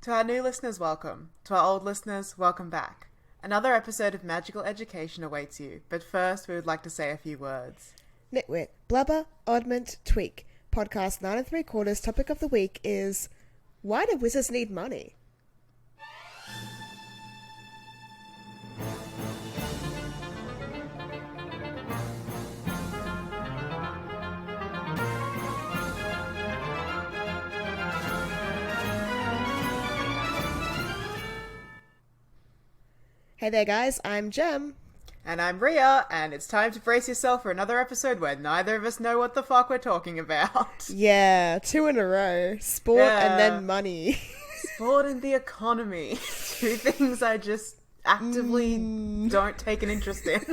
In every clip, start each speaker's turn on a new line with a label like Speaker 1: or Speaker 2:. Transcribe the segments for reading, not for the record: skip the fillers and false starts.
Speaker 1: To our new listeners, welcome. To our old listeners, welcome back. Another episode of Magical Education awaits you, but first we would like to say a few words.
Speaker 2: Nitwit, blubber, oddment, tweak. Podcast 9 3/4 topic of the week is, why do wizards need money? Hey there guys, I'm Jem.
Speaker 1: And I'm Ria, and it's time to brace yourself for another episode where neither of us know what the fuck we're talking about.
Speaker 2: Yeah, 2 in a row. Sport and then money.
Speaker 1: Sport and the economy. Two things I just actively don't take an interest in.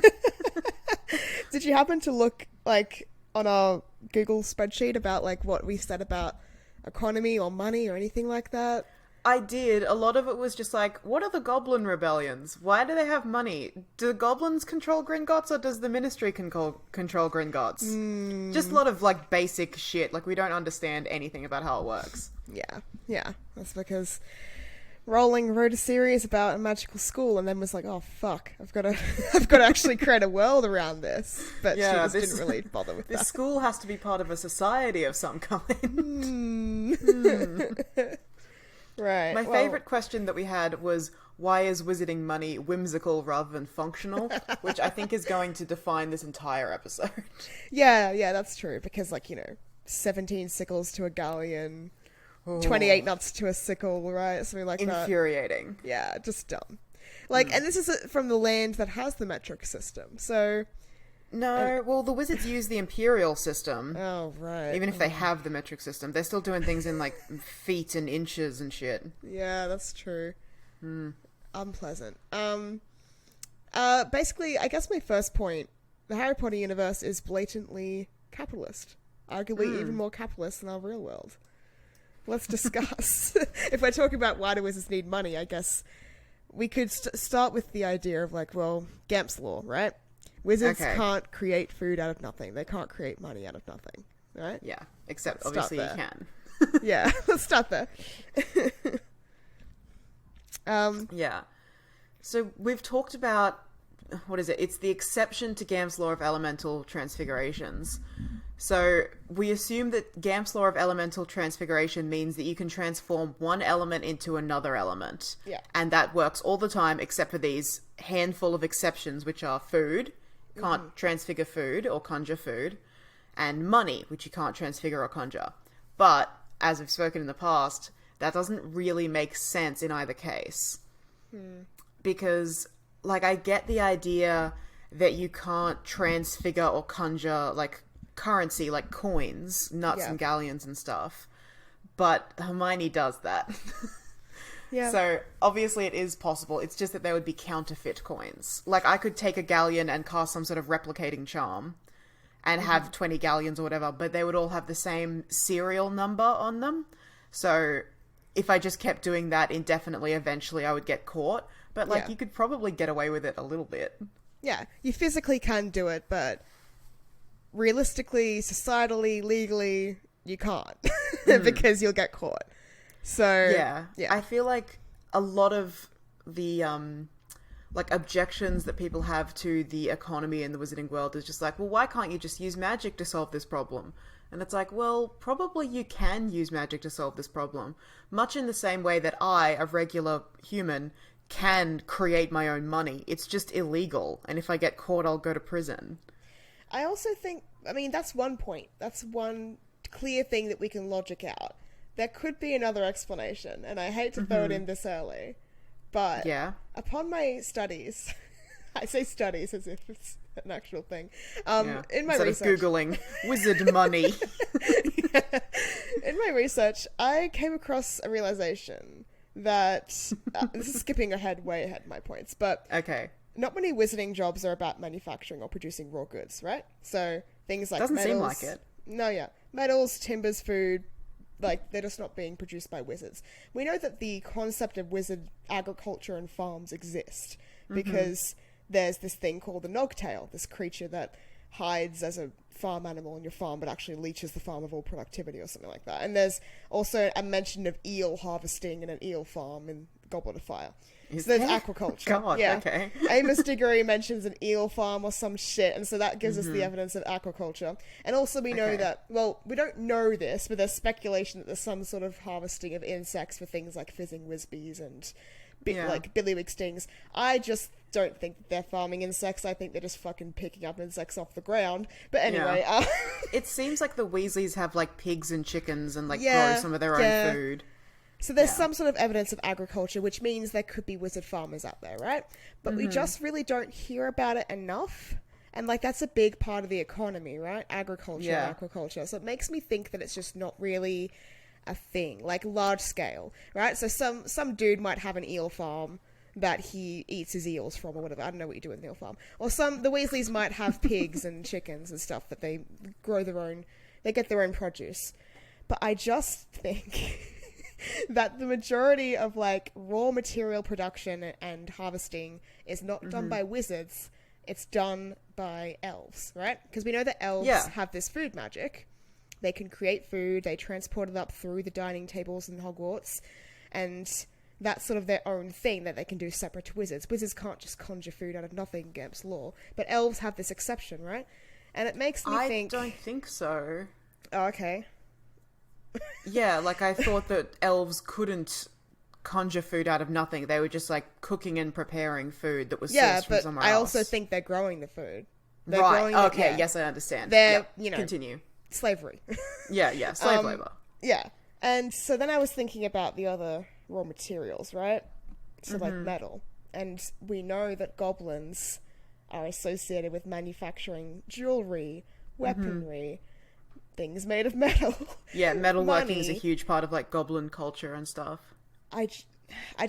Speaker 2: Did you happen to look, on our Google spreadsheet about, what we said about economy or money or anything like that?
Speaker 1: I did. A lot of it was just what are the Goblin Rebellions? Why do they have money? Do the goblins control Gringotts, or does the Ministry control Gringotts? Just a lot of, basic shit. We don't understand anything about how it works.
Speaker 2: Yeah. That's because Rowling wrote a series about a magical school and then was like, oh, fuck, I've got to actually create a world around this. But she just didn't really bother with that.
Speaker 1: This school has to be part of a society of some kind.
Speaker 2: Right.
Speaker 1: My favourite question that we had was, why is wizarding money whimsical rather than functional? Which I think is going to define this entire episode.
Speaker 2: Yeah, that's true. Because, 17 sickles to a galleon, 28 nuts to a sickle, right? Something like that.
Speaker 1: Infuriating.
Speaker 2: Yeah, just dumb. And this is from the land that has the metric system, so...
Speaker 1: No, well, the wizards use the imperial system.
Speaker 2: Oh, right.
Speaker 1: Even if they have the metric system. They're still doing things in, feet and inches and shit.
Speaker 2: Yeah, that's true. Unpleasant. Basically, I guess my first point, the Harry Potter universe is blatantly capitalist. Arguably even more capitalist than our real world. Let's discuss. If we're talking about why do wizards need money, I guess we could start with the idea of, Gamp's Law, right? Wizards can't create food out of nothing. They can't create money out of nothing, right?
Speaker 1: Yeah, except obviously you can.
Speaker 2: Yeah, let's start there.
Speaker 1: Yeah. So we've talked about, what is it? It's the exception to Gamp's Law of Elemental Transfigurations. So we assume that Gamp's Law of Elemental Transfiguration means that you can transform one element into another element.
Speaker 2: Yeah. And
Speaker 1: that works all the time except for these handful of exceptions, which are food. Can't transfigure food or conjure food, and money, which you can't transfigure or conjure. But, as we've spoken in the past, that doesn't really make sense in either case. Because, I get the idea that you can't transfigure or conjure, currency, coins, nuts and galleons and stuff. But Hermione does that.
Speaker 2: Yeah.
Speaker 1: So, obviously it is possible. It's just that they would be counterfeit coins. I could take a galleon and cast some sort of replicating charm and have 20 galleons or whatever, but they would all have the same serial number on them. So, if I just kept doing that indefinitely, eventually I would get caught. But, you could probably get away with it a little bit.
Speaker 2: Yeah, you physically can do it, but realistically, societally, legally, you can't. Because you'll get caught. So
Speaker 1: yeah, I feel like a lot of the objections that people have to the economy in the wizarding world is just well, why can't you just use magic to solve this problem? And it's well, probably you can use magic to solve this problem, much in the same way that I, a regular human, can create my own money. It's just illegal, and if I get caught, I'll go to prison.
Speaker 2: I also think, that's one point. That's one clear thing that we can logic out. There could be another explanation, and I hate to throw it in this early, but upon my studies, I say studies as if it's an actual thing, in my research...
Speaker 1: Instead of Googling wizard money.
Speaker 2: In my research, I came across a realization that, this is skipping way ahead my points, but not many wizarding jobs are about manufacturing or producing raw goods, right? So things like
Speaker 1: Doesn't
Speaker 2: metals...
Speaker 1: seem like it.
Speaker 2: No, yeah. Metals, timbers, food... they're just not being produced by wizards. We know that the concept of wizard agriculture and farms exist because there's this thing called the Nogtail, this creature that hides as a farm animal on your farm, but actually leeches the farm of all productivity or something like that. And there's also a mention of eel harvesting in an eel farm in Goblet of Fire. So there's aquaculture.
Speaker 1: God,
Speaker 2: yeah.
Speaker 1: okay.
Speaker 2: Amos Diggory mentions an eel farm or some shit, and so that gives us the evidence of aquaculture. And also we know that, well, we don't know this, but there's speculation that there's some sort of harvesting of insects for things like fizzing whizbees and like billywig stings. I just don't think that they're farming insects. I think they're just fucking picking up insects off the ground. But anyway,
Speaker 1: it seems like the Weasleys have like pigs and chickens and like grow some of their own food.
Speaker 2: So there's some sort of evidence of agriculture, which means there could be wizard farmers out there, right? But we just really don't hear about it enough. And, like, that's a big part of the economy, right? Agriculture and aquaculture. So it makes me think that it's just not really a thing, like, large scale, right? So some dude might have an eel farm that he eats his eels from or whatever. I don't know what you do with an eel farm. Or the Weasleys might have pigs and chickens and stuff that they grow they get their own produce. But I just think that the majority of like raw material production and harvesting is not done by wizards, it's done by elves, right? Because we know that elves have this food magic. They can create food, they transport it up through the dining tables in Hogwarts, and that's sort of their own thing that they can do separate to wizards. Wizards can't just conjure food out of nothing against law, but elves have this exception, right? And it makes me think...
Speaker 1: I don't think so.
Speaker 2: Oh, okay.
Speaker 1: Yeah, like I thought that elves couldn't conjure food out of nothing. They were just like cooking and preparing food that was sourced from somewhere else.
Speaker 2: I also think they're growing the food. They're
Speaker 1: right. Okay. Yes, I understand.
Speaker 2: They're,
Speaker 1: continue.
Speaker 2: Slavery.
Speaker 1: Yeah. Slave labor.
Speaker 2: Yeah. And so then I was thinking about the other raw materials, right? So like metal. And we know that goblins are associated with manufacturing jewelry, weaponry, things made of metal.
Speaker 1: Yeah, metalworking is a huge part of like goblin culture and stuff.
Speaker 2: I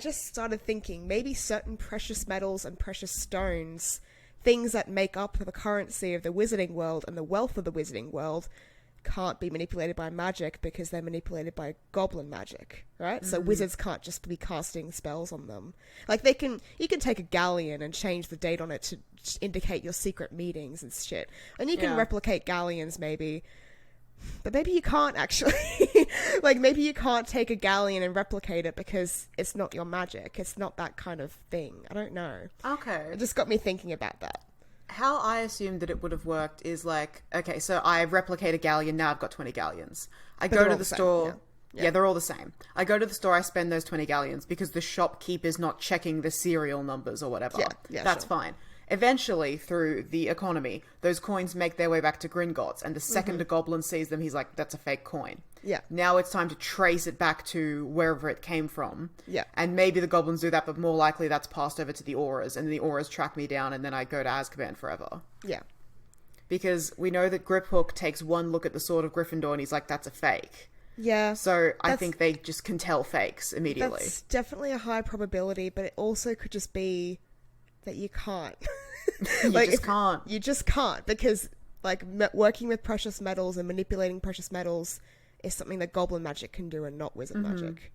Speaker 2: just started thinking maybe certain precious metals and precious stones, things that make up the currency of the wizarding world and the wealth of the wizarding world, can't be manipulated by magic because they're manipulated by goblin magic, right? So wizards can't just be casting spells on them. Like you can take a galleon and change the date on it to indicate your secret meetings and shit. And you can replicate galleons maybe, but maybe you can't actually. Like maybe you can't take a galleon and replicate it because it's not your magic. It's not that kind of thing. I don't know.
Speaker 1: Okay.
Speaker 2: It just got me thinking about that.
Speaker 1: How I assumed that it would have worked is like, okay, so I replicate a galleon, now I've got 20 galleons. I go to the store. Yeah, they're all the same. I go to the store, I spend those 20 galleons because the shopkeeper's not checking the serial numbers or whatever.
Speaker 2: Yeah,
Speaker 1: that's fine. Eventually, through the economy, those coins make their way back to Gringotts, and the second a goblin sees them, he's like, that's a fake coin.
Speaker 2: Yeah.
Speaker 1: Now it's time to trace it back to wherever it came from.
Speaker 2: Yeah.
Speaker 1: And maybe the goblins do that, but more likely that's passed over to the auras, and the auras track me down, and then I go to Azkaban forever.
Speaker 2: Yeah.
Speaker 1: Because we know that Griphook takes one look at the Sword of Gryffindor, and he's like, that's a fake.
Speaker 2: Yeah.
Speaker 1: So I think they just can tell fakes immediately.
Speaker 2: That's definitely a high probability, but it also could just be that you can't. You just can't, because like working with precious metals and manipulating precious metals is something that goblin magic can do and not wizard magic.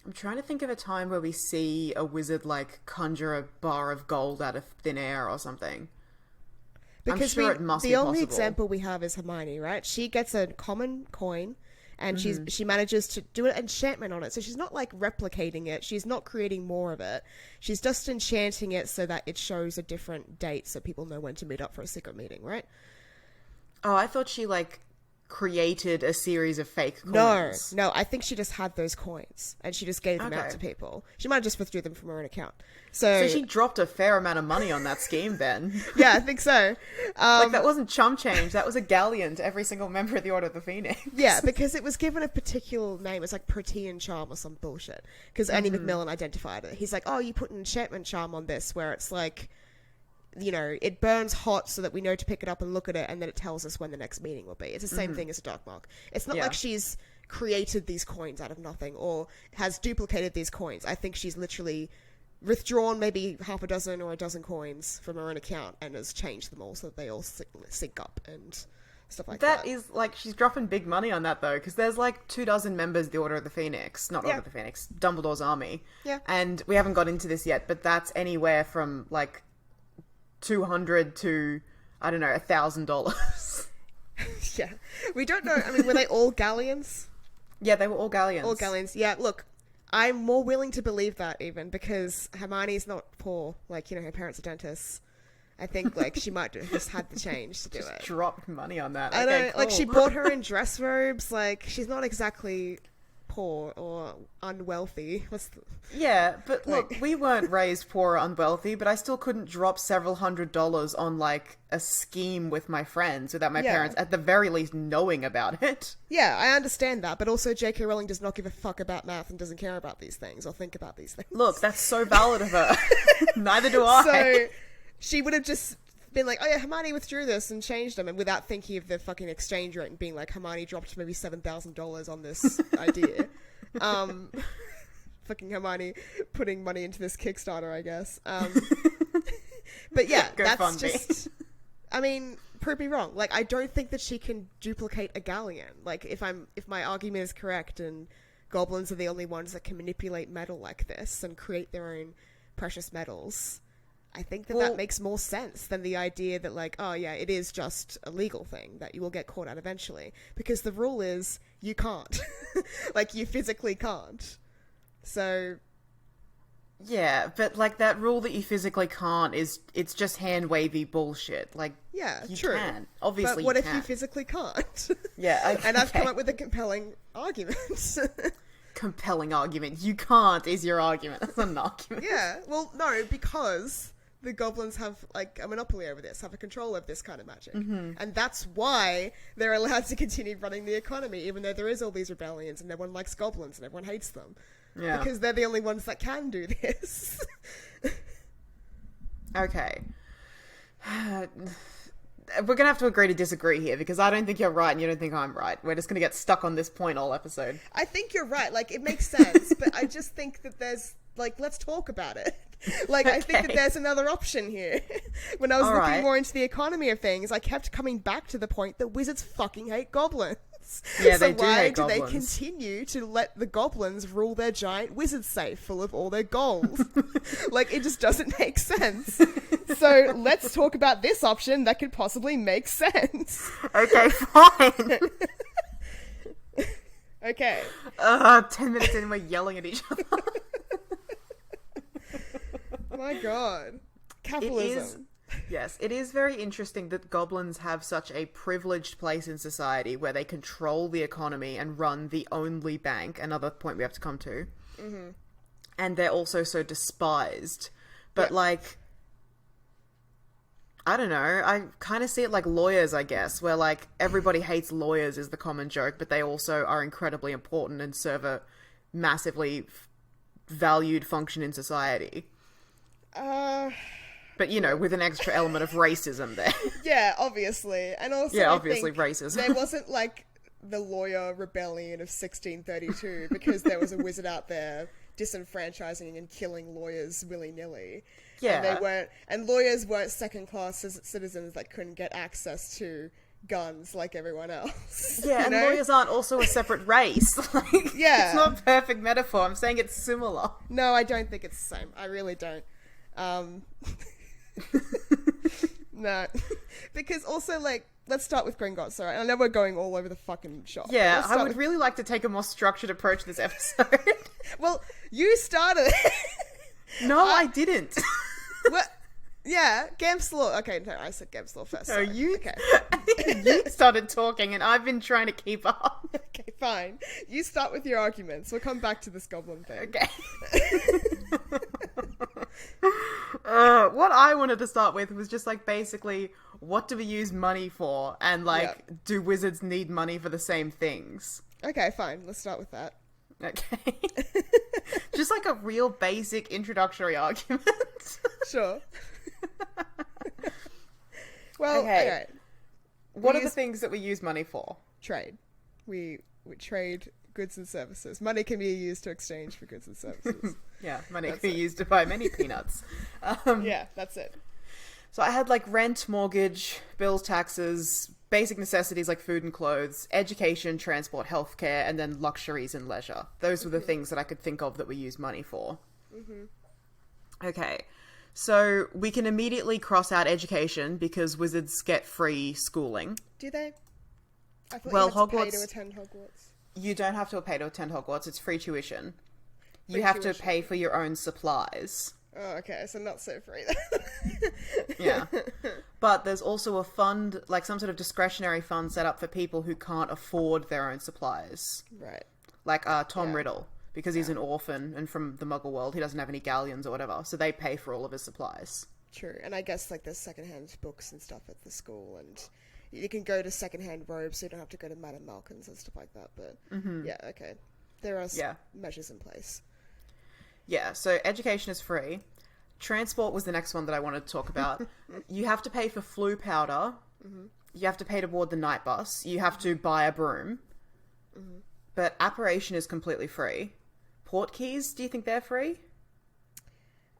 Speaker 1: I'm trying to think of a time where we see a wizard like conjure a bar of gold out of thin air or something.
Speaker 2: Because
Speaker 1: I'm sure it must be
Speaker 2: the only
Speaker 1: possible.
Speaker 2: example we have is Hermione, right? She gets a common coin and she manages to do an enchantment on it. So she's not like replicating it. She's not creating more of it. She's just enchanting it so that it shows a different date so people know when to meet up for a secret meeting, right?
Speaker 1: Oh, I thought she like created a series of fake coins.
Speaker 2: No, I think she just had those coins and she just gave them out to people. She might have just withdrew them from her own account. So
Speaker 1: she dropped a fair amount of money on that scheme then.
Speaker 2: Yeah, I think so.
Speaker 1: Like that wasn't chump change, that was a galleon to every single member of the Order of the Phoenix.
Speaker 2: Yeah, because it was given a particular name. It's like Protean Charm or some bullshit. Because Andy McMillan identified it. He's like, oh, you put an enchantment charm on this where it's like, you know, it burns hot so that we know to pick it up and look at it, and then it tells us when the next meeting will be. It's the same thing as a dark mark. It's not like she's created these coins out of nothing or has duplicated these coins. I think she's literally withdrawn maybe half a dozen or a dozen coins from her own account and has changed them all so that they all sync up and stuff like that.
Speaker 1: That is, like, she's dropping big money on that, though, because there's, like, 24 members of the Order of the Phoenix. Not Order of the Phoenix, Dumbledore's army.
Speaker 2: Yeah.
Speaker 1: And we haven't got into this yet, but that's anywhere from, like, 200 to I don't know, $1,000.
Speaker 2: Yeah. We don't know. I mean, were they all galleons?
Speaker 1: Yeah, they were all galleons.
Speaker 2: All galleons. Yeah, look, I'm more willing to believe that even because Hermione's not poor. Like, you know, her parents are dentists. I think, like, she might have just had the change to do
Speaker 1: Just
Speaker 2: it.
Speaker 1: dropped money on that.
Speaker 2: I
Speaker 1: Okay,
Speaker 2: know,
Speaker 1: cool.
Speaker 2: like, she bought her in dress robes. Like, she's not exactly poor or unwealthy.
Speaker 1: Yeah, but look,
Speaker 2: Like-
Speaker 1: we weren't raised poor or unwealthy, but I still couldn't drop several $100s on, like, a scheme with my friends without my
Speaker 2: Yeah.
Speaker 1: parents, at the very least, knowing about it.
Speaker 2: Yeah, I understand that, but also J.K. Rowling does not give a fuck about math and doesn't care about these things or think about these things.
Speaker 1: Look, that's so valid of her. Neither do I.
Speaker 2: So she would have just been like, oh yeah, Hermione withdrew this and changed them, and without thinking of the fucking exchange rate and being like, Hermione dropped maybe $7,000 on this idea. Fucking Hermione putting money into this Kickstarter, I guess. But yeah,
Speaker 1: Go
Speaker 2: that's
Speaker 1: fund me.
Speaker 2: just... I mean, prove me wrong. Like, I don't think that she can duplicate a galleon. Like, if my argument is correct and goblins are the only ones that can manipulate metal like this and create their own precious metals, I think that that makes more sense than the idea that, like, oh yeah, it is just a legal thing that you will get caught out eventually. Because the rule is you can't. Like, you physically can't. So...
Speaker 1: Yeah, but, like, that rule that you physically can't it's just hand-wavy bullshit. Like,
Speaker 2: yeah,
Speaker 1: you
Speaker 2: true.
Speaker 1: can. Obviously,
Speaker 2: but what
Speaker 1: you
Speaker 2: if
Speaker 1: can.
Speaker 2: you physically can't?
Speaker 1: Yeah,
Speaker 2: And I've
Speaker 1: okay.
Speaker 2: come up with a compelling argument.
Speaker 1: Compelling argument. You can't is your argument. That's not an argument.
Speaker 2: Yeah, well, no, because the goblins have, like, a monopoly over this, have a control over this kind of magic. Mm-hmm. And that's why they're allowed to continue running the economy, even though there is all these rebellions and everyone likes goblins and everyone hates them.
Speaker 1: Yeah.
Speaker 2: Because they're the only ones that can do this.
Speaker 1: Okay. We're gonna have to agree to disagree here, because I don't think you're right and you don't think I'm right. We're just gonna get stuck on this point all episode.
Speaker 2: I think you're right, like, it makes sense, but I just think that there's, like, let's talk about it. Like, I think that
Speaker 1: Okay.
Speaker 2: there's another option here. When I was
Speaker 1: All
Speaker 2: looking
Speaker 1: right.
Speaker 2: more into the economy of things, I kept coming back to the point that wizards fucking hate goblins.
Speaker 1: Yeah,
Speaker 2: so
Speaker 1: they do
Speaker 2: why
Speaker 1: hate
Speaker 2: do they
Speaker 1: goblins.
Speaker 2: continue to let the goblins rule their giant wizard safe full of all their gold? Like, it just doesn't make sense. So let's talk about this option that could possibly make sense.
Speaker 1: Okay, fine.
Speaker 2: Okay.
Speaker 1: 10 minutes in, we're yelling at each other.
Speaker 2: My God. Capitalism.
Speaker 1: Yes, it is very interesting that goblins have such a privileged place in society where they control the economy and run the only bank, another point we have to come to. Mm-hmm. And they're also so despised. But, like, I don't know, I kind of see it like lawyers, I guess, where, like, everybody hates lawyers is the common joke, but they also are incredibly important and serve a massively valued function in society. But, you know, with an extra element of racism there.
Speaker 2: Yeah, obviously. And also,
Speaker 1: Yeah,
Speaker 2: I
Speaker 1: obviously
Speaker 2: think
Speaker 1: racism.
Speaker 2: there wasn't, like, the lawyer rebellion of 1632 because there was a wizard out there disenfranchising and killing lawyers willy-nilly.
Speaker 1: Yeah.
Speaker 2: And lawyers weren't second-class citizens that couldn't get access to guns like everyone else.
Speaker 1: Yeah,
Speaker 2: you
Speaker 1: and
Speaker 2: know?
Speaker 1: lawyers aren't also a separate race. Like,
Speaker 2: Yeah.
Speaker 1: it's not a perfect metaphor. I'm saying it's similar.
Speaker 2: No, I don't think it's the same. I really don't. No. Because also, like, let's start with Gringotts, alright? I know we're going all over the fucking shop.
Speaker 1: Yeah,
Speaker 2: Let's
Speaker 1: I
Speaker 2: start
Speaker 1: would
Speaker 2: with-
Speaker 1: really like to take a more structured approach to this episode.
Speaker 2: Well, you started it.
Speaker 1: No, I didn't.
Speaker 2: What? Yeah, Gamp's Law. Okay, no, I said Gamp's Law first.
Speaker 1: No,
Speaker 2: sorry.
Speaker 1: you.
Speaker 2: Okay.
Speaker 1: You started talking, and I've been trying to keep up.
Speaker 2: Okay, fine. You start with your arguments. We'll come back to this goblin thing.
Speaker 1: Okay. What I wanted to start with was just like basically, what do we use money for, and like,
Speaker 2: Yep.
Speaker 1: do wizards need money for the same things?
Speaker 2: Okay, fine. Let's start with that.
Speaker 1: Okay. Just like a real basic introductory argument.
Speaker 2: Sure. Well,
Speaker 1: Okay.
Speaker 2: alright.
Speaker 1: What
Speaker 2: We
Speaker 1: are the
Speaker 2: use-
Speaker 1: things that we use money for?
Speaker 2: Trade. We trade goods and services. Money can be used to exchange for goods and services.
Speaker 1: Yeah, money
Speaker 2: That's
Speaker 1: can be
Speaker 2: it.
Speaker 1: used to buy many peanuts.
Speaker 2: Yeah, that's it.
Speaker 1: So I had like rent, mortgage, bills, taxes, basic necessities like food and clothes, education, transport, healthcare, and then luxuries and leisure. Those were the things that I could think of that we use money for. Mm-hmm. Okay. So we can immediately cross out education because wizards get free schooling.
Speaker 2: Do they? I thought
Speaker 1: Well,
Speaker 2: you had to pay
Speaker 1: Hogwarts-
Speaker 2: to attend Hogwarts.
Speaker 1: You don't have to pay to attend Hogwarts. It's free tuition.
Speaker 2: Free
Speaker 1: You have
Speaker 2: tuition.
Speaker 1: to pay for your own supplies.
Speaker 2: Oh, okay, so not so free.
Speaker 1: Yeah. But there's also a fund, like some sort of discretionary fund set up for people who can't afford their own supplies.
Speaker 2: Right.
Speaker 1: Like Tom
Speaker 2: Yeah.
Speaker 1: Riddle, because he's an orphan and from the Muggle world, he doesn't have any galleons or whatever, so they pay for all of his supplies.
Speaker 2: True, and I guess like there's secondhand books and stuff at the school, and you can go to secondhand robes, so you don't have to go to Madame Malkin's and stuff like that. But yeah, okay, there are measures in place.
Speaker 1: Yeah, so education is free. Transport was the next one that I wanted to talk about. You have to pay for flu powder. You have to pay to board the night bus. You have to buy a broom. But apparition is completely free. Port keys, do you think they're free?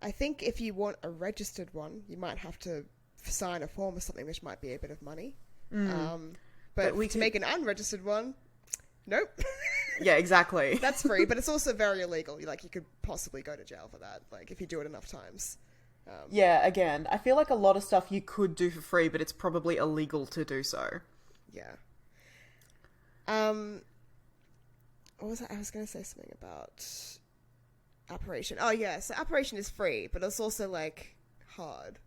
Speaker 2: I think if you want a registered one, you might have to sign a form or something, which might be a bit of money. But to make an unregistered one, nope.
Speaker 1: Yeah, exactly.
Speaker 2: That's free, but it's also very illegal. You could possibly go to jail for that, like if you do it enough times.
Speaker 1: Yeah, again, I feel like a lot of stuff you could do for free, but it's probably illegal to do so.
Speaker 2: Yeah. What was that? I was going to say something about apparition. Oh yeah, so apparition is free, but it's also like hard.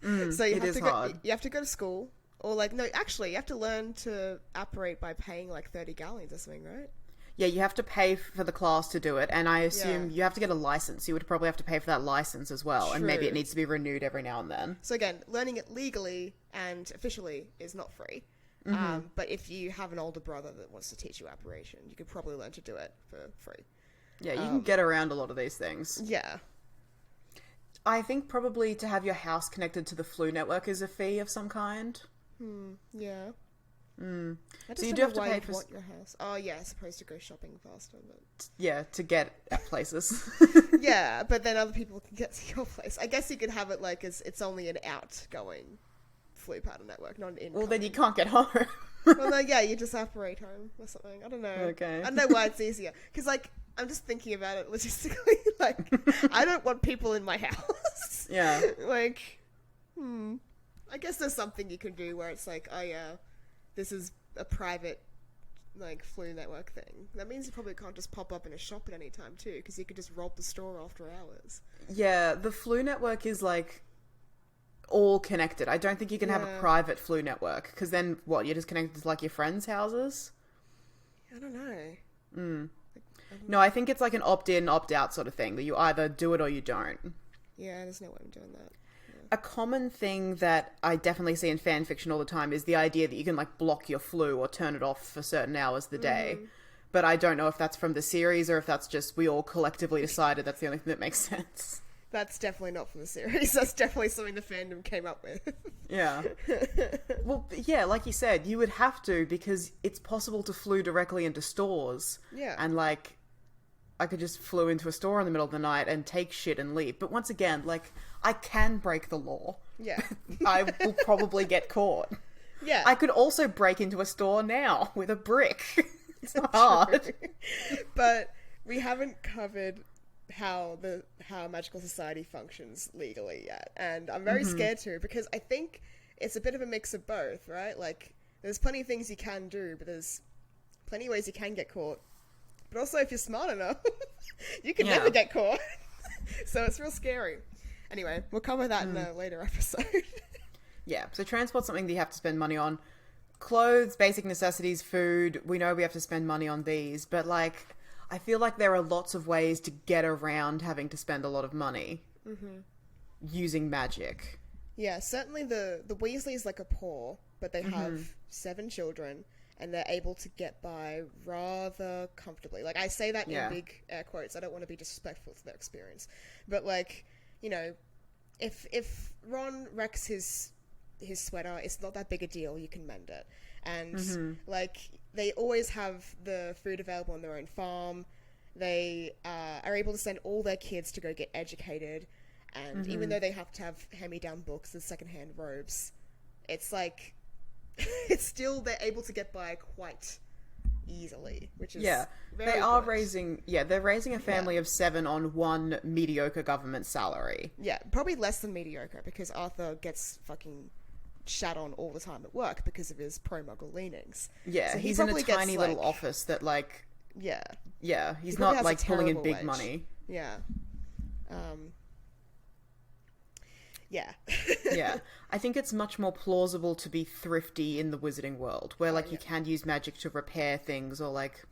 Speaker 2: So you have to go to school, or like no, actually you have to learn to apparate by paying like 30 galleons or something, right?
Speaker 1: Yeah, you have to pay for the class to do it, and I assume you have to get a license. You would probably have to pay for that license as well, and maybe it needs to be renewed every now and then.
Speaker 2: So again, learning it legally and officially is not free. But if you have an older brother that wants to teach you apparition, you could probably learn to do it for free.
Speaker 1: Yeah, you can get around a lot of these things.
Speaker 2: Yeah.
Speaker 1: I think probably to have your house connected to the flu network is a fee of some kind.
Speaker 2: Yeah. I just
Speaker 1: So you
Speaker 2: don't
Speaker 1: do
Speaker 2: know
Speaker 1: have to
Speaker 2: why
Speaker 1: pay
Speaker 2: you'd
Speaker 1: for...
Speaker 2: want your house. Oh yeah, supposed to go shopping faster, but
Speaker 1: Yeah, to get at places.
Speaker 2: yeah, but then other people can get to your place. I guess you could have it like as it's only an outgoing flu powder network, not an incoming.
Speaker 1: Well, then you can't get home.
Speaker 2: Well, no, yeah, you just apparate home or something. I don't know.
Speaker 1: Okay.
Speaker 2: I don't know why it's easier. Because, like, I'm just thinking about it logistically. Like, I don't want people in my house.
Speaker 1: Yeah.
Speaker 2: Like, I guess there's something you can do where it's like, oh, yeah, this is a private, like, flu network thing. That means you probably can't just pop up in a shop at any time, too, because you could just rob the store after hours.
Speaker 1: Yeah, the flu network is, like, all connected. I don't think you can have a private flu network, because then, what, you're just connected to, like, your friends' houses?
Speaker 2: I don't know.
Speaker 1: No, I think it's like an opt-in, opt-out sort of thing, that you either do it or you don't.
Speaker 2: Yeah, there's no way I'm doing that.
Speaker 1: A common thing that I definitely see in fan fiction all the time is the idea that you can, like, block your flu or turn it off for certain hours of the day. But I don't know if that's from the series or if that's just we all collectively decided that's the only thing that makes sense.
Speaker 2: That's definitely not from the series. That's definitely something the fandom came up with.
Speaker 1: Yeah. Well, yeah, like you said, you would have to, because it's possible to flew directly into stores.
Speaker 2: Yeah.
Speaker 1: And, like, I could just flew into a store in the middle of the night and take shit and leave. But once again, like, I can break the law.
Speaker 2: Yeah.
Speaker 1: I will probably get caught.
Speaker 2: Yeah.
Speaker 1: I could also break into a store now with a brick. It's not hard.
Speaker 2: But we haven't covered how Magical Society functions legally yet. And I'm very scared to, because I think it's a bit of a mix of both, right? Like, there's plenty of things you can do, but there's plenty of ways you can get caught. But also, if you're smart enough, you can never get caught. So it's real scary. Anyway, we'll cover that in a later episode.
Speaker 1: Yeah, so transport's something that you have to spend money on. Clothes, basic necessities, food, we know we have to spend money on these, but, like, I feel like there are lots of ways to get around having to spend a lot of money using magic.
Speaker 2: Yeah, certainly the Weasleys, like, are poor, but they have 7 children, and they're able to get by rather comfortably. Like, I say that in big air quotes. I don't want to be disrespectful to their experience. But, like, you know, if Ron wrecks his sweater, it's not that big a deal. You can mend it. And, like, they always have the food available on their own farm. They are able to send all their kids to go get educated. And even though they have to have hand-me-down books and secondhand robes, it's like, it's still, they're able to get by quite easily, which is
Speaker 1: they are raising they're raising a family of 7 on one mediocre government salary.
Speaker 2: Yeah, probably less than mediocre, because Arthur gets fucking shat on all the time at work because of his pro-muggle leanings.
Speaker 1: Yeah,
Speaker 2: so
Speaker 1: he's in a tiny little office that, like... Yeah, he's not, like, pulling in big money.
Speaker 2: Yeah.
Speaker 1: Yeah. I think it's much more plausible to be thrifty in the wizarding world, where, like, you can use magic to repair things, or, like...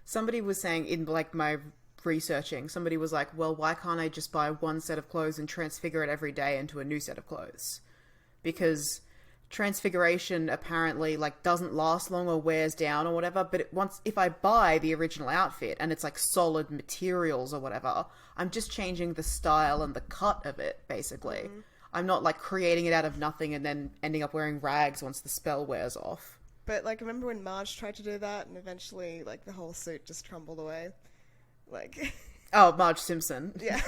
Speaker 1: Somebody was saying, in, like, my researching, somebody was like, well, why can't I just buy one set of clothes and transfigure it every day into a new set of clothes? Because transfiguration apparently, like, doesn't last long or wears down or whatever, but if I buy the original outfit and it's, like, solid materials or whatever, I'm just changing the style and the cut of it, basically. I'm not, like, creating it out of nothing and then ending up wearing rags once the spell wears off.
Speaker 2: But, like, remember when Marge tried to do that and eventually, like, the whole suit just crumbled away? Like...
Speaker 1: Oh, Marge Simpson.
Speaker 2: Yeah.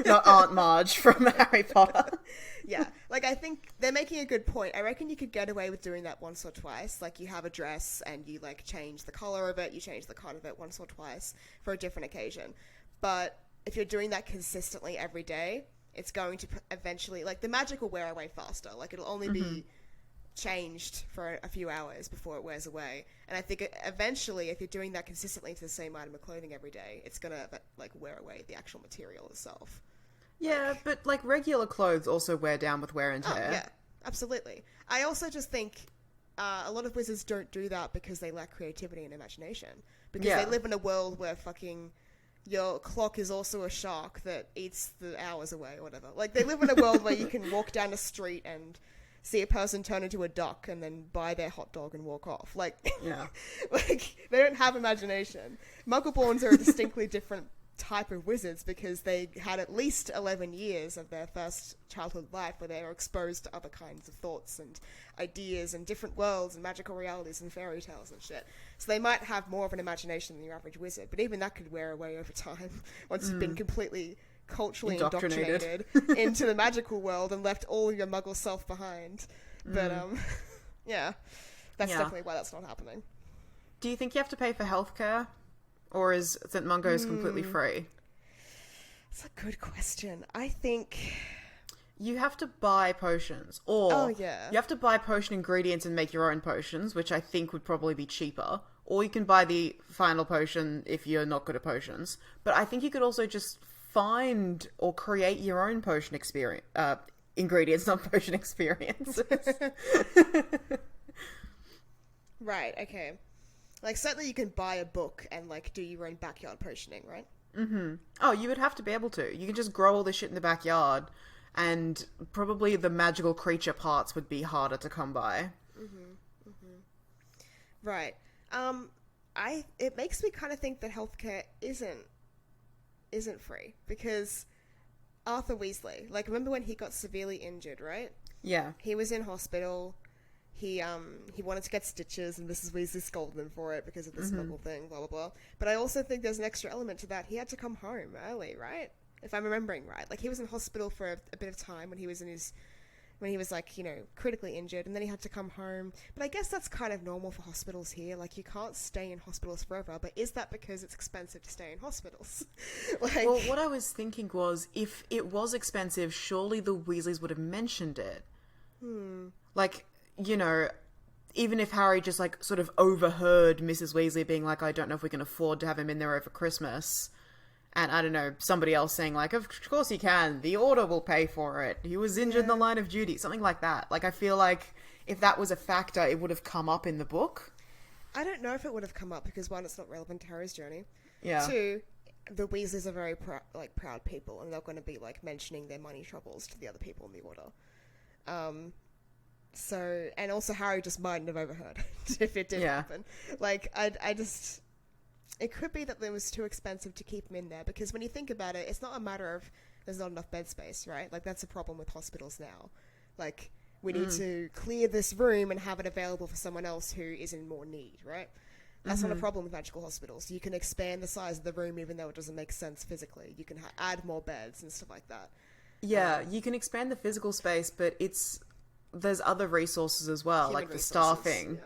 Speaker 1: Not Aunt Marge from Harry Potter.
Speaker 2: Yeah. Like, I think they're making a good point. I reckon you could get away with doing that once or twice. Like, you have a dress and you, like, change the collar of it, you change the cut of it once or twice for a different occasion. But if you're doing that consistently every day, it's going to eventually... Like, the magic will wear away faster. Like, it'll only be... changed for a few hours before it wears away, and I think eventually, if you're doing that consistently to the same item of clothing every day, it's gonna, like, wear away the actual material itself.
Speaker 1: Yeah, but, like, regular clothes also wear down with wear and tear.
Speaker 2: Yeah, absolutely. I also just think a lot of wizards don't do that because they lack creativity and imagination, because they live in a world where fucking your clock is also a shark that eats the hours away or whatever. Like, they live in a world where you can walk down a street and see a person turn into a duck and then buy their hot dog and walk off. Like, like, they don't have imagination. Muggleborns are a distinctly different type of wizards because they had at least 11 years of their first childhood life where they were exposed to other kinds of thoughts and ideas and different worlds and magical realities and fairy tales and shit. So they might have more of an imagination than your average wizard, but even that could wear away over time once you've been completely... culturally indoctrinated into the magical world and left all your muggle self behind. But, that's definitely why that's not happening.
Speaker 1: Do you think you have to pay for healthcare? Or is St. Mungo's completely free?
Speaker 2: That's a good question. I think...
Speaker 1: You have to buy potions. Or you have to buy potion ingredients and make your own potions, which I think would probably be cheaper. Or you can buy the final potion if you're not good at potions. But I think you could also just find or create your own potion experience ingredients, not potion experiences.
Speaker 2: Right, okay. Like, certainly you can buy a book and, like, do your own backyard potioning, right?
Speaker 1: Oh, you would have to be able to. You can just grow all this shit in the backyard, and probably the magical creature parts would be harder to come by.
Speaker 2: Right. It makes me kind of think that healthcare isn't free, because Arthur Weasley, like, remember when he got severely injured, right?
Speaker 1: Yeah.
Speaker 2: He was in hospital. He wanted to get stitches, and Mrs. Weasley scolded him for it because of this muggle thing, blah, blah, blah. But I also think there's an extra element to that. He had to come home early, right? If I'm remembering right. Like, he was in hospital for a bit of time when he was like, you know, critically injured, and then he had to come home. But I guess that's kind of normal for hospitals here. Like, you can't stay in hospitals forever, but is that because it's expensive to stay in hospitals? Like...
Speaker 1: Well, what I was thinking was, if it was expensive, surely the Weasleys would have mentioned it. Like, you know, even if Harry just, like, sort of overheard Mrs. Weasley being like, I don't know if we can afford to have him in there over Christmas... And, I don't know, somebody else saying, like, of course he can. The Order will pay for it. He was injured in the line of duty. Something like that. Like, I feel like if that was a factor, it would have come up in the book.
Speaker 2: I don't know if it would have come up because, one, it's not relevant to Harry's journey.
Speaker 1: Yeah.
Speaker 2: Two, the Weasleys are very, proud people, and they're going to be, like, mentioning their money troubles to the other people in the Order. So, and also Harry just mightn't have overheard if it did happen. Like, I just... It could be that it was too expensive to keep him in there, because when you think about it, it's not a matter of there's not enough bed space, right? Like, that's a problem with hospitals now. Like, we need to clear this room and have it available for someone else who is in more need, right? That's not a problem with magical hospitals. You can expand the size of the room even though it doesn't make sense physically. You can add more beds and stuff like that.
Speaker 1: Yeah, you can expand the physical space, but there's other resources as well, like the staffing.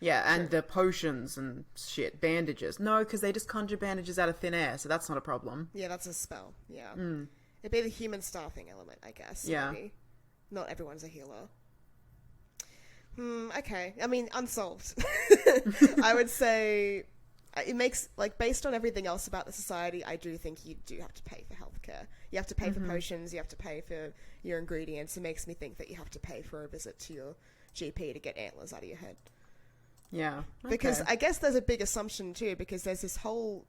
Speaker 1: Yeah, and the potions and shit, bandages. No, because they just conjure bandages out of thin air, so that's not a problem.
Speaker 2: Yeah, that's a spell. Yeah. It'd be the human staffing element, I guess.
Speaker 1: Yeah.
Speaker 2: Maybe. Not everyone's a healer. Okay. I mean, unsolved. I would say it makes, like, based on everything else about the society, I do think you do have to pay for healthcare. You have to pay for potions, you have to pay for your ingredients. It makes me think that you have to pay for a visit to your GP to get antlers out of your head.
Speaker 1: Yeah. Okay.
Speaker 2: Because I guess there's a big assumption too, because there's this whole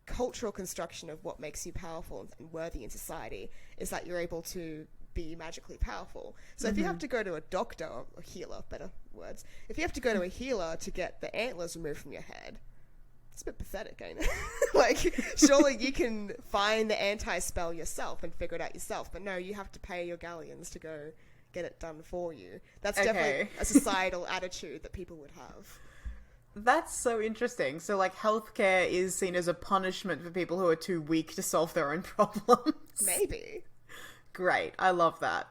Speaker 2: cultural construction of what makes you powerful and worthy in society is that you're able to be magically powerful. So if you have to go to a doctor, or healer, better words, if you have to go to a healer to get the antlers removed from your head, it's a bit pathetic, ain't it? Like, surely you can find the anti-spell yourself and figure it out yourself, but no, you have to pay your galleons to go get it done for you. That's definitely a societal attitude that people would have.
Speaker 1: That's so interesting. So, like, healthcare is seen as a punishment for people who are too weak to solve their own problems.
Speaker 2: Maybe.
Speaker 1: Great. I love that.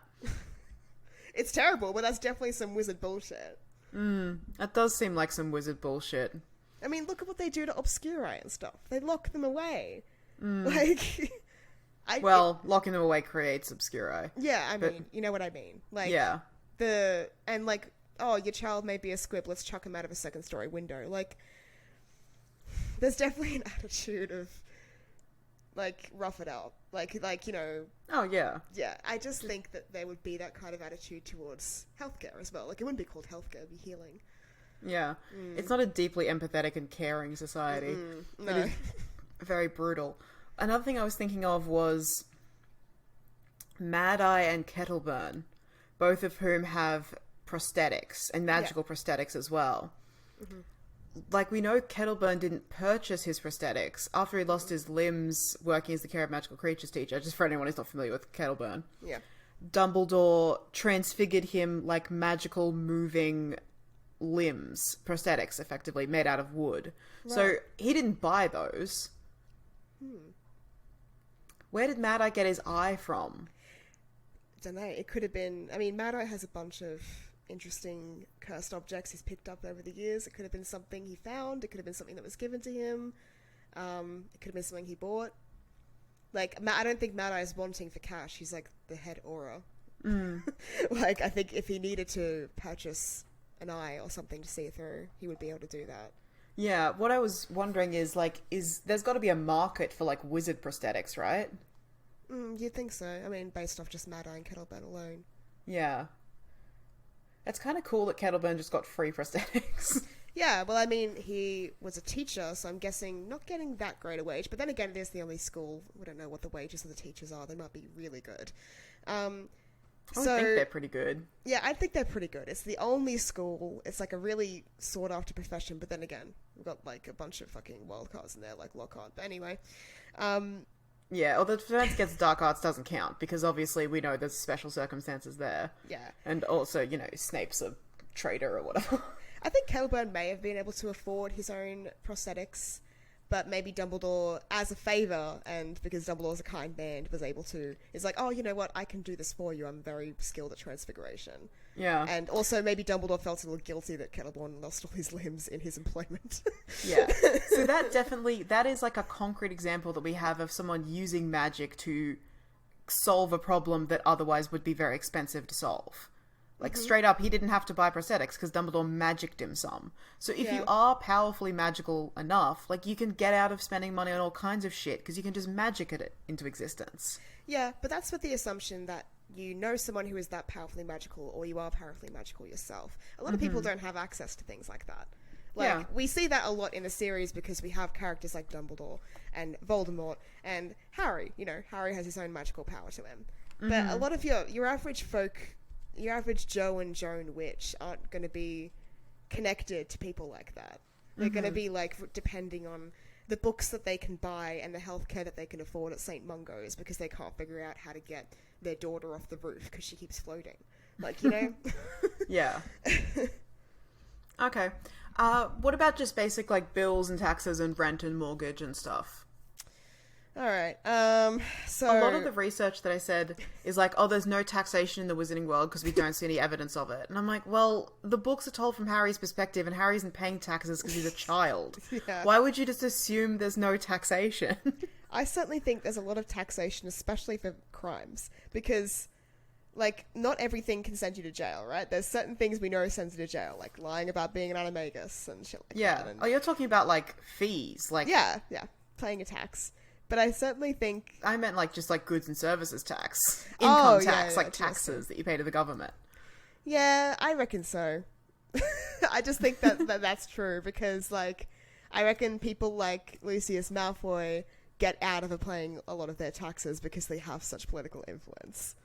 Speaker 2: It's terrible, but that's definitely some wizard bullshit.
Speaker 1: That does seem like some wizard bullshit.
Speaker 2: I mean, look at what they do to Obscuri and stuff. They lock them away. Like...
Speaker 1: locking them away creates Obscuri.
Speaker 2: Yeah, I mean, you know what I mean. Like,
Speaker 1: yeah.
Speaker 2: Your child may be a squib, let's chuck him out of a second-story window. Like, there's definitely an attitude of, like, rough it out. Like, you know...
Speaker 1: Oh, yeah.
Speaker 2: Yeah, I just think that there would be that kind of attitude towards healthcare as well. Like, it wouldn't be called healthcare, it'd be healing.
Speaker 1: Yeah. It's not a deeply empathetic and caring society.
Speaker 2: No.
Speaker 1: It is very brutal. Another thing I was thinking of was Mad Eye and Kettleburn, both of whom have prosthetics, and magical prosthetics as well. Like, we know Kettleburn didn't purchase his prosthetics after he lost his limbs working as the Care of Magical Creatures teacher, just for anyone who's not familiar with Kettleburn.
Speaker 2: Yeah.
Speaker 1: Dumbledore transfigured him like magical moving limbs, prosthetics effectively, made out of wood. Right. So he didn't buy those. Where did Mad Eye get his eye from?
Speaker 2: I don't know. It could have been... I mean, Mad Eye has a bunch of interesting cursed objects he's picked up over the years. It could have been something he found. It could have been something that was given to him. It could have been something he bought. Like, I don't think Mad Eye is wanting for cash. He's like the head aura. Like, I think if he needed to purchase an eye or something to see through, he would be able to do that.
Speaker 1: Yeah, what I was wondering is, like, there's got to be a market for, like, wizard prosthetics, right?
Speaker 2: You'd think so. I mean, based off just Mad Eye and Kettleburn alone.
Speaker 1: Yeah. It's kind of cool that Kettleburn just got free prosthetics.
Speaker 2: Yeah, well, I mean, he was a teacher, so I'm guessing not getting that great a wage. But then again, it is the only school. We don't know what the wages of the teachers are. They might be really good.
Speaker 1: I think they're pretty good.
Speaker 2: Yeah, I think they're pretty good. It's the only school. It's like a really sought-after profession. But then again, we've got like a bunch of fucking wildcards in there, like Lockhart. But anyway,
Speaker 1: yeah. Although Defense Against Dark Arts doesn't count because obviously we know there's special circumstances there.
Speaker 2: Yeah,
Speaker 1: and also, you know, Snape's a traitor or whatever.
Speaker 2: I think Kettleburn may have been able to afford his own prosthetics, but maybe Dumbledore, as a favour, and because Dumbledore's a kind man, was able to... It's like, oh, you know what? I can do this for you. I'm very skilled at transfiguration.
Speaker 1: Yeah.
Speaker 2: And also maybe Dumbledore felt a little guilty that Kettleburn lost all his limbs in his employment.
Speaker 1: Yeah. So that is like a concrete example that we have of someone using magic to solve a problem that otherwise would be very expensive to solve. Like, straight up, he didn't have to buy prosthetics because Dumbledore magicked him some. So if you are powerfully magical enough, like, you can get out of spending money on all kinds of shit because you can just magic it into existence.
Speaker 2: Yeah, but that's with the assumption that you know someone who is that powerfully magical, or you are powerfully magical yourself. A lot of people don't have access to things like that. Like, we see that a lot in the series because we have characters like Dumbledore and Voldemort and Harry. You know, Harry has his own magical power to him. But a lot of your average folk... Your average Joe and Joan witch aren't going to be connected to people like that. They're going to be, like, depending on the books that they can buy and the healthcare that they can afford at St. Mungo's because they can't figure out how to get their daughter off the roof because she keeps floating. Like, you know?
Speaker 1: Yeah. Okay. What about just basic, like, bills and taxes and rent and mortgage and stuff?
Speaker 2: Alright, So
Speaker 1: a lot of the research that I said is like, oh, there's no taxation in the Wizarding World because we don't see any evidence of it. And I'm like, well, the books are told from Harry's perspective, and Harry isn't paying taxes because he's a child.
Speaker 2: Yeah.
Speaker 1: Why would you just assume there's no taxation?
Speaker 2: I certainly think there's a lot of taxation, especially for crimes, because, like, not everything can send you to jail, right? There's certain things we know sends you to jail, like lying about being an animagus and shit like that. And...
Speaker 1: Oh, you're talking about, like, fees. Like,
Speaker 2: yeah, paying a tax. But I certainly think...
Speaker 1: I meant, like, just, like, goods and services tax. Income tax, like,
Speaker 2: taxes
Speaker 1: taxes that you pay to the government.
Speaker 2: Yeah, I reckon so. I just think that's true, because, like, I reckon people like Lucius Malfoy get out of paying a lot of their taxes because they have such political influence.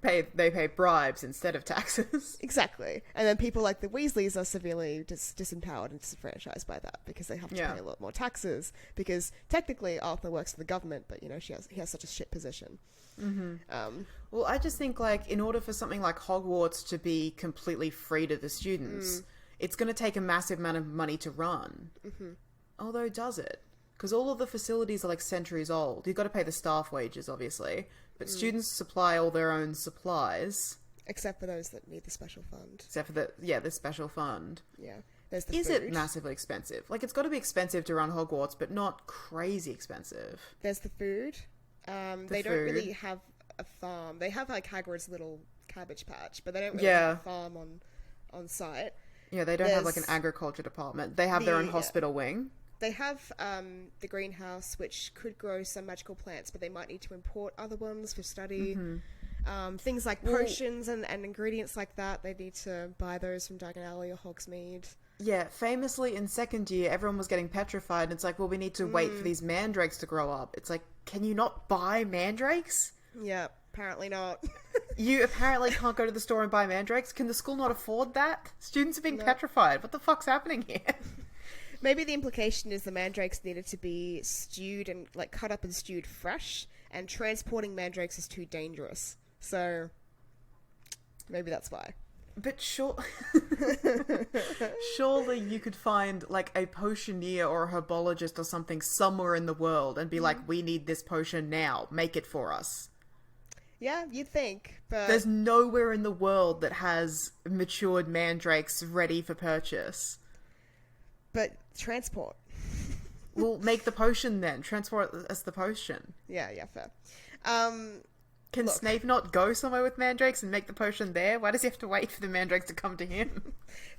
Speaker 1: They pay bribes instead of taxes.
Speaker 2: Exactly. And then people like the Weasleys are severely disempowered and disenfranchised by that because they have to pay a lot more taxes, because technically Arthur works for the government, but, you know, he has such a shit position.
Speaker 1: Mm-hmm. Well, I just think, like, in order for something like Hogwarts to be completely free to the students, it's going to take a massive amount of money to run. Mm-hmm. Although, does it? Because all of the facilities are, like, centuries old. You've got to pay the staff wages, obviously. But students supply all their own supplies.
Speaker 2: Except for those that need the special fund.
Speaker 1: Except for the special fund.
Speaker 2: Yeah. There's the
Speaker 1: Is
Speaker 2: food.
Speaker 1: it massively expensive? Like, it's got to be expensive to run Hogwarts, but not crazy expensive.
Speaker 2: There's the food. They don't really have a farm. They have, like, Hagrid's little cabbage patch, but they don't really have a farm on site.
Speaker 1: Yeah, they don't have, like, an agriculture department. They have their own hospital wing.
Speaker 2: They have the greenhouse, which could grow some magical plants, but they might need to import other ones for study. Mm-hmm. Things like potions and ingredients like that, they need to buy those from Diagon Alley or Hogsmeade. Yeah,
Speaker 1: famously in second year, everyone was getting petrified. And it's like, well, we need to wait for these mandrakes to grow up. It's like, can you not buy mandrakes?
Speaker 2: Yeah, apparently not.
Speaker 1: You apparently can't go to the store and buy mandrakes? Can the school not afford that? Students are being petrified. What the fuck's happening here?
Speaker 2: Maybe the implication is the mandrakes needed to be stewed and, like, cut up and stewed fresh, and transporting mandrakes is too dangerous. So, maybe that's why.
Speaker 1: But surely you could find, like, a potioneer or a herbologist or something somewhere in the world and be like, we need this potion now. Make it for us.
Speaker 2: Yeah, you'd think, but...
Speaker 1: There's nowhere in the world that has matured mandrakes ready for purchase.
Speaker 2: But transport.
Speaker 1: Well, make the potion then. Transport as the potion.
Speaker 2: Yeah, fair.
Speaker 1: Can Snape not go somewhere with mandrakes and make the potion there? Why does he have to wait for the mandrakes to come to him?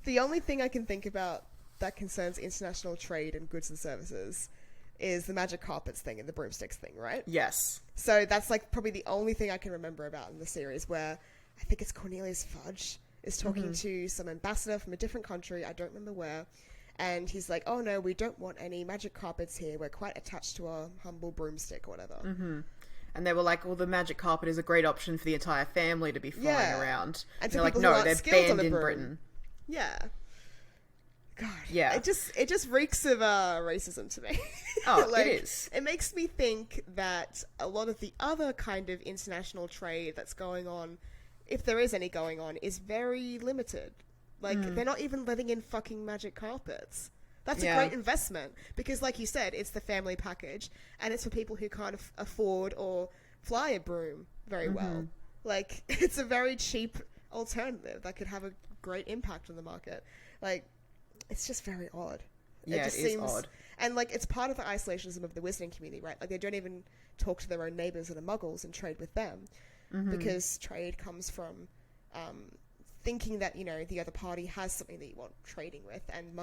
Speaker 2: The only thing I can think about that concerns international trade and goods and services is the magic carpets thing and the broomsticks thing, right?
Speaker 1: Yes.
Speaker 2: So that's, like, probably the only thing I can remember about in the series, where I think it's Cornelius Fudge is talking to some ambassador from a different country, I don't remember where, and he's like, oh no, we don't want any magic carpets here, we're quite attached to our humble broomstick or whatever.
Speaker 1: Mm-hmm. And they were like, well, the magic carpet is a great option for the entire family to be flying around.
Speaker 2: And
Speaker 1: they're like, no, they're banned in Britain.
Speaker 2: Yeah. God.
Speaker 1: Yeah.
Speaker 2: It just reeks of racism to me.
Speaker 1: Oh,
Speaker 2: like,
Speaker 1: it is.
Speaker 2: It makes me think that a lot of the other kind of international trade that's going on, if there is any going on, is very limited. Like, they're not even letting in fucking magic carpets. That's a great investment. Because, like you said, it's the family package. And it's for people who can't afford or fly a broom very well. Like, it's a very cheap alternative that could have a great impact on the market. Like, it's just very odd.
Speaker 1: Yeah, it is odd.
Speaker 2: And, like, it's part of the isolationism of the wizarding community, right? Like, they don't even talk to their own neighbours that are muggles and trade with them. Because trade comes from thinking that, you know, the other party has something that you want trading with, and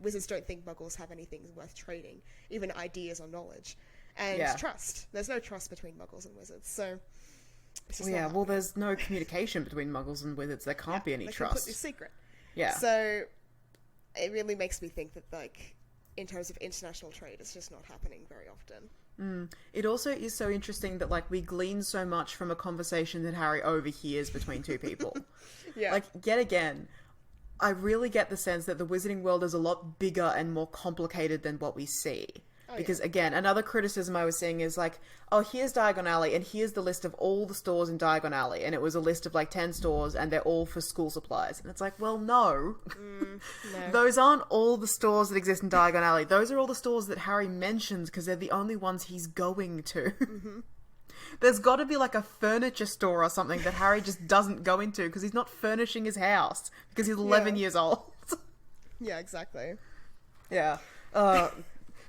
Speaker 2: wizards don't think muggles have anything worth trading, even ideas or knowledge. And trust. There's no trust between muggles and wizards, so...
Speaker 1: well, there's no communication between muggles and wizards. There can't be any trust.
Speaker 2: Completely secret.
Speaker 1: Yeah.
Speaker 2: So, it really makes me think that, like, in terms of international trade, it's just not happening very often.
Speaker 1: It also is so interesting that, like, we glean so much from a conversation that Harry overhears between two people. Like, yet again, I really get the sense that the wizarding world is a lot bigger and more complicated than what we see. Because, again, another criticism I was seeing is like, oh, here's Diagon Alley, and here's the list of all the stores in Diagon Alley. And it was a list of, like, 10 stores, and they're all for school supplies. And it's like, well, no.
Speaker 2: No.
Speaker 1: Those aren't all the stores that exist in Diagon Alley. Those are all the stores that Harry mentions, because they're the only ones he's going to. There's got to be like a furniture store or something that Harry just doesn't go into because he's not furnishing his house because he's 11 years old.
Speaker 2: Yeah, exactly.
Speaker 1: Yeah.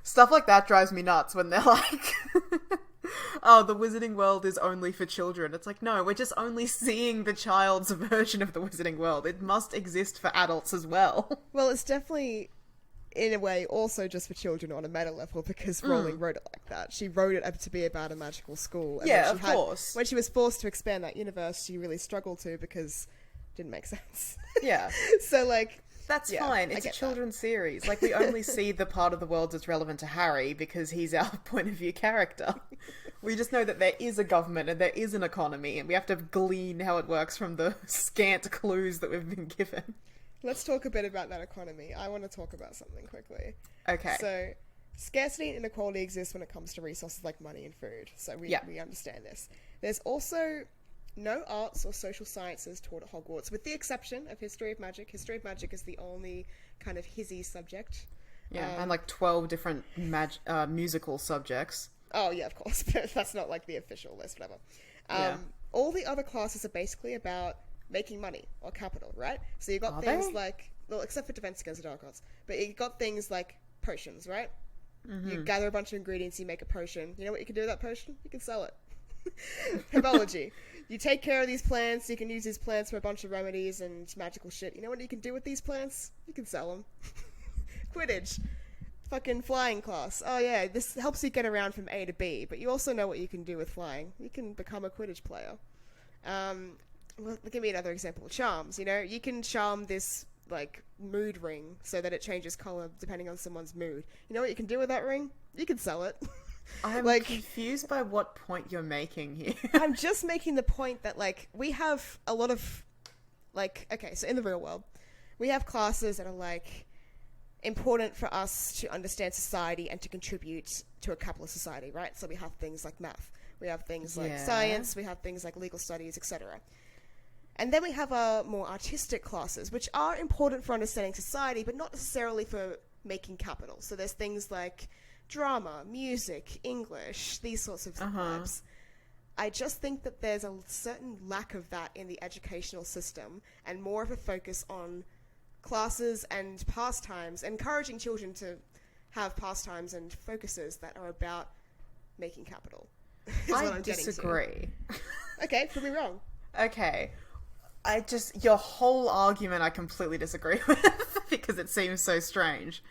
Speaker 1: Stuff like that drives me nuts when they're like, oh, the Wizarding World is only for children. It's like, no, we're just only seeing the child's version of the Wizarding World. It must exist for adults as well.
Speaker 2: Well, it's definitely, in a way, also just for children on a meta level because Rowling wrote it like that. She wrote it to be about a magical school. And
Speaker 1: yeah, of course.
Speaker 2: When she was forced to expand that universe, she really struggled to because it didn't make sense.
Speaker 1: Yeah.
Speaker 2: So, like...
Speaker 1: That's fine. It's a children's series. Like, we only see the part of the world that's relevant to Harry because he's our point of view character. We just know that there is a government and there is an economy, and we have to glean how it works from the scant clues that we've been given.
Speaker 2: Let's talk a bit about that economy. I want to talk about something quickly.
Speaker 1: Okay.
Speaker 2: So, scarcity and inequality exists when it comes to resources like money and food. So we understand this. There's also no arts or social sciences taught at Hogwarts, with the exception of History of Magic. History of Magic is the only kind of hizzy subject.
Speaker 1: Yeah, and like 12 different musical subjects.
Speaker 2: Oh, yeah, of course, but that's not like the official list, whatever. All the other classes are basically about making money or capital, right? So you've got things like, well, except for Defense Against the Dark Arts, but you've got things like potions, right? Mm-hmm. You gather a bunch of ingredients, you make a potion. You know what you can do with that potion? You can sell it. Herbology. You take care of these plants, you can use these plants for a bunch of remedies and magical shit. You know what you can do with these plants? You can sell them. Quidditch. Fucking flying class. Oh yeah, this helps you get around from A to B, but you also know what you can do with flying. You can become a Quidditch player. Well, give me another example. Charms, you know? You can charm this, like, mood ring so that it changes colour depending on someone's mood. You know what you can do with that ring? You can sell it.
Speaker 1: I'm like, confused by what point you're making here.
Speaker 2: I'm just making the point that, like, we have a lot of, like, okay, so in the real world, we have classes that are, like, important for us to understand society and to contribute to a capitalist society, right? So we have things like math, we have things like science, we have things like legal studies, etc. And then we have our more artistic classes, which are important for understanding society, but not necessarily for making capital. So there's things like drama, music, English, these sorts of vibes. I just think that there's a certain lack of that in the educational system and more of a focus on classes and pastimes, encouraging children to have pastimes and focuses that are about making capital.
Speaker 1: I disagree.
Speaker 2: Okay, prove me wrong.
Speaker 1: Okay. Your whole argument I completely disagree with because it seems so strange.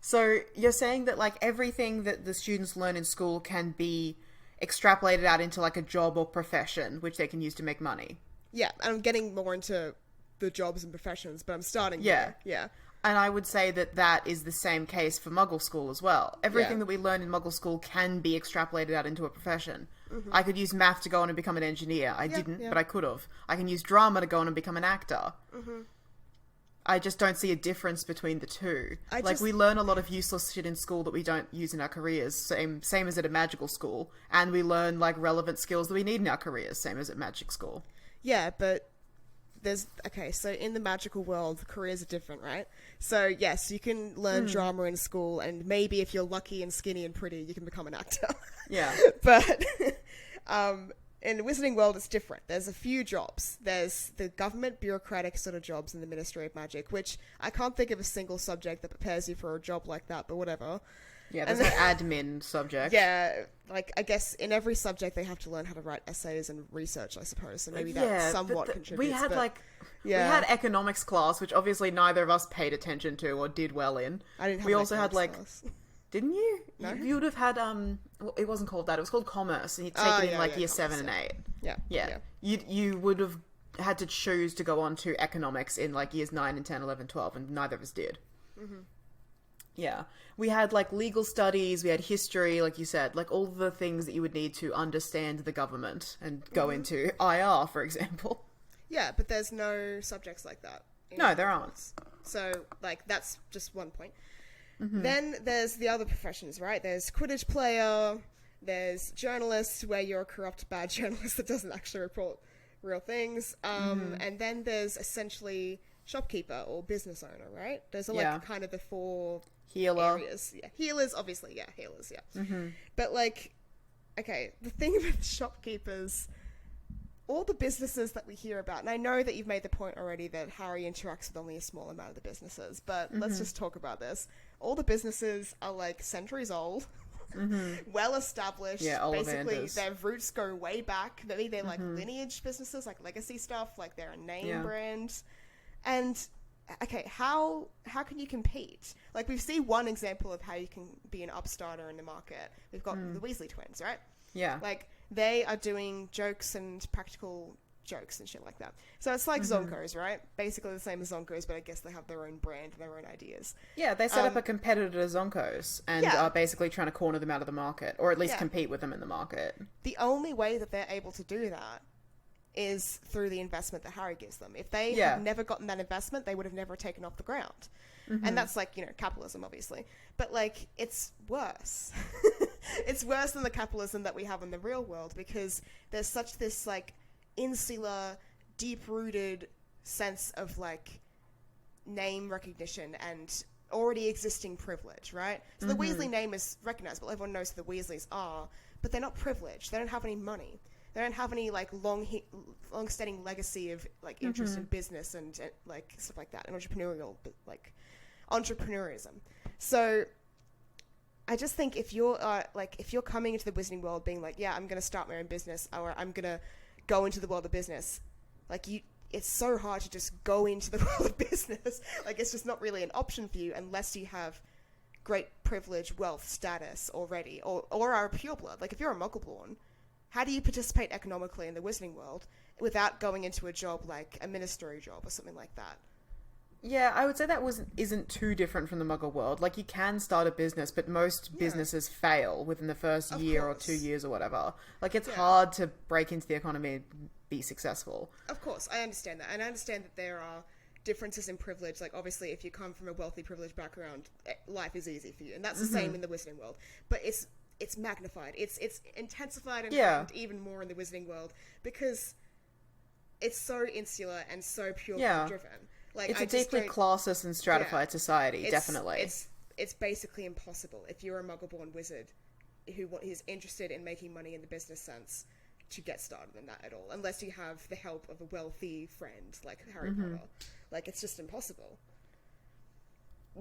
Speaker 1: So you're saying that, like, everything that the students learn in school can be extrapolated out into, like, a job or profession, which they can use to make money.
Speaker 2: Yeah, and I'm getting more into the jobs and professions, but I'm starting there. Yeah.
Speaker 1: And I would say that that is the same case for Muggle School as well. Everything that we learn in Muggle School can be extrapolated out into a profession. Mm-hmm. I could use math to go on and become an engineer. I didn't, but I could have. I can use drama to go on and become an actor. Mm-hmm. I just don't see a difference between the two. We learn a lot of useless shit in school that we don't use in our careers, same as at a magical school. And we learn, like, relevant skills that we need in our careers, same as at magic school.
Speaker 2: Yeah, but so in the magical world, careers are different, right? So, yes, you can learn drama in school, and maybe if you're lucky and skinny and pretty, you can become an actor.
Speaker 1: Yeah.
Speaker 2: But in the Wizarding World, it's different. There's a few jobs. There's the government bureaucratic sort of jobs in the Ministry of Magic, which I can't think of a single subject that prepares you for a job like that, but whatever.
Speaker 1: Yeah, there's an admin subject.
Speaker 2: Yeah, like, I guess in every subject they have to learn how to write essays and research, I suppose, so maybe that somewhat contributes. We had,
Speaker 1: we had economics class, which obviously neither of us paid attention to or did well in.
Speaker 2: I didn't have
Speaker 1: We also had, like...
Speaker 2: class.
Speaker 1: Didn't you?
Speaker 2: No?
Speaker 1: You would have had, well, it wasn't called that, it was called commerce, and you'd take it in, year 7 and 8.
Speaker 2: Yeah.
Speaker 1: You would have had to choose to go on to economics in, like, years 9 and 10, 11, 12, and neither of us did. Mm-hmm. Yeah. We had, like, legal studies, we had history, like you said, like, all the things that you would need to understand the government and go into IR, for example.
Speaker 2: Yeah, but there's no subjects like that.
Speaker 1: No, there aren't.
Speaker 2: So, like, that's just one point. Mm-hmm. Then there's the other professions, right? There's Quidditch player, there's journalist, where you're a corrupt, bad journalist that doesn't actually report real things. And then there's essentially shopkeeper or business owner, right? Those are, kind of the four...
Speaker 1: Healer.
Speaker 2: Areas. Yeah. Healers, obviously, healers, yeah. Mm-hmm. But, like, okay, the thing about the shopkeepers, all the businesses that we hear about, and I know that you've made the point already that Harry interacts with only a small amount of the businesses, but let's just talk about this. All the businesses are like centuries old, well established.
Speaker 1: Yeah,
Speaker 2: basically
Speaker 1: Ollivanders.
Speaker 2: their roots go way back. Maybe they're like lineage businesses, like legacy stuff, like they're a name brand. And okay, how can you compete? Like, we've seen one example of how you can be an upstarter in the market. We've got the Weasley twins, right?
Speaker 1: Yeah.
Speaker 2: Like, they are doing jokes and practical jokes and shit like that. So it's like Zonkos, right? Basically the same as Zonkos, but I guess they have their own brand and their own ideas.
Speaker 1: Yeah, they set up a competitor to Zonkos and are basically trying to corner them out of the market, or at least compete with them in the market.
Speaker 2: The only way that they're able to do that is through the investment that Harry gives them. If they had never gotten that investment, they would have never taken off the ground. And that's like, you know, capitalism, obviously. But, like, it's worse. It's worse than the capitalism that we have in the real world, because there's such this, like, insular, deep-rooted sense of, like, name recognition and already existing privilege, right? So the Weasley name is recognizable. Everyone knows who the Weasleys are, but they're not privileged. They don't have any money. They don't have any, like, long-standing legacy of, like, interest in business and, like, stuff like that, and entrepreneurism. So I just think if you're coming into the Wizarding world being like, yeah, I'm going to start my own business, or I'm going to go into the world of business, like, it's so hard to just go into the world of business. Like, it's just not really an option for you unless you have great privilege, wealth, status already, or are a pureblood. Like, if you're a Muggleborn, how do you participate economically in the Wizarding world without going into a job like a ministry job or something like that?
Speaker 1: Yeah, I would say that isn't too different from the Muggle world. Like, you can start a business, but most businesses fail within the first year or 2 years or whatever. Like, it's hard to break into the economy and be successful.
Speaker 2: Of course, I understand that. And I understand that there are differences in privilege. Like, obviously, if you come from a wealthy, privileged background, life is easy for you. And that's the same in the Wizarding world. But it's magnified. It's intensified and heightened even more in the Wizarding world because it's so insular and so pure driven. Like,
Speaker 1: it's a deeply classist and stratified society, definitely.
Speaker 2: It's basically impossible if you're a Muggle-born wizard who is interested in making money in the business sense to get started in that at all, unless you have the help of a wealthy friend like Harry Potter. Like, it's just impossible.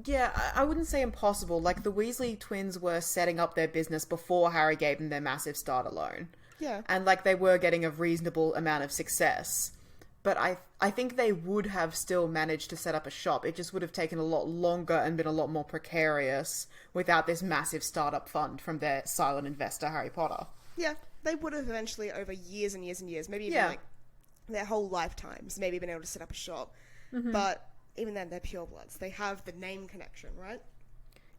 Speaker 1: Yeah, I wouldn't say impossible. Like, the Weasley twins were setting up their business before Harry gave them their massive starter loan.
Speaker 2: Yeah.
Speaker 1: And, like, they were getting a reasonable amount of success. But I think they would have still managed to set up a shop. It just would have taken a lot longer and been a lot more precarious without this massive startup fund from their silent investor, Harry Potter.
Speaker 2: Yeah, they would have eventually, over years and years and years, maybe even, like, their whole lifetimes, maybe been able to set up a shop. But even then, they're purebloods. They have the name connection, right?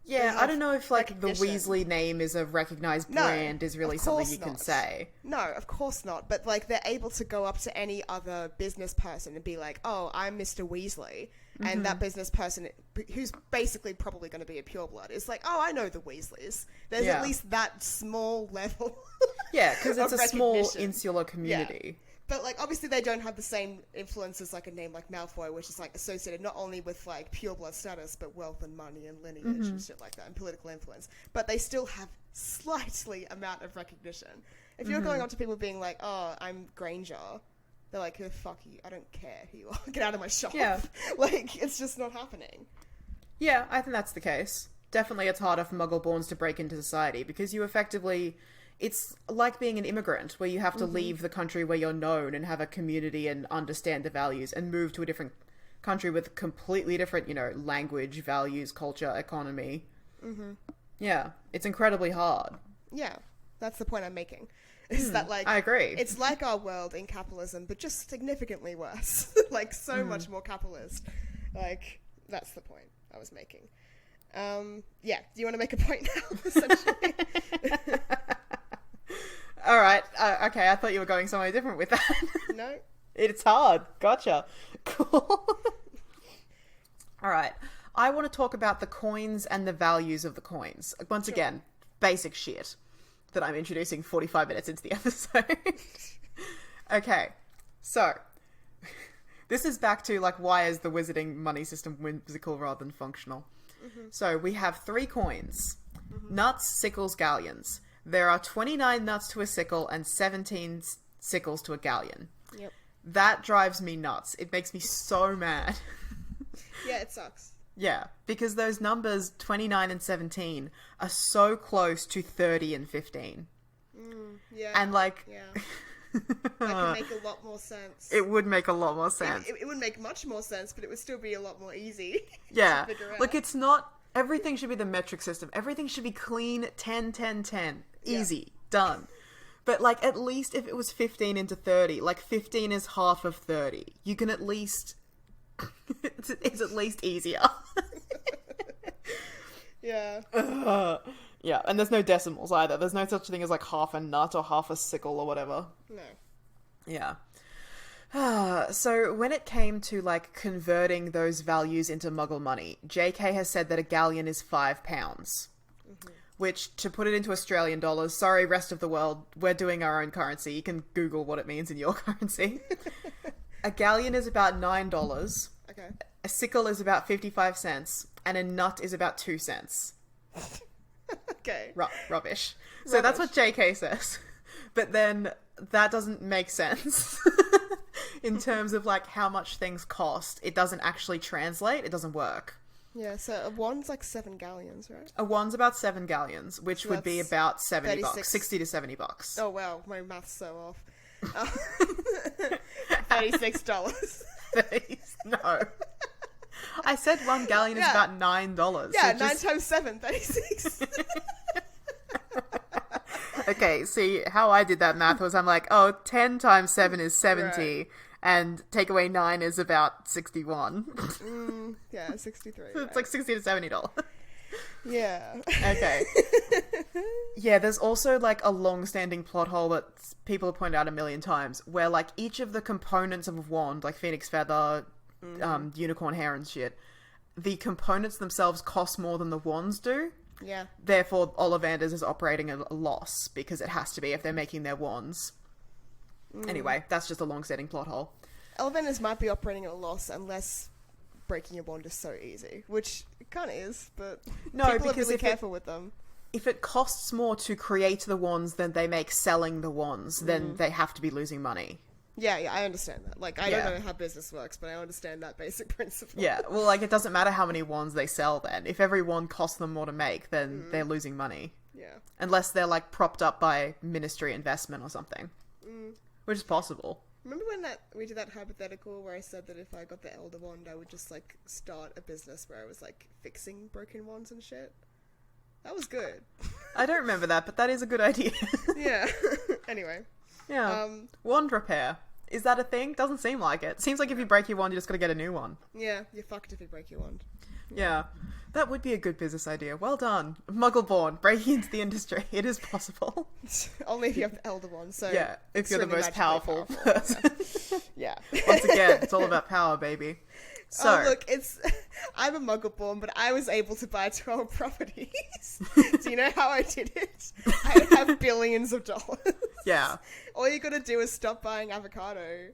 Speaker 1: Yeah, I don't know if, like, the Weasley name is a recognized brand is really something you can say.
Speaker 2: No, of course not. But, like, they're able to go up to any other business person and be like, oh, I'm Mr. Weasley. And that business person, who's basically probably going to be a pureblood, is like, oh, I know the Weasleys. There's at least that small level
Speaker 1: Yeah, because it's a small,
Speaker 2: recognition.
Speaker 1: Insular community.
Speaker 2: Yeah. But, like, obviously they don't have the same influence as, like, a name like Malfoy, which is, like, associated not only with, like, pureblood status, but wealth and money and lineage and shit like that, and political influence. But they still have slightly amount of recognition. If you're going up to people being like, oh, I'm Granger, they're like, who the fuck are you? I don't care who you are. Get out of my shop.
Speaker 1: Yeah.
Speaker 2: Like, it's just not happening.
Speaker 1: Yeah, I think that's the case. Definitely it's harder for Muggleborns to break into society, because you effectively... It's like being an immigrant, where you have to leave the country where you're known and have a community and understand the values and move to a different country with completely different, you know, language, values, culture, economy. Yeah, it's incredibly hard.
Speaker 2: Yeah, that's the point I'm making. Is that, like...
Speaker 1: I agree.
Speaker 2: It's like our world in capitalism, but just significantly worse. Like, so much more capitalist. Like, that's the point I was making. Yeah, do you want to make a point now, essentially?
Speaker 1: All right. Okay, I thought you were going somewhere different with that.
Speaker 2: No.
Speaker 1: It's hard. Gotcha. Cool. All right. I want to talk about the coins and the values of the coins. Once again, basic shit that I'm introducing 45 minutes into the episode. Okay. So, this is back to, like, why is the wizarding money system whimsical rather than functional? So, we have 3 coins. Nuts, sickles, galleons. There are 29 nuts to a sickle and 17 sickles to a galleon.
Speaker 2: Yep.
Speaker 1: That drives me nuts. It makes me so mad.
Speaker 2: Yeah, it sucks.
Speaker 1: Yeah, because those numbers, 29 and 17, are so close to 30 and 15.
Speaker 2: Yeah.
Speaker 1: And, like...
Speaker 2: Yeah. That could make a lot more sense.
Speaker 1: It would make a lot more sense.
Speaker 2: It would make much more sense, but it would still be a lot more easy.
Speaker 1: Yeah.
Speaker 2: To figure out.
Speaker 1: Like, it's not... Everything should be the metric system. Everything should be clean, 10, 10, 10. Easy. Done. But, like, at least if it was 15 into 30, like, 15 is half of 30. You can at least... it's at least easier.
Speaker 2: Yeah.
Speaker 1: Yeah, and there's no decimals either. There's no such thing as, like, half a nut or half a sickle or whatever.
Speaker 2: No.
Speaker 1: Yeah. So when it came to, like, converting those values into Muggle money, JK has said that a galleon is £5. Mm-hmm. Which, to put it into Australian dollars, sorry, rest of the world, we're doing our own currency. You can Google what it means in your currency. A galleon is about $9.
Speaker 2: Okay.
Speaker 1: A sickle is about 55 cents. And a nut is about 2 cents.
Speaker 2: Okay.
Speaker 1: Rubbish. So that's what JK says. But then that doesn't make sense. In terms of, like, how much things cost. It doesn't actually translate. It doesn't work.
Speaker 2: Yeah, so a one's like 7 galleons, right?
Speaker 1: A one's about 7 galleons, which would be about $70, 60 to $70.
Speaker 2: Oh, wow. My math's so off. $36.
Speaker 1: No. I said 1 galleon is about $9.
Speaker 2: Yeah,
Speaker 1: so
Speaker 2: 9 times 7, 36.
Speaker 1: Okay, see, how I did that math was I'm like, 10 times 7 is 70, right. And take away 9 is about 61.
Speaker 2: Yeah, 63.
Speaker 1: So it's like $60 to $70.
Speaker 2: Yeah.
Speaker 1: Okay. Yeah, there's also, like, a long-standing plot hole that people have pointed out a million times, where, like, each of the components of a wand, like Phoenix Feather, unicorn hair and shit, the components themselves cost more than the wands do.
Speaker 2: Yeah.
Speaker 1: Therefore, Ollivander's is operating at a loss, because it has to be if they're making their wands. Anyway, that's just a long-standing plot hole.
Speaker 2: Ollivander's might be operating at a loss unless breaking a wand is so easy, which it kind of is, but
Speaker 1: no,
Speaker 2: people
Speaker 1: because
Speaker 2: are really careful with them.
Speaker 1: If it costs more to create the wands than they make selling the wands, then they have to be losing money.
Speaker 2: Yeah, I understand that. Like, I don't know how business works, but I understand that basic principle.
Speaker 1: Yeah, well, like, it doesn't matter how many wands they sell then. If every wand costs them more to make, then they're losing money.
Speaker 2: Yeah.
Speaker 1: Unless they're, like, propped up by ministry investment or something. Which is possible.
Speaker 2: Remember when we did that hypothetical where I said that if I got the Elder Wand, I would just, like, start a business where I was, like, fixing broken wands and shit? That was good.
Speaker 1: I don't remember that, but that is a good idea.
Speaker 2: Yeah. Anyway.
Speaker 1: Yeah. Wand repair. Is that a thing? Doesn't seem like it. Seems like if you break your wand, you just gotta get a new one.
Speaker 2: Yeah, you're fucked if you break your wand.
Speaker 1: Yeah. That would be a good business idea. Well done. Muggleborn, breaking into the industry. It is possible.
Speaker 2: Only if you have the Elder Wand, so...
Speaker 1: Yeah, if you're the most powerful person.
Speaker 2: Yeah.
Speaker 1: Once again, it's all about power, baby. So,
Speaker 2: look, I'm a Muggleborn, but I was able to buy 12 properties. Do you know how I did it? I have billions of dollars.
Speaker 1: Yeah.
Speaker 2: All you gotta do is stop buying avocado.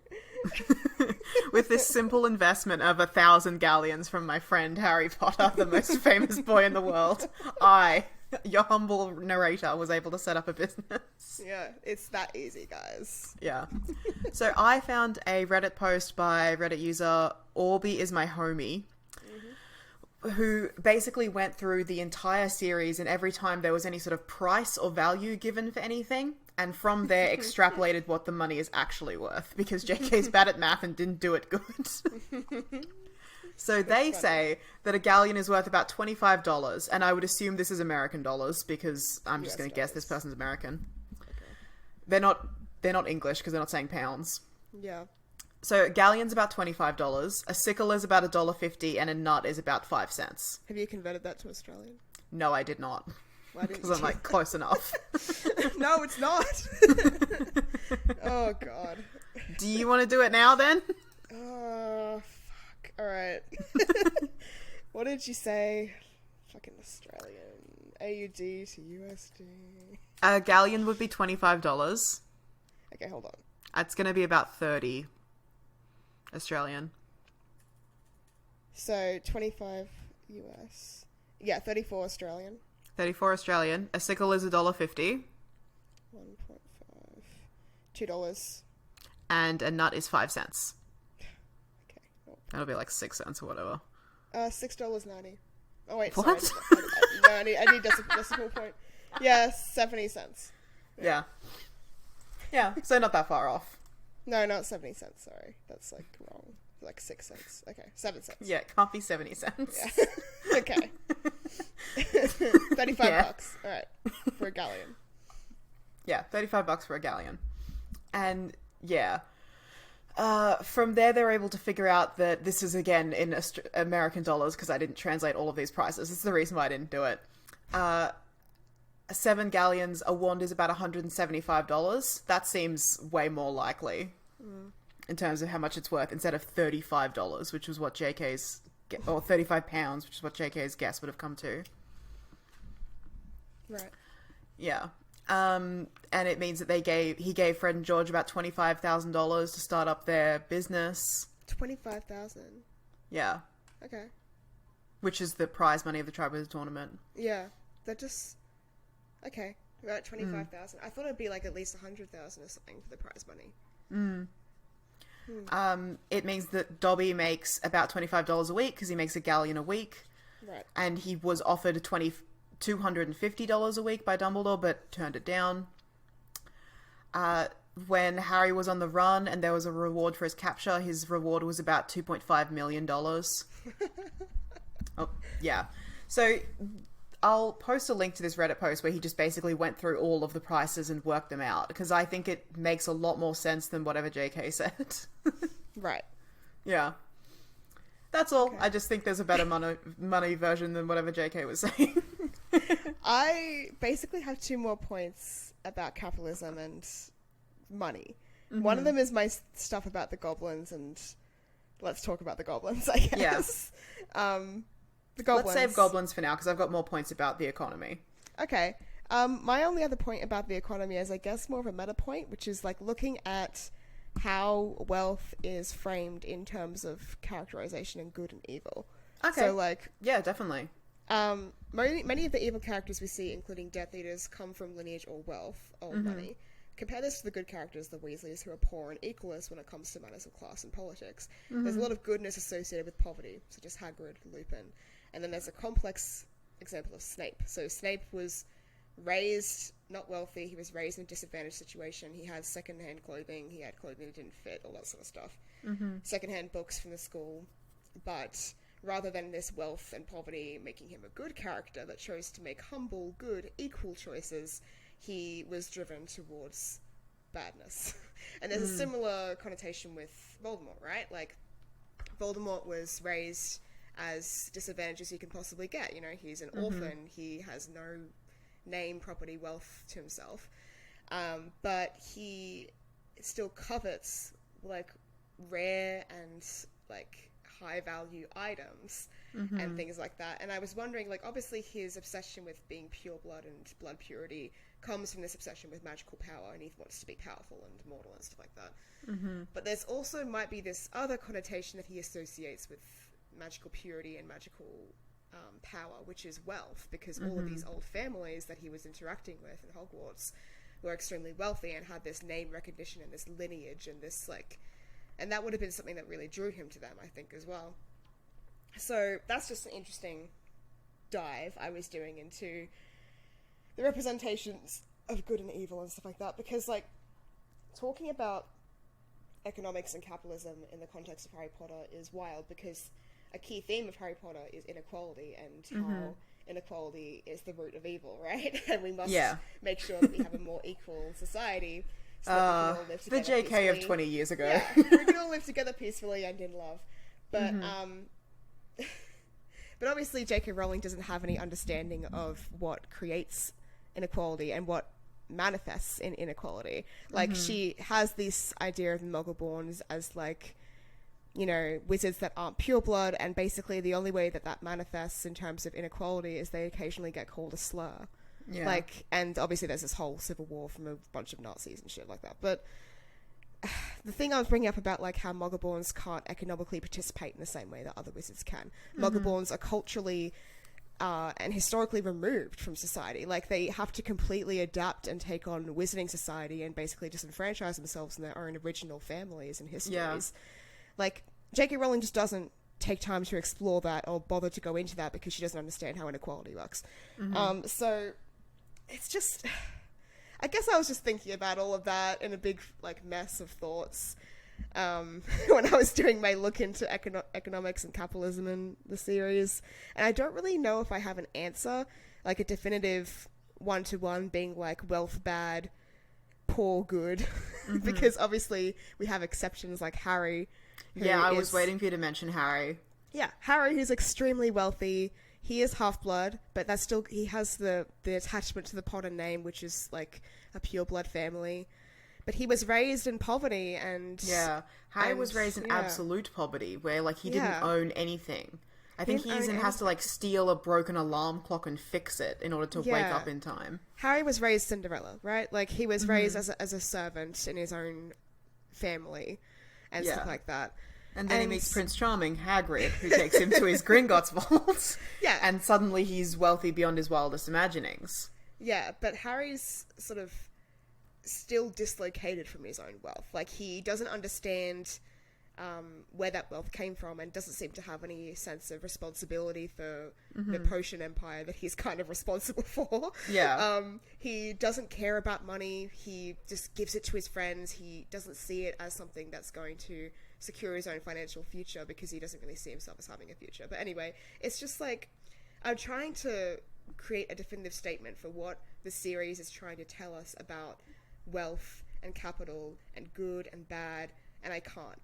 Speaker 1: With this simple investment of 1,000 galleons from my friend Harry Potter, the most famous boy in the world, your humble narrator, was able to set up a business.
Speaker 2: Yeah, it's that easy, guys.
Speaker 1: Yeah. So I found a Reddit post by Reddit user Orby is my homie, who basically went through the entire series, and every time there was any sort of price or value given for anything, and from there extrapolated what the money is actually worth, because JK's bad at math and didn't do it good. So they say that a galleon is worth about $25, and I would assume this is American dollars, because I'm just going to guess this person's American. Okay. They're not English, because they're not saying pounds.
Speaker 2: Yeah.
Speaker 1: So a gallion's about $25, a sickle is about $1.50, and a nut is about 5 cents.
Speaker 2: Have you converted that to Australian?
Speaker 1: No, I did not.
Speaker 2: Why didn't
Speaker 1: Because I'm, like, close enough.
Speaker 2: No, it's not. Oh, God.
Speaker 1: Do you want to do it now, then?
Speaker 2: Fuck. Alright. What did you say? Fucking Australian. AUD to USD.
Speaker 1: A galleon would be $25.
Speaker 2: Okay, hold on.
Speaker 1: It's going to be about 30 Australian.
Speaker 2: So, 25 US. Yeah, 34 Australian.
Speaker 1: 34 Australian. A sickle is $1.50.
Speaker 2: 1.5. $2.
Speaker 1: And a nut is 5 cents.
Speaker 2: Okay. Well,
Speaker 1: That'll be like 6 cents or whatever.
Speaker 2: $6.90. Oh wait,
Speaker 1: What?
Speaker 2: sorry. No, I need decimal point. Yeah, 70 cents.
Speaker 1: Yeah. Yeah, so not that far off.
Speaker 2: No, not 70 cents, sorry. That's like wrong. Like 6 cents. Okay, 7 cents.
Speaker 1: Yeah, it can't be 70 cents.
Speaker 2: Yeah. Okay. 35 bucks. All right. For a galleon.
Speaker 1: Yeah, $35 for a galleon. And yeah. From there, they're able to figure out that this is, again, in American dollars, because I didn't translate all of these prices. This is the reason why I didn't do it. 7 galleons, a wand is about $175. That seems way more likely in terms of how much it's worth, instead of $35, which was what JK's... Or £35, which is what JK's guess would have come to.
Speaker 2: Right.
Speaker 1: Yeah. And it means that he gave Fred and George about $25,000 to start up their business.
Speaker 2: 25,000.
Speaker 1: Yeah.
Speaker 2: Okay.
Speaker 1: Which is the prize money of the Tribe Wizard tournament.
Speaker 2: Yeah. That just... Okay. About 25,000. I thought it'd be like at least 100,000 or something for the prize money.
Speaker 1: It means that Dobby makes about $25 a week because he makes a galleon a week.
Speaker 2: Right. And
Speaker 1: he was offered $250 a week by Dumbledore, but turned it down. When Harry was on the run and there was a reward for his capture, his reward was about $2.5 million. Oh, yeah. So I'll post a link to this Reddit post where he just basically went through all of the prices and worked them out, because I think it makes a lot more sense than whatever JK said.
Speaker 2: Right.
Speaker 1: Yeah. That's all.
Speaker 2: Okay.
Speaker 1: I just think there's a better money version than whatever JK was saying.
Speaker 2: I basically have 2 more points about capitalism and money. One of them is my stuff about the goblins, and let's talk about the goblins, I guess. Yeah. The goblins.
Speaker 1: Let's save goblins for now, because I've got more points about the economy.
Speaker 2: Okay. My only other point about the economy is, I guess, more of a meta point, which is like looking at how wealth is framed in terms of characterization and good and evil.
Speaker 1: Okay.
Speaker 2: So, like...
Speaker 1: Yeah, definitely.
Speaker 2: Many of the evil characters we see, including Death Eaters, come from lineage or wealth or money. Compare this to the good characters, the Weasleys, who are poor and equalist when it comes to matters of class and politics. There's a lot of goodness associated with poverty, such as Hagrid, Lupin. And then there's a complex example of Snape. So Snape was raised not wealthy, he was raised in a disadvantaged situation, he had second-hand clothing, he had clothing that didn't fit, all that sort of stuff. Second-hand books from the school, but rather than this wealth and poverty making him a good character that chose to make humble, good, equal choices, he was driven towards badness. And there's a similar connotation with Voldemort, right? Like, Voldemort was raised as disadvantaged as he can possibly get. You know, he's an orphan, he has no name, property, wealth to himself. But he still covets, like, rare and, like, high-value items and things like that. And I was wondering, like, obviously his obsession with being pure blood and blood purity comes from this obsession with magical power, and he wants to be powerful and immortal and stuff like that. But there's also might be this other connotation that he associates with magical purity and magical power, which is wealth, because all of these old families that he was interacting with in Hogwarts were extremely wealthy and had this name recognition and this lineage and this, like... And that would have been something that really drew him to them, I think, as well. So that's just an interesting dive I was doing into the representations of good and evil and stuff like that, because, like, talking about economics and capitalism in the context of Harry Potter is wild, because a key theme of Harry Potter is inequality and how inequality is the root of evil, right? And we must make sure that we have a more equal society. So that we can all live
Speaker 1: the
Speaker 2: together
Speaker 1: JK
Speaker 2: peacefully.
Speaker 1: of 20 years ago.
Speaker 2: Yeah, we can all live together peacefully and in love. But, but obviously JK Rowling doesn't have any understanding of what creates inequality and what manifests in inequality. Like, she has this idea of the Muggleborns as, like, you know, wizards that aren't pure blood, and basically the only way that that manifests in terms of inequality is they occasionally get called a slur. Yeah. Like, and obviously there's this whole civil war from a bunch of Nazis and shit like that. But the thing I was bringing up about, like, how Muggleborns can't economically participate in the same way that other wizards can. Muggleborns are culturally and historically removed from society. Like, they have to completely adapt and take on Wizarding Society and basically disenfranchise themselves in their own original families and histories.
Speaker 1: Yeah.
Speaker 2: Like, J.K. Rowling just doesn't take time to explore that or bother to go into that because she doesn't understand how inequality works. So it's just... I guess I was just thinking about all of that in a big, like, mess of thoughts when I was doing my look into economics and capitalism in the series. And I don't really know if I have an answer, like a definitive one-to-one being like wealth bad, poor good. Because obviously we have exceptions like Harry.
Speaker 1: Yeah, I was waiting for you to mention Harry.
Speaker 2: Yeah, Harry, who's extremely wealthy. He is half-blood, but that's still... He has the attachment to the Potter name, which is, like, a pure-blood family. But he was raised in poverty, and...
Speaker 1: Yeah, Harry was raised in absolute poverty, where, like, he didn't own anything. I think he even has to, like, steal a broken alarm clock and fix it in order to wake up in time.
Speaker 2: Harry was raised Cinderella, right? Like, he was raised as a servant in his own family and stuff like that.
Speaker 1: And then he meets Prince Charming, Hagrid, who takes him to his Gringotts vault.
Speaker 2: Yeah.
Speaker 1: And suddenly he's wealthy beyond his wildest imaginings.
Speaker 2: Yeah, but Harry's sort of still dislocated from his own wealth. Like, he doesn't understand where that wealth came from and doesn't seem to have any sense of responsibility for the potion empire that he's kind of responsible for.
Speaker 1: Yeah.
Speaker 2: He doesn't care about money. He just gives it to his friends. He doesn't see it as something that's going to secure his own financial future because he doesn't really see himself as having a future. But anyway, it's just like, I'm trying to create a definitive statement for what the series is trying to tell us about wealth and capital and good and bad, and I can't.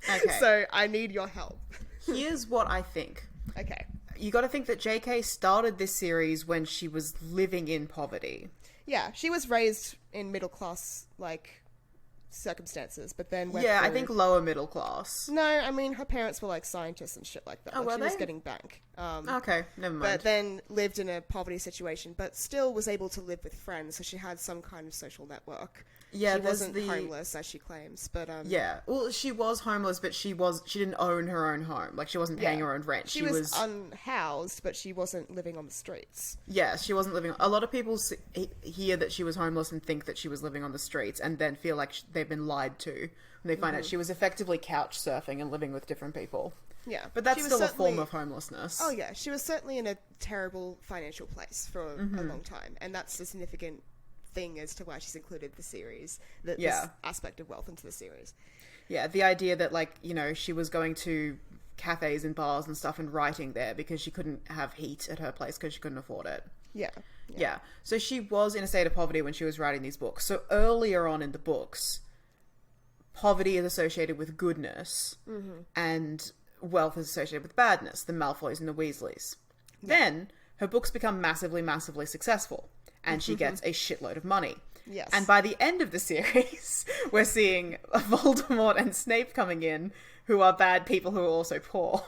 Speaker 1: Okay.
Speaker 2: So I need your help.
Speaker 1: Here's what I think.
Speaker 2: Okay.
Speaker 1: You got to think that JK started this series when she was living in poverty.
Speaker 2: Yeah, she was raised in middle class, like, circumstances, but then went
Speaker 1: I
Speaker 2: through...
Speaker 1: think lower middle class.
Speaker 2: No, I mean, her parents were, like, scientists and shit like that.
Speaker 1: Oh,
Speaker 2: like,
Speaker 1: were
Speaker 2: she
Speaker 1: they?
Speaker 2: was getting bank.
Speaker 1: Okay, never mind.
Speaker 2: But then lived in a poverty situation, but still was able to live with friends, so she had some kind of social network.
Speaker 1: Yeah,
Speaker 2: she wasn't homeless, as she claims, but...
Speaker 1: Yeah, well, she was homeless, but she didn't own her own home. Like, she wasn't paying her own rent.
Speaker 2: She was unhoused, but she wasn't living on the streets.
Speaker 1: Yeah, she wasn't living... A lot of people hear that she was homeless and think that she was living on the streets and then feel like they've been lied to when they find out she was effectively couch surfing and living with different people.
Speaker 2: Yeah.
Speaker 1: But that's still a form of homelessness.
Speaker 2: Oh, yeah. She was certainly in a terrible financial place for a long time, and that's a significant thing as to why she's included the series, this aspect of wealth into the series.
Speaker 1: Yeah, the idea that, like, you know, she was going to cafes and bars and stuff and writing there because she couldn't have heat at her place because she couldn't afford it. Yeah. So she was in a state of poverty when she was writing these books. So earlier on in the books, poverty is associated with goodness and wealth is associated with badness, the Malfoys and the Weasleys. Then her books become massively, massively successful and she gets a shitload of money.
Speaker 2: Yes.
Speaker 1: And by the end of the series, we're seeing Voldemort and Snape coming in, who are bad people who are also poor.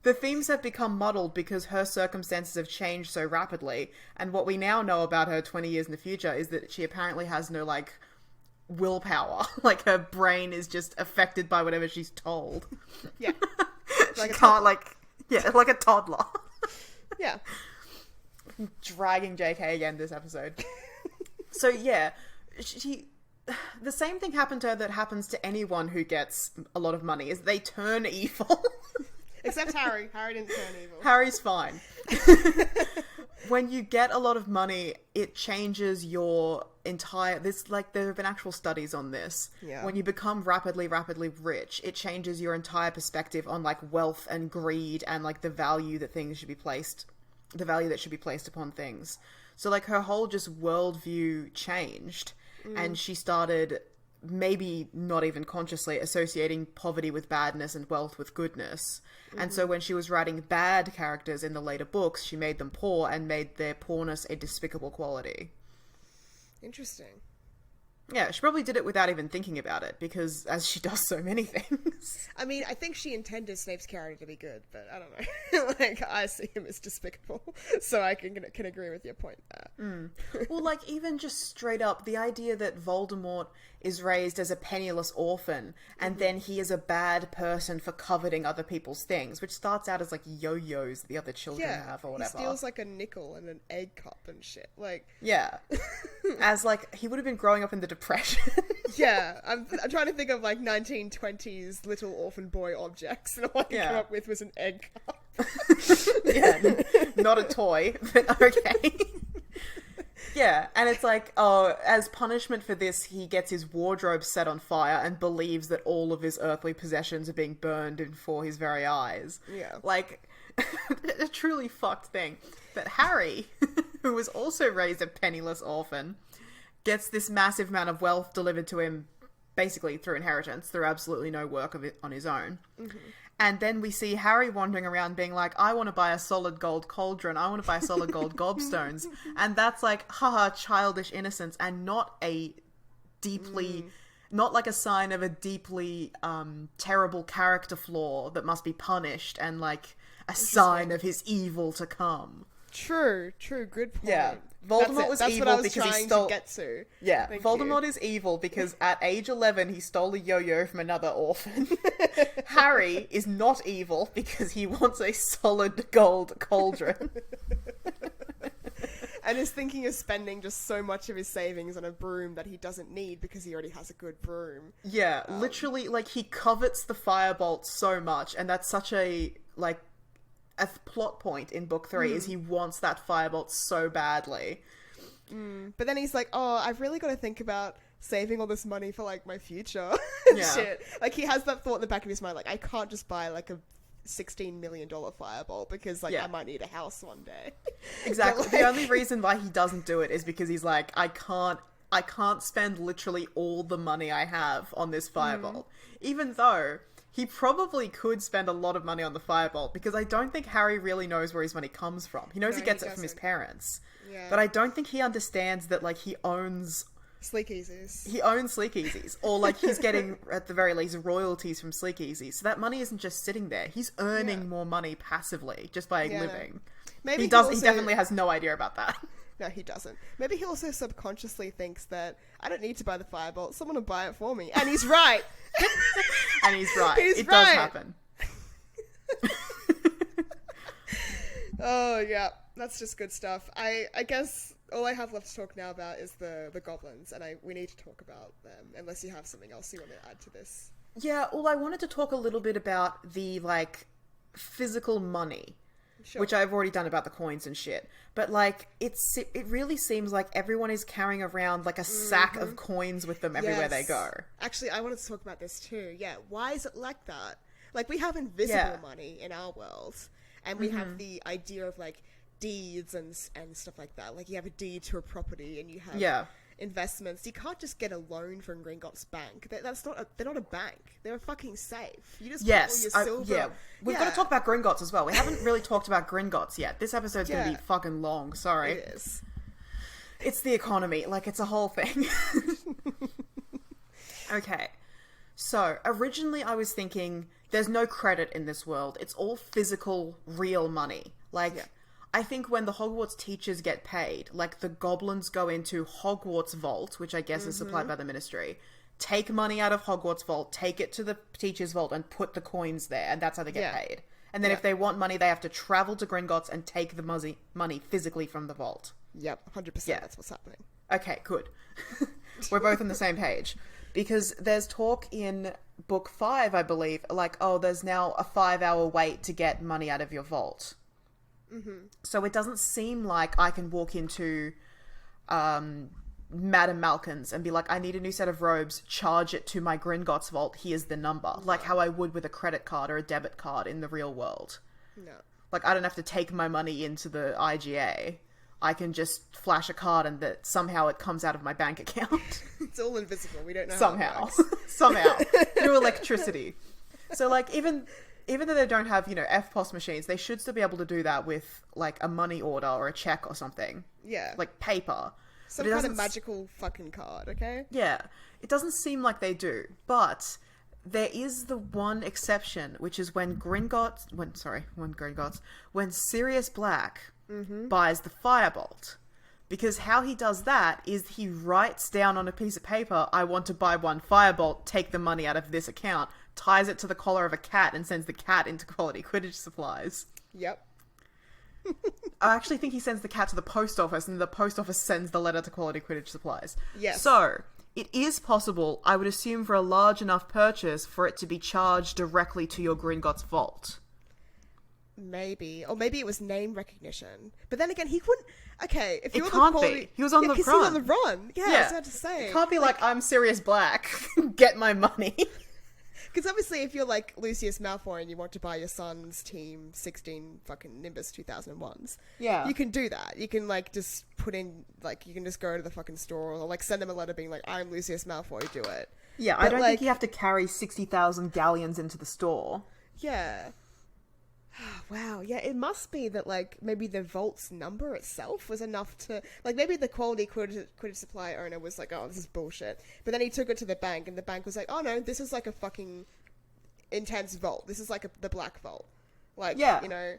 Speaker 1: The themes have become muddled because her circumstances have changed so rapidly, and what we now know about her 20 years in the future is that she apparently has no, like, willpower. Like, her brain is just affected by whatever she's told.
Speaker 2: Yeah.
Speaker 1: She can't, like a toddler.
Speaker 2: Yeah.
Speaker 1: Dragging JK again this episode. So, yeah, the same thing happened to her that happens to anyone who gets a lot of money, is they turn evil.
Speaker 2: Except Harry. Harry didn't turn evil.
Speaker 1: Harry's fine. When you get a lot of money, it changes your entire... there have been actual studies on this.
Speaker 2: Yeah.
Speaker 1: When you become rapidly, rapidly rich, it changes your entire perspective on, like, wealth and greed and, like, the value that should be placed upon things. So, like, her whole just worldview changed, and she started, maybe not even consciously, associating poverty with badness and wealth with goodness. And so when she was writing bad characters in the later books, she made them poor and made their poorness a despicable quality.
Speaker 2: Interesting.
Speaker 1: Yeah, she probably did it without even thinking about it, because as she does so many things.
Speaker 2: I mean, I think she intended Snape's character to be good, but I don't know. Like, I see him as despicable, so I can agree with your point there.
Speaker 1: Well, like, even just straight up, the idea that Voldemort is raised as a penniless orphan, and then he is a bad person for coveting other people's things, which starts out as like yo-yos the other children have or whatever.
Speaker 2: He steals like a nickel and an egg cup and shit. Like,
Speaker 1: yeah, as like he would have been growing up in the Depression.
Speaker 2: Yeah, I'm trying to think of like 1920s little orphan boy objects, and all I could come up with was an egg cup.
Speaker 1: Yeah, not a toy, but okay. Yeah, and it's like, oh, as punishment for this, he gets his wardrobe set on fire and believes that all of his earthly possessions are being burned before his very eyes.
Speaker 2: Yeah.
Speaker 1: Like, a truly fucked thing. But Harry, who was also raised a penniless orphan, gets this massive amount of wealth delivered to him basically through inheritance, through absolutely no work of it on his own. Mm-hmm. And then we see Harry wandering around being like, I want to buy a solid gold cauldron. I want to buy solid gold gobstones. And that's like, haha, childish innocence, and not a deeply, not like a sign of a deeply terrible character flaw that must be punished and like a sign of his evil to come.
Speaker 2: True, good point.
Speaker 1: Yeah. Voldemort was evil
Speaker 2: what I was
Speaker 1: because he
Speaker 2: trying
Speaker 1: stole.
Speaker 2: To get to.
Speaker 1: Yeah,
Speaker 2: Thank
Speaker 1: Voldemort
Speaker 2: you.
Speaker 1: is evil because at age 11 he stole a yo-yo from another orphan. Harry is not evil because he wants a solid gold cauldron.
Speaker 2: And is thinking of spending just so much of his savings on a broom that he doesn't need because he already has a good broom.
Speaker 1: Yeah, literally, like, he covets the firebolt so much, and that's such a, like, a plot point in book 3 is he wants that firebolt so badly.
Speaker 2: But then he's like, oh, I've really got to think about saving all this money for like my future and shit. Like, he has that thought in the back of his mind, like, I can't just buy like a $16 million firebolt because like I might need a house one day.
Speaker 1: Exactly.
Speaker 2: Like...
Speaker 1: The only reason why he doesn't do it is because he's like, I can't spend literally all the money I have on this firebolt. Even though he probably could spend a lot of money on the firebolt, because I don't think Harry really knows where his money comes from. He knows he gets it from his parents. Yeah. But I don't think he understands that, like, he owns...
Speaker 2: Sleekeasies.
Speaker 1: He owns Sleekeasies. Or, like, he's getting, at the very least, royalties from Sleekeasies. So that money isn't just sitting there. He's earning more money passively, just by living.
Speaker 2: Maybe
Speaker 1: he definitely has no idea about that.
Speaker 2: No, he doesn't. Maybe he also subconsciously thinks that I don't need to buy the firebolt. Someone will buy it for me. And he's right.
Speaker 1: And he's right. It
Speaker 2: right.
Speaker 1: does happen.
Speaker 2: Oh, yeah. That's just good stuff. I guess all I have left to talk now about is the goblins, and we need to talk about them, unless you have something else you want to add to this.
Speaker 1: Yeah, well, I wanted to talk a little bit about the, like, physical money. Sure. Which I've already done about the coins and shit. But, like, it really seems like everyone is carrying around, like, a sack of coins with them everywhere they go.
Speaker 2: Actually, I wanted to talk about this too. Yeah, why is it like that? Like, we have invisible money in our world. And we have the idea of, like, deeds and stuff like that. Like, you have a deed to a property and you have... investments. You can't just get a loan from Gringotts Bank. They're not a bank. They're a fucking safe. You just put all your silver.
Speaker 1: We've got to talk about Gringotts as well. We haven't really talked about Gringotts yet. This episode's going to be fucking long. Sorry.
Speaker 2: It is.
Speaker 1: It's the economy. Like, it's a whole thing. Okay. So, originally I was thinking there's no credit in this world. It's all physical, real money. Like... I think when the Hogwarts teachers get paid, like, the goblins go into Hogwarts Vault, which I guess is supplied by the Ministry, take money out of Hogwarts Vault, take it to the teachers' vault, and put the coins there, and that's how they get paid. And then if they want money, they have to travel to Gringotts and take the money physically from the vault.
Speaker 2: Yep, 100%. That's what's happening.
Speaker 1: Okay, good. We're both on the same page. Because there's talk in Book 5, I believe, like, oh, there's now a 5-hour wait to get money out of your vault. So it doesn't seem like I can walk into Madame Malkin's and be like, I need a new set of robes, charge it to my Gringotts vault, here's the number. Like how I would with a credit card or a debit card in the real world.
Speaker 2: No.
Speaker 1: Like, I don't have to take my money into the IGA. I can just flash a card and that somehow it comes out of my bank account.
Speaker 2: It's all invisible. We don't know
Speaker 1: somehow.
Speaker 2: How it works.
Speaker 1: Somehow. Through electricity. So, like, even though they don't have, FPOS machines, they should still be able to do that with, like, a money order or a check or something.
Speaker 2: Yeah.
Speaker 1: Like, paper.
Speaker 2: Some kind of magical fucking card, okay?
Speaker 1: Yeah. It doesn't seem like they do. But there is the one exception, which is when Sirius Black buys the Firebolt. Because how he does that is he writes down on a piece of paper, I want to buy 1 firebolt, take the money out of this account, ties it to the collar of a cat, and sends the cat into quality Quidditch supplies.
Speaker 2: Yep.
Speaker 1: I actually think he sends the cat to the post office, and the post office sends the letter to quality Quidditch supplies.
Speaker 2: Yes.
Speaker 1: So, it is possible, I would assume, for a large enough purchase for it to be charged directly to your Gringotts vault.
Speaker 2: Maybe. Or maybe it was name recognition. But then again, he couldn't... Okay, if you're
Speaker 1: It can't be. He was on the run.
Speaker 2: He was on the run. Yeah, I was about to say.
Speaker 1: It can't be like, I'm Sirius Black. Get my money.
Speaker 2: Because obviously if you're like Lucius Malfoy and you want to buy your son's team 16 fucking Nimbus 2001s,
Speaker 1: Yeah.
Speaker 2: you can do that. You can like just put in, like, you can just go to the fucking store or like send him a letter being like, I'm Lucius Malfoy, do it.
Speaker 1: Yeah,
Speaker 2: But,
Speaker 1: I don't
Speaker 2: like,
Speaker 1: think you have to carry 60,000 galleons into the store.
Speaker 2: Yeah. Wow, yeah, it must be that, like, maybe the vault's number itself was enough to... Like, maybe the quality Quidditch supply owner was like, oh, this is bullshit. But then he took it to the bank, and the bank was like, oh, no, this is like a fucking intense vault. This is like the Black Vault. Like,
Speaker 1: Yeah.
Speaker 2: you know...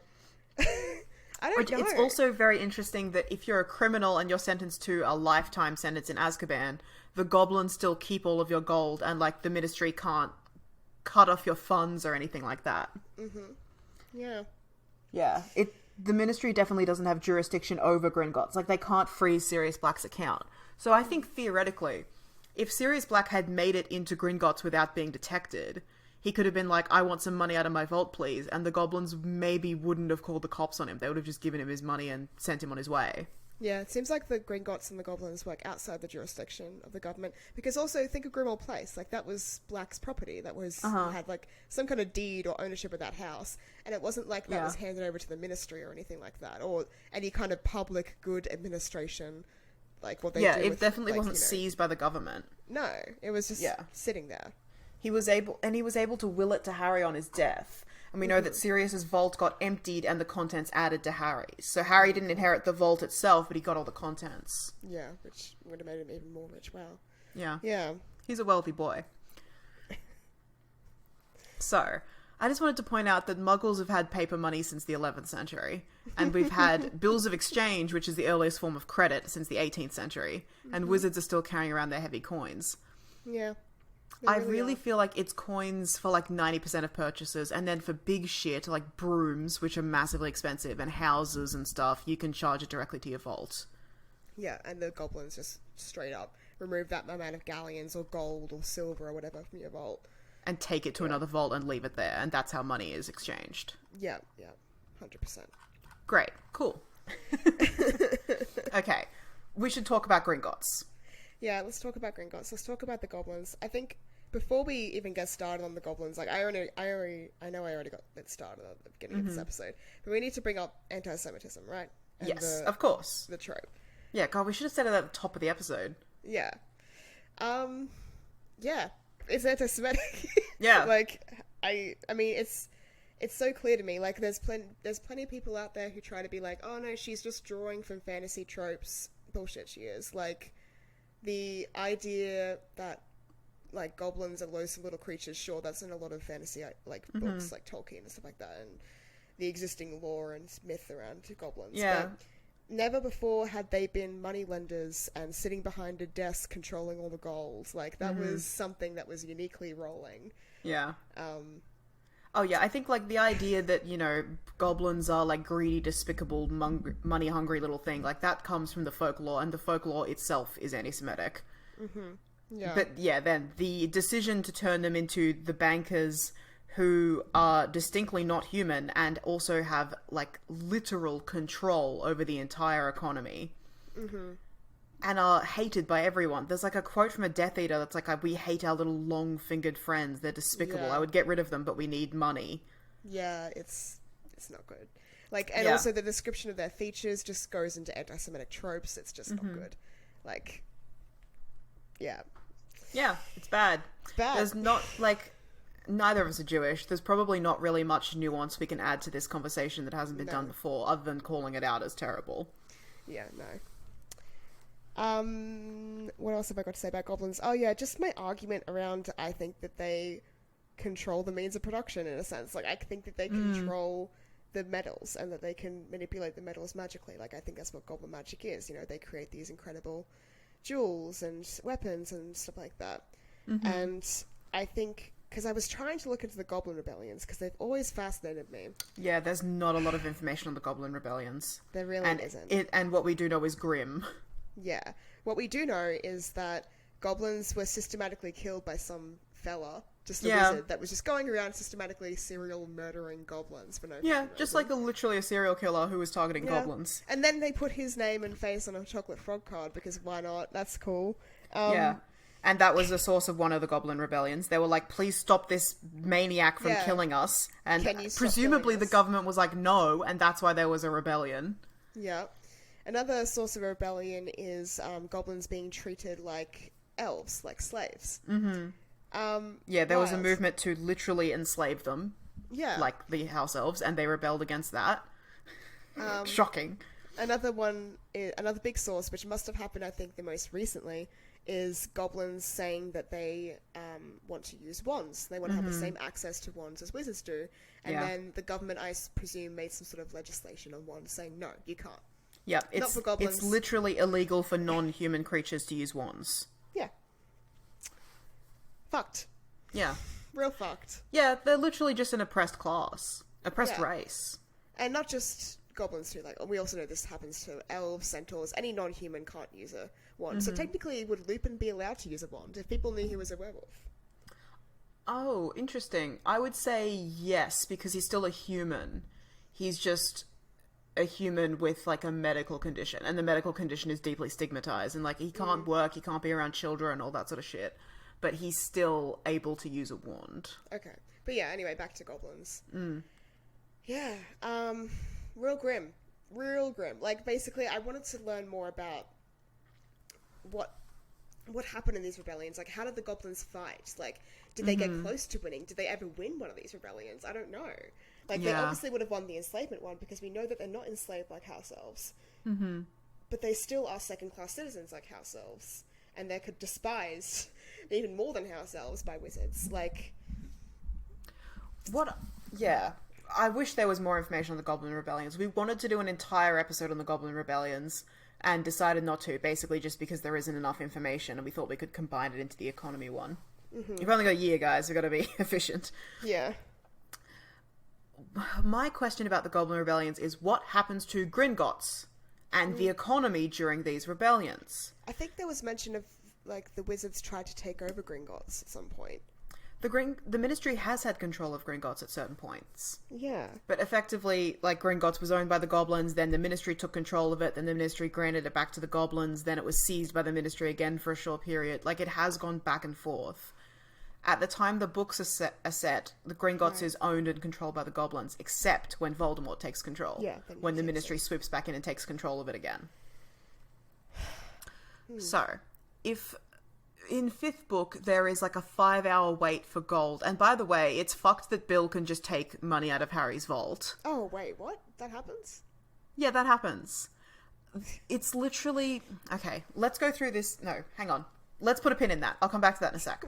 Speaker 2: I don't know.
Speaker 1: It's also very interesting that if you're a criminal and you're sentenced to a lifetime sentence in Azkaban, the goblins still keep all of your gold, and, like, the ministry can't cut off your funds or anything like that.
Speaker 2: Mm-hmm. Yeah.
Speaker 1: Yeah. The ministry definitely doesn't have jurisdiction over Gringotts. Like, they can't freeze Sirius Black's account. So I think, theoretically, if Sirius Black had made it into Gringotts without being detected, he could have been like, I want some money out of my vault, please. And the goblins maybe wouldn't have called the cops on him. They would have just given him his money and sent him on his way.
Speaker 2: Yeah, it seems like the Gringotts and the Goblins work outside the jurisdiction of the government. Because also, think of Grimmauld Place. Like, that was Black's property. That was... had, like, some kind of deed or ownership of that house. And it wasn't like that was handed over to the ministry or anything like that. Or any kind of public good administration, like what they do. Yeah,
Speaker 1: it definitely wasn't seized by the government.
Speaker 2: No, it was just sitting there. He was able
Speaker 1: to will it to Harry on his death. And we know that Sirius's vault got emptied and the contents added to Harry's. So Harry didn't inherit the vault itself, but he got all the contents.
Speaker 2: Yeah, which would have made him even more rich. Wow.
Speaker 1: Yeah.
Speaker 2: Yeah.
Speaker 1: He's a wealthy boy. So, I just wanted to point out that Muggles have had paper money since the 11th century. And we've had bills of exchange, which is the earliest form of credit, since the 18th century. And wizards are still carrying around their heavy coins.
Speaker 2: Yeah.
Speaker 1: I really feel like it's coins for like 90% of purchases, and then for big shit like brooms, which are massively expensive, and houses and stuff, you can charge it directly to your vault.
Speaker 2: Yeah, and the goblins just straight up remove that amount of galleons or gold or silver or whatever from your vault.
Speaker 1: And take it to another vault and leave it there, and that's how money is exchanged.
Speaker 2: Yeah, 100%.
Speaker 1: Great, cool. Okay, we should talk about Gringotts.
Speaker 2: Yeah, let's talk about Gringotts. Let's talk about the goblins. I think before we even get started on the goblins, like I know I already got it started at the beginning of this episode, but we need to bring up anti-Semitism, right? And
Speaker 1: yes, of course.
Speaker 2: The trope.
Speaker 1: Yeah, God, we should have said it at the top of the episode.
Speaker 2: Yeah. Yeah, it's anti-Semitic.
Speaker 1: Yeah.
Speaker 2: Like, I mean, it's so clear to me. Like, there's plenty of people out there who try to be like, oh no, she's just drawing from fantasy tropes. Bullshit, she is. Like, the idea that, like, goblins are loathsome little creatures, sure, that's in a lot of fantasy, like, books, like Tolkien and stuff like that, and the existing lore and myth around goblins.
Speaker 1: Yeah.
Speaker 2: But never before had they been moneylenders and sitting behind a desk controlling all the gold. Like, that was something that was uniquely Rowling.
Speaker 1: Yeah. Oh, yeah, I think, like, the idea that, you know, goblins are, like, greedy, despicable, money-hungry little thing, like, that comes from the folklore, and the folklore itself is anti-Semitic.
Speaker 2: Yeah.
Speaker 1: But, yeah, then the decision to turn them into the bankers who are distinctly not human and also have, like, literal control over the entire economy. And are hated by everyone. There's, like, a quote from a Death Eater that's like, we hate our little long-fingered friends. They're despicable.
Speaker 2: Yeah.
Speaker 1: I would get rid of them, but we need money.
Speaker 2: Yeah, it's not good. Like, and also the description of their features just goes into anti-Semitic tropes. It's just not good. Like, yeah.
Speaker 1: Yeah, it's bad.
Speaker 2: It's bad.
Speaker 1: There's not, like, neither of us are Jewish. There's probably not really much nuance we can add to this conversation that hasn't been done before, other than calling it out as terrible.
Speaker 2: Yeah, no. What else have I got to say about goblins? Oh yeah, just my argument around, I think that they control the means of production in a sense. Like, I think that they control the metals and that they can manipulate the metals magically. Like, I think that's what goblin magic is. You know, they create these incredible jewels and weapons and stuff like that. Mm-hmm. And I think, because I was trying to look into the Goblin Rebellions, because they've always fascinated me.
Speaker 1: Yeah, there's not a lot of information on the Goblin Rebellions.
Speaker 2: There really isn't.
Speaker 1: And what we do know is grim.
Speaker 2: Yeah. What we do know is that goblins were systematically killed by some fella, just a wizard, that was just going around systematically serial murdering goblins for no reason.
Speaker 1: Just like literally a serial killer who was targeting goblins.
Speaker 2: And then they put his name and face on a chocolate frog card, because why not? That's cool.
Speaker 1: And that was the source of one of the Goblin Rebellions. They were like, please stop this maniac from killing us. And presumably the government was like, no, and that's why there was a rebellion.
Speaker 2: Yeah. Another source of a rebellion is goblins being treated like elves, like slaves.
Speaker 1: Mm-hmm. There was a movement to literally enslave them. Yeah. Like the house elves, and they rebelled against that. Shocking.
Speaker 2: Another big source, which must have happened, I think, the most recently, is goblins saying that they want to use wands. They want to have the same access to wands as wizards do. And then the government, I presume, made some sort of legislation on wands saying, no, you can't.
Speaker 1: Yeah, it's literally illegal for non-human creatures to use wands.
Speaker 2: Yeah. Fucked.
Speaker 1: Yeah.
Speaker 2: Real fucked.
Speaker 1: Yeah, they're literally just an oppressed class. Oppressed race.
Speaker 2: And not just goblins too. Like, we also know this happens to elves, centaurs. Any non-human can't use a wand. So technically, would Lupin be allowed to use a wand if people knew he was a werewolf?
Speaker 1: Oh, interesting. I would say yes, because he's still a human. He's just a human with, like, a medical condition. And the medical condition is deeply stigmatized. And, like, he can't work, he can't be around children, all that sort of shit. But he's still able to use a wand. Okay.
Speaker 2: But yeah, anyway, back to goblins. Yeah. Real grim. Real grim. Like, basically, I wanted to learn more about what happened in these rebellions. Like, how did the goblins fight? Like, did they get close to winning? Did they ever win one of these rebellions? I don't know. Like, they obviously would have won the enslavement one, because we know that they're not enslaved like house elves. Mm-hmm. But they still are second-class citizens like house elves. And they're despised even more than house elves by wizards. Like,
Speaker 1: what? Yeah. I wish there was more information on the Goblin Rebellions. We wanted to do an entire episode on the Goblin Rebellions and decided not to, basically just because there isn't enough information, and we thought we could combine it into the economy one. Mm-hmm. You've only got a year, guys. We've got to be efficient.
Speaker 2: Yeah.
Speaker 1: My question about the Goblin Rebellions is, what happens to Gringotts and the economy during these rebellions?
Speaker 2: I think there was mention of, like, the wizards tried to take over Gringotts at some point.
Speaker 1: The Ministry has had control of Gringotts at certain points.
Speaker 2: Yeah.
Speaker 1: But effectively, like, Gringotts was owned by the Goblins, then the Ministry took control of it, then the Ministry granted it back to the Goblins, then it was seized by the Ministry again for a short period. Like, it has gone back and forth. At the time the books are set, the Gringotts is owned and controlled by the Goblins, except when Voldemort takes control. Yeah. When the Ministry swoops back in and takes control of it again. So, if in 5th book there is like a 5-hour wait for gold, and by the way, it's fucked that Bill can just take money out of Harry's vault.
Speaker 2: Oh, wait, what? That happens?
Speaker 1: Yeah, that happens. It's literally... Okay, let's go through this... No, hang on. Let's put a pin in that. I'll come back to that in a sec.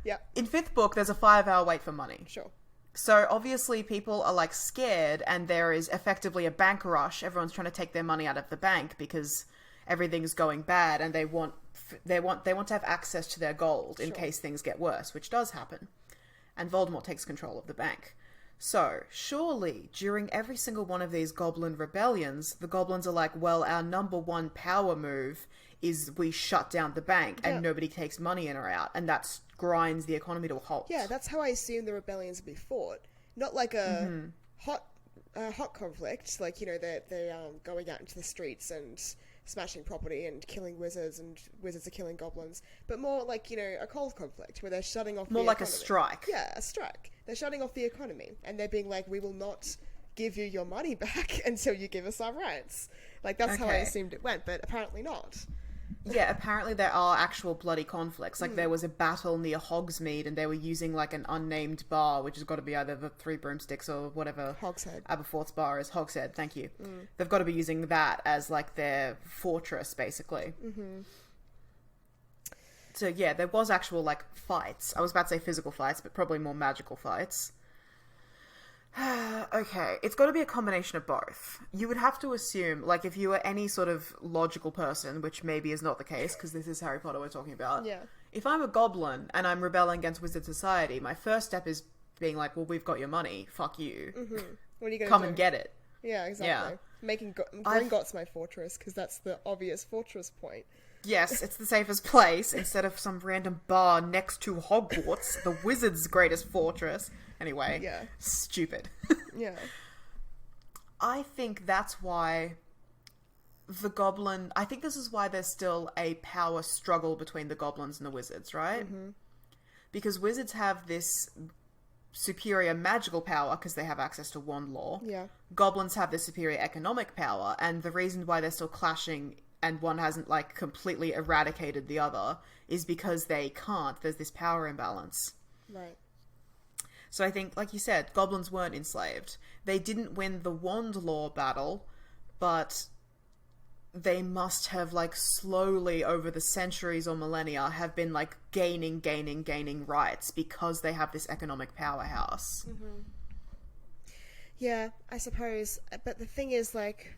Speaker 2: Yeah.
Speaker 1: In 5th book, there's a 5-hour wait for money.
Speaker 2: Sure.
Speaker 1: So obviously people are like scared, and there is effectively a bank rush. Everyone's trying to take their money out of the bank because everything's going bad, and they want to have access to their gold in case things get worse, which does happen. And Voldemort takes control of the bank. So, surely, during every single one of these Goblin Rebellions, the Goblins are like, well, our number one power move is we shut down the bank and nobody takes money in or out, and that grinds the economy to a halt.
Speaker 2: Yeah, that's how I assume the rebellions would be fought. Not like a hot conflict, like, you know, they're going out into the streets and smashing property and killing wizards, and wizards are killing goblins, but more like, you know, a cold conflict where they're shutting off
Speaker 1: more
Speaker 2: the
Speaker 1: like
Speaker 2: economy.
Speaker 1: A strike.
Speaker 2: Yeah, a strike. They're shutting off the economy, and they're being like, we will not give you your money back until you give us our rights. Like, that's how I assumed it went, but apparently not.
Speaker 1: Yeah, apparently there are actual bloody conflicts. Like, there was a battle near Hogsmeade, and they were using, like, an unnamed bar, which has got to be either the Three Broomsticks or whatever
Speaker 2: Hogshead.
Speaker 1: Aberforth's bar is. Hogshead, thank you. They've got to be using that as, like, their fortress, basically. So, yeah, there was actual, like, fights. I was about to say physical fights, but probably more magical fights. Okay, it's got to be a combination of both. You would have to assume, like, if you were any sort of logical person, which maybe is not the case, because this is Harry Potter we're talking about.
Speaker 2: Yeah.
Speaker 1: If I'm a goblin and I'm rebelling against wizard society, my first step is being like, well, we've got your money. Fuck you.
Speaker 2: Mm-hmm. What are you going to do?
Speaker 1: Come and get it.
Speaker 2: Yeah, exactly.
Speaker 1: Yeah.
Speaker 2: Making Gringotts my fortress, because that's the obvious fortress point.
Speaker 1: Yes, it's the safest place, instead of some random bar next to Hogwarts, the wizard's greatest fortress. Anyway,
Speaker 2: Yeah.
Speaker 1: Stupid.
Speaker 2: Yeah.
Speaker 1: I think that's why I think this is why there's still a power struggle between the goblins and the wizards, right? Mm-hmm. Because wizards have this superior magical power because they have access to wand law.
Speaker 2: Yeah.
Speaker 1: Goblins have this superior economic power, and the reason why they're still clashing and one hasn't, like, completely eradicated the other is because they can't. There's this power imbalance.
Speaker 2: Right.
Speaker 1: So I think, like you said, goblins weren't enslaved. They didn't win the wand law battle, but they must have, like, slowly over the centuries or millennia have been, like, gaining rights because they have this economic powerhouse.
Speaker 2: Mm-hmm. Yeah, I suppose. But the thing is, like,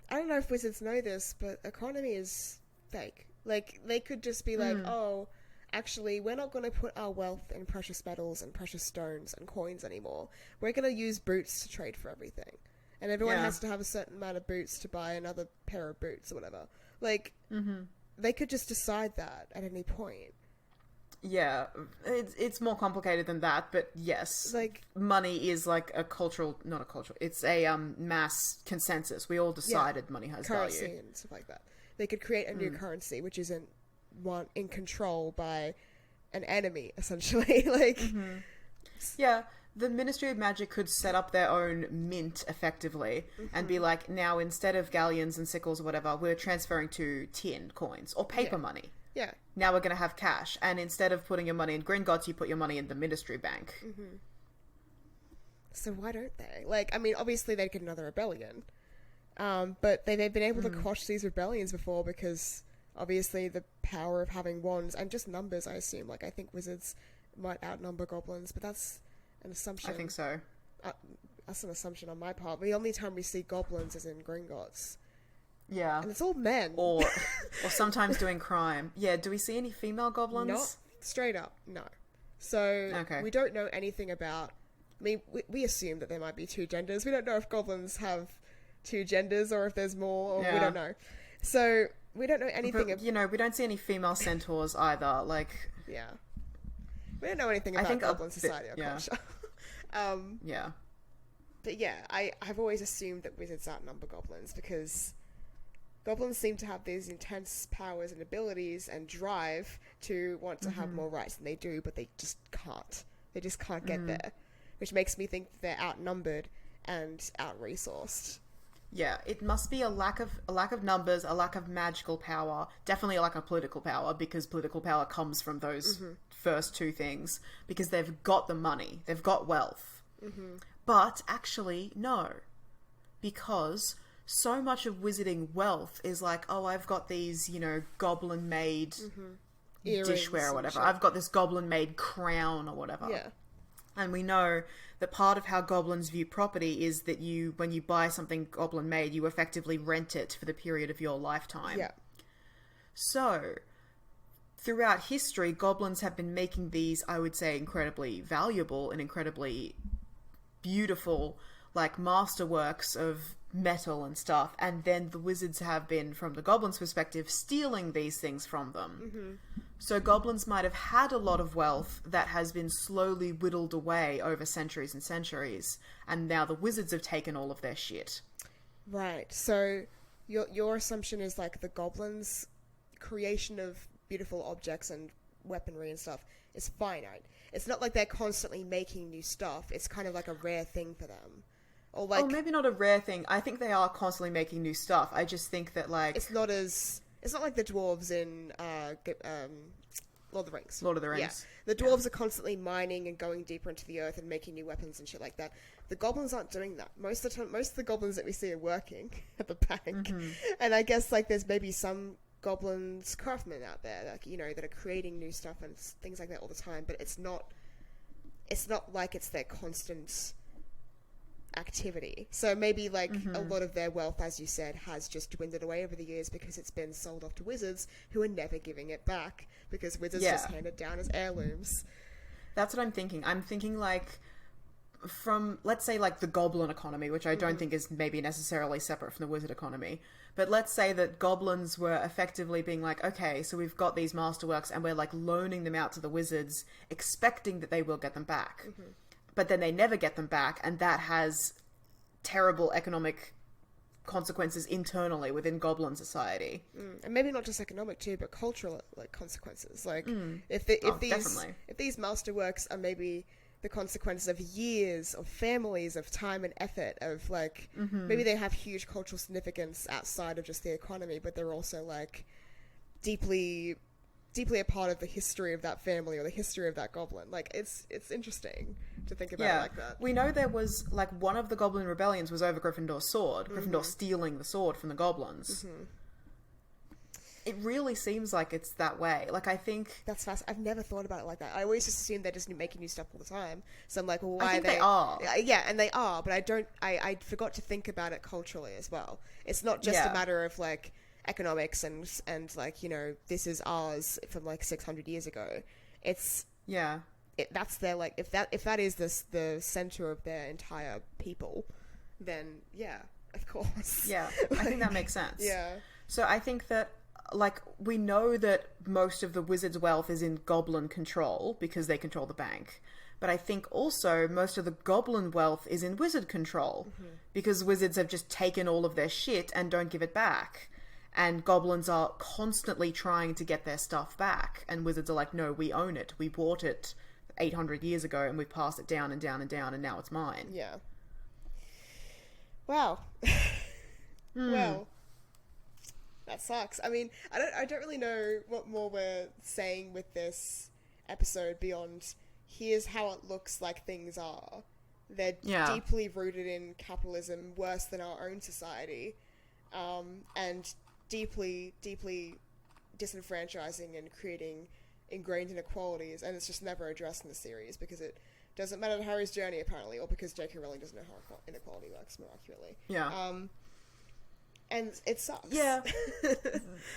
Speaker 2: I don't know if wizards know this, but economy is fake. Like, they could just be like, oh, actually, we're not going to put our wealth in precious metals and precious stones and coins anymore. We're going to use boots to trade for everything. And everyone has to have a certain amount of boots to buy another pair of boots or whatever. Like, they could just decide that at any point.
Speaker 1: Yeah, it's more complicated than that, but yes.
Speaker 2: Like,
Speaker 1: money is like it's a mass consensus. We all decided money has
Speaker 2: currency
Speaker 1: value.
Speaker 2: and stuff like that. They could create a new currency, which isn't in control by an enemy, essentially. Like,
Speaker 1: yeah, the Ministry of Magic could set up their own mint effectively and be like, now instead of galleons and sickles or whatever, we're transferring to tin coins or paper money.
Speaker 2: Yeah.
Speaker 1: Now we're going to have cash, and instead of putting your money in Gringotts, you put your money in the Ministry Bank.
Speaker 2: So why don't they? Like, I mean, obviously they'd get another rebellion, but they've been able to quash these rebellions before because obviously the power of having wands and just numbers, I assume. Like, I think wizards might outnumber goblins, but that's an assumption.
Speaker 1: I think so.
Speaker 2: That's an assumption on my part. The only time we see goblins is in Gringotts.
Speaker 1: Yeah.
Speaker 2: And it's all men.
Speaker 1: Or sometimes doing crime. Yeah, do we see any female goblins?
Speaker 2: Not straight up, no. So, we don't know anything about... I mean, we assume that there might be two genders. We don't know if goblins have two genders or if there's more, or we don't know. So, we don't know anything...
Speaker 1: But, we don't see any female centaurs either, like...
Speaker 2: Yeah. We don't know anything about goblin society or culture.
Speaker 1: Yeah.
Speaker 2: But yeah, I've always assumed that wizards outnumber goblins because... goblins seem to have these intense powers and abilities and drive to want to have more rights than they do, but they just can't. They just can't get there, which makes me think that they're outnumbered and out-resourced.
Speaker 1: Yeah, it must be a lack of numbers, a lack of magical power, definitely a lack of political power, because political power comes from those first two things, because they've got the money, they've got wealth. But actually, no, because... so much of wizarding wealth is like, oh, I've got these, goblin-made dishware or whatever. I've got this goblin-made crown or whatever.
Speaker 2: Yeah.
Speaker 1: And we know that part of how goblins view property is that when you buy something goblin-made, you effectively rent it for the period of your lifetime.
Speaker 2: Yeah.
Speaker 1: So, throughout history, goblins have been making these, I would say, incredibly valuable and incredibly beautiful, like, masterworks of metal and stuff, and then the wizards have been, from the goblins' perspective, stealing these things from them. So goblins might have had a lot of wealth that has been slowly whittled away over centuries and centuries, and now the wizards have taken all of their shit.
Speaker 2: Right, so your assumption is like the goblins' creation of beautiful objects and weaponry and stuff is finite. It's not like they're constantly making new stuff, it's kind of like a rare thing for them. Or like,
Speaker 1: oh, maybe not a rare thing. I think they are constantly making new stuff. I just think that, like...
Speaker 2: It's not like the dwarves in Lord of the Rings.
Speaker 1: Lord of the Rings.
Speaker 2: Yeah. The dwarves are constantly mining and going deeper into the earth and making new weapons and shit like that. The goblins aren't doing that. Most of the time, most of the goblins that we see are working at the bank. And I guess, like, there's maybe some goblins craftsmen out there, like, that are creating new stuff and things like that all the time, but it's not like it's their constant activity. So maybe like a lot of their wealth, as you said, has just dwindled away over the years because it's been sold off to wizards who are never giving it back because wizards just hand it down as heirlooms.
Speaker 1: That's what I'm thinking. I'm thinking like from, let's say, like the goblin economy, which I don't think is maybe necessarily separate from the wizard economy. But let's say that goblins were effectively being like, okay, so we've got these masterworks and we're like loaning them out to the wizards, expecting that they will get them back. But then they never get them back, and that has terrible economic consequences internally within goblin society.
Speaker 2: And maybe not just economic too, but cultural like consequences. Like if these masterworks are maybe the consequences of years of families of time and effort of like maybe they have huge cultural significance outside of just the economy, but they're also like deeply a part of the history of that family or the history of that goblin. Like it's interesting to think about it like that.
Speaker 1: We know there was like one of the Goblin Rebellions was over Gryffindor's sword, Gryffindor stealing the sword from the goblins. It really seems like it's that way. Like, I think...
Speaker 2: That's fast. I've never thought about it like that. I always just assume they're just making new stuff all the time. So I'm like, well, why
Speaker 1: I think
Speaker 2: are they...
Speaker 1: they are.
Speaker 2: Yeah, and they are, but I forgot to think about it culturally as well. It's not just a matter of, like, economics and like, you know, this is ours from, like, 600 years ago. It's...
Speaker 1: Yeah.
Speaker 2: That's their, like... If that is the center of their entire people, then, yeah, of course.
Speaker 1: Yeah, I think that makes sense.
Speaker 2: Yeah.
Speaker 1: So I think that... Like, we know that most of the wizard's wealth is in goblin control because they control the bank. But I think also most of the goblin wealth is in wizard control because wizards have just taken all of their shit and don't give it back. And goblins are constantly trying to get their stuff back. And wizards are like, no, we own it. We bought it 800 years ago and we passed it down and down and down and now it's mine.
Speaker 2: Yeah. Wow. Well... That sucks. I mean, I don't really know what more we're saying with this episode beyond here's how it looks like things are. They're deeply rooted in capitalism, worse than our own society, and deeply, deeply disenfranchising and creating ingrained inequalities, and it's just never addressed in the series because it doesn't matter to Harry's journey, apparently, or because J.K. Rowling doesn't know how inequality works more accurately.
Speaker 1: Yeah.
Speaker 2: And it sucks.
Speaker 1: Yeah.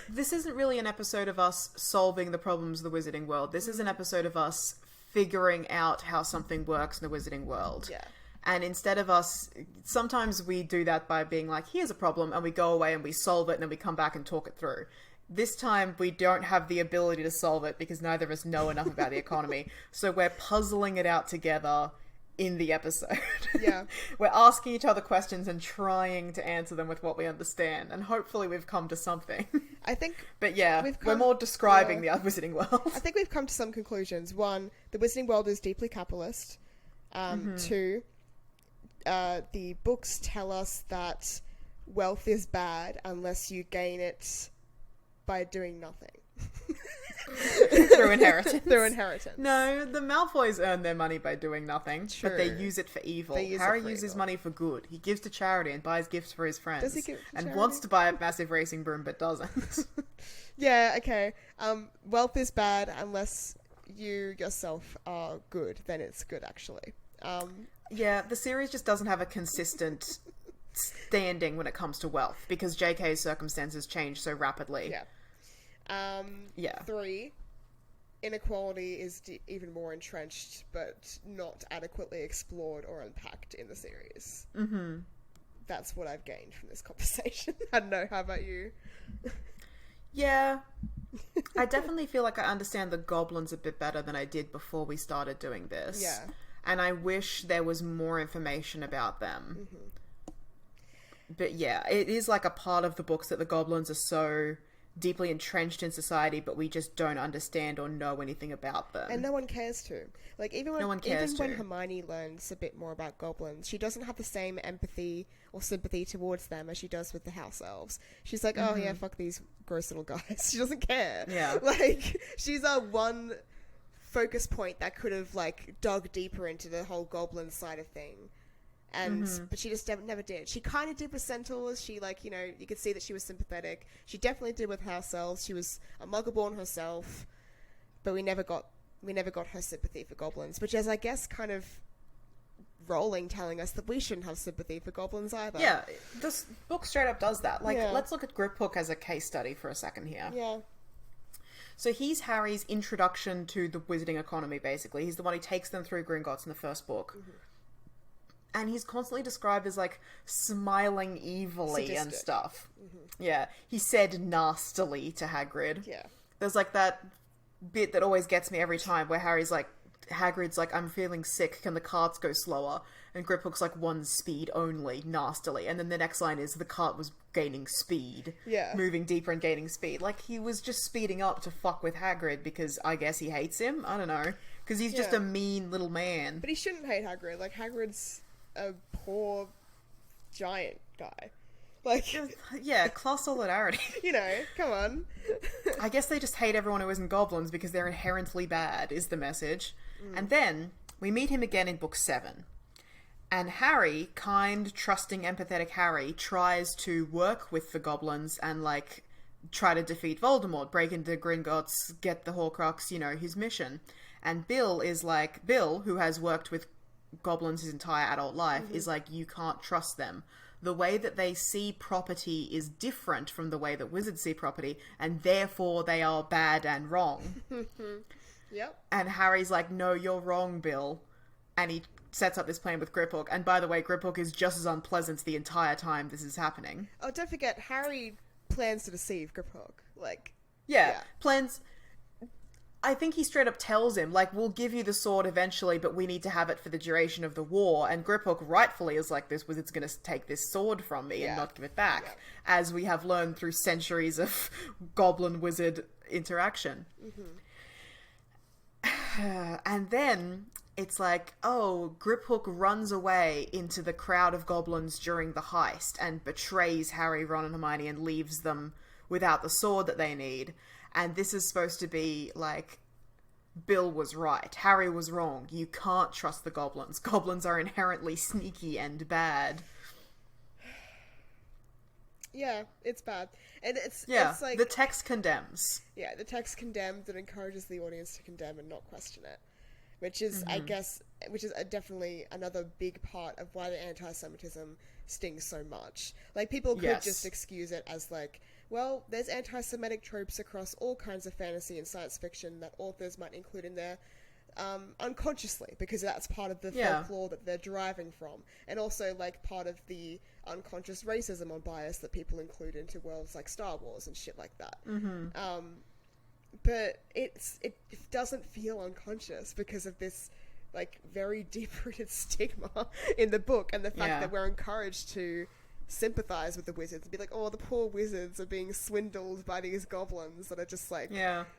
Speaker 1: This isn't really an episode of us solving the problems of the wizarding world. This is an episode of us figuring out how something works in the wizarding world.
Speaker 2: Yeah.
Speaker 1: And instead of us... Sometimes we do that by being like, here's a problem, and we go away and we solve it, and then we come back and talk it through. This time, we don't have the ability to solve it because neither of us know enough about the economy. So we're puzzling it out together in the episode.
Speaker 2: Yeah.
Speaker 1: We're asking each other questions and trying to answer them with what we understand. And hopefully we've come to something.
Speaker 2: I think...
Speaker 1: But yeah, we're more describing the wizarding world.
Speaker 2: I think we've come to some conclusions. One, the wizarding world is deeply capitalist. Two, the books tell us that wealth is bad unless you gain it by doing nothing.
Speaker 1: Through inheritance.
Speaker 2: Through inheritance.
Speaker 1: No, the Malfoys earn their money by doing nothing, but they use it for evil. Harry uses money for good. He gives to charity and buys gifts for his friends.
Speaker 2: Does he give to charity?
Speaker 1: Wants to buy a massive racing broom, but doesn't.
Speaker 2: Yeah, okay. Wealth is bad unless you yourself are good. Then it's good, actually.
Speaker 1: Yeah, the series just doesn't have a consistent standing when it comes to wealth because JK's circumstances change so rapidly.
Speaker 2: Yeah. 3, inequality is even more entrenched, but not adequately explored or unpacked in the series. That's what I've gained from this conversation. I don't know, how about you?
Speaker 1: Yeah. I definitely feel like I understand the goblins a bit better than I did before we started doing this.
Speaker 2: Yeah.
Speaker 1: And I wish there was more information about them. But yeah, it is like a part of the books that the goblins are so deeply entrenched in society, but we just don't understand or know anything about them.
Speaker 2: And no one cares to. Like, even when Hermione learns a bit more about goblins, she doesn't have the same empathy or sympathy towards them as she does with the house elves. She's like, oh yeah, fuck these gross little guys. She doesn't care.
Speaker 1: Yeah.
Speaker 2: Like, she's our one focus point that could have, like, dug deeper into the whole goblin side of thing. And but she just never did. She kind of did with centaurs. She, like, you know, you could see that she was sympathetic. She definitely did with house elves. She was a muggle-born herself, but we never got her sympathy for goblins, which is, I guess, kind of Rowling telling us that we shouldn't have sympathy for goblins either.
Speaker 1: Yeah, this book straight up does that. Like,
Speaker 2: Yeah.
Speaker 1: let's look at Griphook as a case study for a second here.
Speaker 2: Yeah.
Speaker 1: So he's Harry's introduction to the wizarding economy, basically. He's the one who takes them through Gringotts in the first book.
Speaker 2: Mm-hmm.
Speaker 1: And he's constantly described as, like, smiling evilly
Speaker 2: Sadistic.
Speaker 1: and stuff.
Speaker 2: Mm-hmm.
Speaker 1: Yeah. He said nastily to Hagrid.
Speaker 2: Yeah.
Speaker 1: There's, like, that bit that always gets me every time where Hagrid's like, I'm feeling sick, can the carts go slower? And Griphook's like, 1 speed only, nastily. And then the next line is, the cart was gaining speed.
Speaker 2: Yeah.
Speaker 1: Moving deeper and gaining speed. Like, he was just speeding up to fuck with Hagrid because I guess he hates him? I don't know. Because he's just
Speaker 2: Yeah.
Speaker 1: a mean little man.
Speaker 2: But he shouldn't hate Hagrid. Like, Hagrid's a poor giant guy. Like,
Speaker 1: Yeah, class solidarity.
Speaker 2: you know, come on.
Speaker 1: I guess they just hate everyone who isn't goblins because they're inherently bad, is the message. And then we meet him again in book 7. And Harry, kind, trusting, empathetic Harry, tries to work with the goblins and, like, try to defeat Voldemort, break into Gringotts, get the Horcrux, you know, his mission. And Bill, who has worked with goblins his entire adult life, is like, you can't trust them. The way that they see property is different from the way that wizards see property, and therefore they are bad and wrong.
Speaker 2: Yep.
Speaker 1: And Harry's like, no, you're wrong, Bill. And he sets up this plan with Griphook. And by the way, Griphook is just as unpleasant the entire time this is happening.
Speaker 2: Oh, don't forget, Harry plans to deceive Griphook. Like,
Speaker 1: Yeah, plans... I think he straight up tells him, like, we'll give you the sword eventually, but we need to have it for the duration of the war. And Griphook rightfully is like, this wizard's going to take this sword from me and not give it back.
Speaker 2: Yeah.
Speaker 1: As we have learned through centuries of goblin-wizard interaction. And then it's like, oh, Griphook runs away into the crowd of goblins during the heist and betrays Harry, Ron, and Hermione and leaves them without the sword that they need. And this is supposed to be like, Bill was right. Harry was wrong. You can't trust the goblins. Goblins are inherently sneaky and bad.
Speaker 2: yeah, it's bad. And it's like...
Speaker 1: the text condemns.
Speaker 2: Yeah, the text condemns and encourages the audience to condemn and not question it. Which is, I guess, definitely another big part of why the anti-Semitism stings so much. Like, people could just excuse it as, like, well, there's anti-Semitic tropes across all kinds of fantasy and science fiction that authors might include in there unconsciously, because that's part of the folklore that they're deriving from. And also, like, part of the unconscious racism or bias that people include into worlds like Star Wars and shit like that. But it doesn't feel unconscious because of this, like, very deep-rooted stigma in the book, and the fact that we're encouraged to sympathize with the wizards and be like, oh, the poor wizards are being swindled by these goblins that are just like,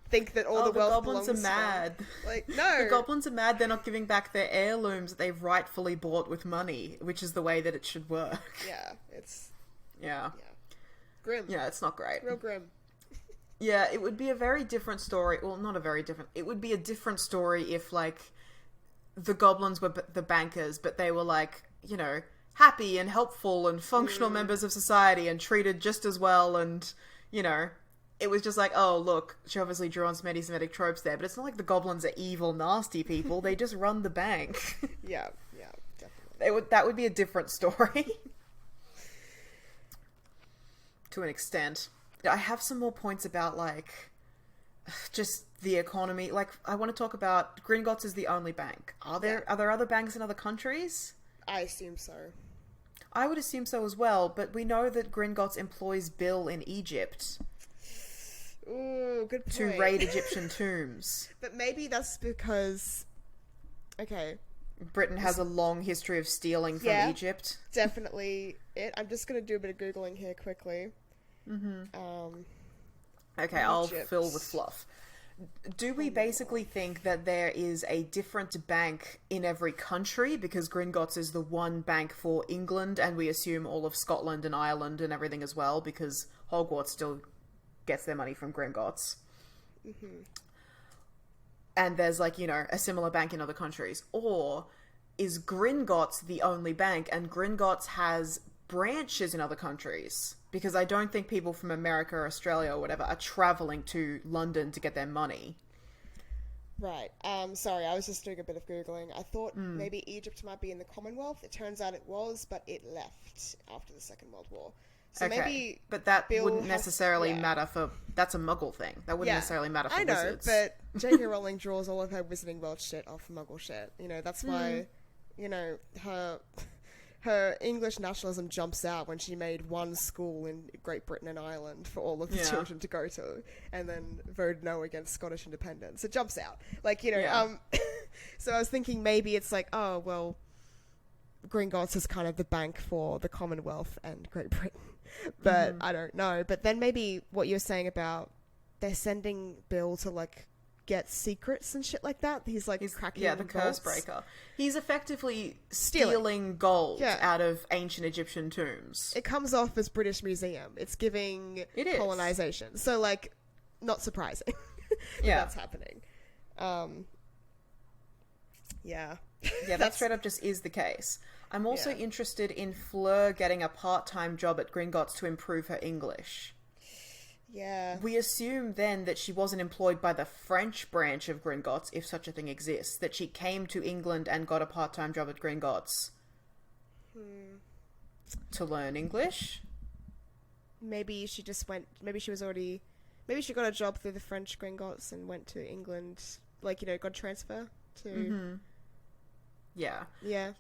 Speaker 2: think that all the wealth
Speaker 1: goblins
Speaker 2: belongs
Speaker 1: are mad.
Speaker 2: to them. Like, no.
Speaker 1: The goblins are mad they're not giving back their heirlooms that they've rightfully bought with money, which is the way that it should work.
Speaker 2: Yeah, it's...
Speaker 1: Yeah.
Speaker 2: Grim.
Speaker 1: Yeah, it's not great.
Speaker 2: Real grim.
Speaker 1: Yeah, it would be a very different story. Well, not a very different... It would be a different story if, like, the goblins were the bankers, but they were, like, you know, happy and helpful and functional members of society and treated just as well, and, you know, it was just like, oh, look, she obviously drew on some anti-Semitic tropes there, but it's not like the goblins are evil, nasty people. They just run the bank.
Speaker 2: Yeah, definitely.
Speaker 1: That would be a different story. To an extent. I have some more points about, like, just the economy. Like, I want to talk about Gringotts is the only bank. Are there other banks in other countries?
Speaker 2: I assume so.
Speaker 1: I would assume so as well, but we know that Gringotts employs Bill in Egypt.
Speaker 2: Ooh, good point.
Speaker 1: To raid Egyptian tombs.
Speaker 2: But maybe that's because... Okay.
Speaker 1: Britain has a long history of stealing from Egypt.
Speaker 2: Definitely it. I'm just going to do a bit of Googling here quickly.
Speaker 1: Okay, I'll fill with fluff. Do we basically think that there is a different bank in every country because Gringotts is the one bank for England, and we assume all of Scotland and Ireland and everything as well because Hogwarts still gets their money from Gringotts? And there's, like, you know, a similar bank in other countries. Or is Gringotts the only bank and Gringotts has branches in other countries? Because I don't think people from America or Australia or whatever are travelling to London to get their money.
Speaker 2: Right. Sorry, I was just doing a bit of Googling. I thought maybe Egypt might be in the Commonwealth. It turns out it was, but it left after the Second World War. So
Speaker 1: Okay,
Speaker 2: maybe
Speaker 1: but that
Speaker 2: Bill
Speaker 1: wouldn't
Speaker 2: has-
Speaker 1: necessarily
Speaker 2: yeah.
Speaker 1: matter for... That's a Muggle thing. That wouldn't
Speaker 2: Yeah,
Speaker 1: necessarily matter for
Speaker 2: I know,
Speaker 1: wizards.
Speaker 2: but J.K. Rowling draws all of her Wizarding World shit off Muggle shit. You know, that's why, you know, her English nationalism jumps out when she made one school in Great Britain and Ireland for all of the children to go to, and then voted no against Scottish independence. It jumps out. Like, you know, so I was thinking maybe it's like, oh, well, Gringotts is kind of the bank for the Commonwealth and Great Britain. But I don't know. But then maybe what you're saying about they're sending Bill to, like, get secrets and shit like that. He's cracking
Speaker 1: the curse
Speaker 2: vaults.
Speaker 1: breaker. He's effectively stealing gold
Speaker 2: Yeah.
Speaker 1: out of ancient Egyptian tombs.
Speaker 2: It comes off as British Museum. It's giving
Speaker 1: It is.
Speaker 2: colonization. So, like, not surprising that that's happening. Yeah.
Speaker 1: Yeah, that straight up just is the case. I'm also interested in Fleur getting a part-time job at Gringotts to improve her English.
Speaker 2: Yeah.
Speaker 1: We assume then that she wasn't employed by the French branch of Gringotts, if such a thing exists, that she came to England and got a part-time job at Gringotts to learn English.
Speaker 2: Maybe she just went... Maybe she got a job through the French Gringotts and went to England. Like, you know, got a transfer to...
Speaker 1: Yeah.
Speaker 2: Yeah.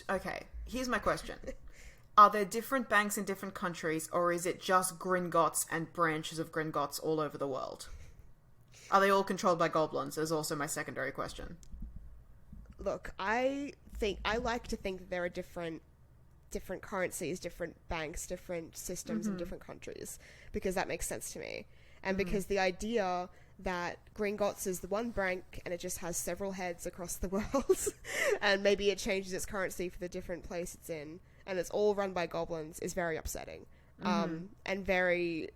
Speaker 1: Okay, here's my question. Are there different banks in different countries, or is it just Gringotts and branches of Gringotts all over the world? Are they all controlled by goblins, is also my secondary question.
Speaker 2: Look, I like to think that there are different currencies, different banks, different systems in different countries, because that makes sense to me. And because the idea that Gringotts is the one bank and it just has several heads across the world, and maybe it changes its currency for the different place it's in, and it's all run by goblins, is very upsetting. And very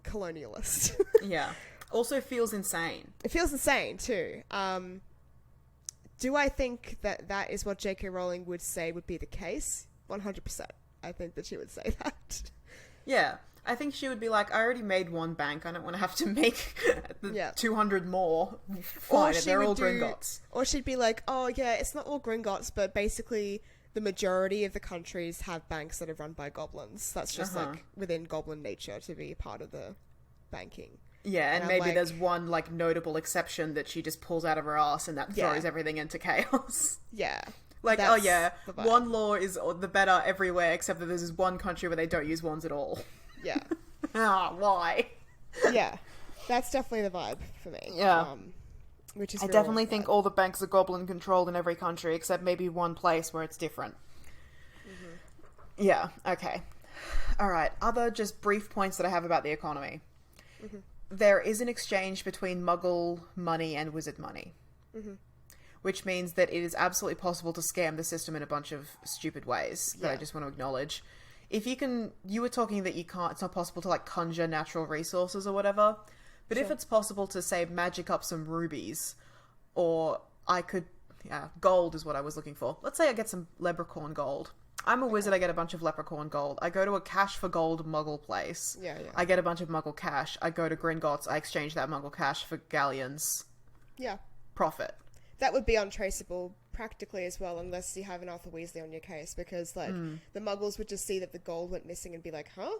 Speaker 2: colonialist.
Speaker 1: Yeah. Also feels insane.
Speaker 2: It feels insane, too. Do I think that is what J.K. Rowling would say would be the case? 100%. I think that she would say that.
Speaker 1: Yeah. I think she would be like, I already made one bank. I don't want to have to make 200 more. Fine, they're all Gringotts.
Speaker 2: Or she'd be like, oh, yeah, it's not all Gringotts, but basically the majority of the countries have banks that are run by goblins. That's just, like, within goblin nature to be part of the banking.
Speaker 1: Yeah, and maybe there's one, like, notable exception that she just pulls out of her ass and that throws everything into chaos.
Speaker 2: Yeah.
Speaker 1: Like, oh yeah, one law is the better everywhere, except that there's this one country where they don't use wands at all.
Speaker 2: Yeah.
Speaker 1: Why?
Speaker 2: Yeah. That's definitely the vibe for me.
Speaker 1: Yeah.
Speaker 2: Which is
Speaker 1: I definitely think all the banks are goblin controlled in every country, except maybe one place where it's different. Yeah, okay. Alright, other just brief points that I have about the economy. There is an exchange between Muggle money and wizard money. Which means that it is absolutely possible to scam the system in a bunch of stupid ways that I just want to acknowledge. If you were talking that it's not possible to, like, conjure natural resources or whatever, but if it's possible to, say, magic up some rubies, or gold is what I was looking for. Let's say I get some leprechaun gold. I'm a wizard, I get a bunch of leprechaun gold. I go to a cash for gold Muggle place. I get a bunch of Muggle cash. I go to Gringotts, I exchange that Muggle cash for galleons.
Speaker 2: Yeah.
Speaker 1: Profit.
Speaker 2: That would be untraceable practically as well, unless you have an Arthur Weasley on your case, because, like, the Muggles would just see that the gold went missing and be like, huh?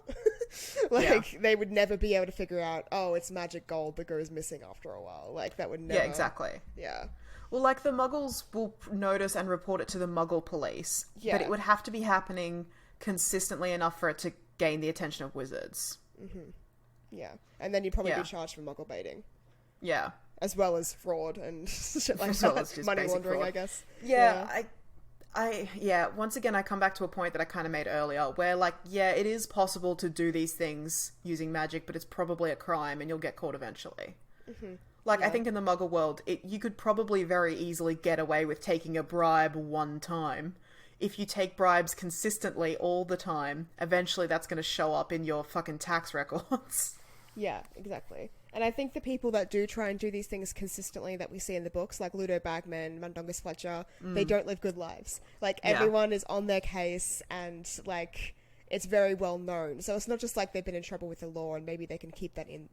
Speaker 2: They would never be able to figure out, oh, it's magic gold that goes missing after a while. Like, that would never...
Speaker 1: Yeah, exactly.
Speaker 2: Yeah.
Speaker 1: Well, like, the Muggles will notice and report it to the Muggle police, but it would have to be happening consistently enough for it to gain the attention of wizards.
Speaker 2: Yeah. And then you'd probably be charged for Muggle baiting.
Speaker 1: Yeah.
Speaker 2: As well as fraud and shit like
Speaker 1: as
Speaker 2: that.
Speaker 1: Well as just
Speaker 2: money laundering,
Speaker 1: fraud.
Speaker 2: I guess.
Speaker 1: Once again, I come back to a point that I kind of made earlier, where, like, it is possible to do these things using magic, but it's probably a crime and you'll get caught eventually. Like, I think in the Muggle world, you could probably very easily get away with taking a bribe one time. If you take bribes consistently all the time, eventually that's going to show up in your fucking tax records.
Speaker 2: Yeah, exactly. And I think the people that do try and do these things consistently that we see in the books, like Ludo Bagman, Mundungus Fletcher, they don't live good lives. Like, everyone is on their case, and, like, it's very well known. So it's not just like they've been in trouble with the law and maybe they can keep that in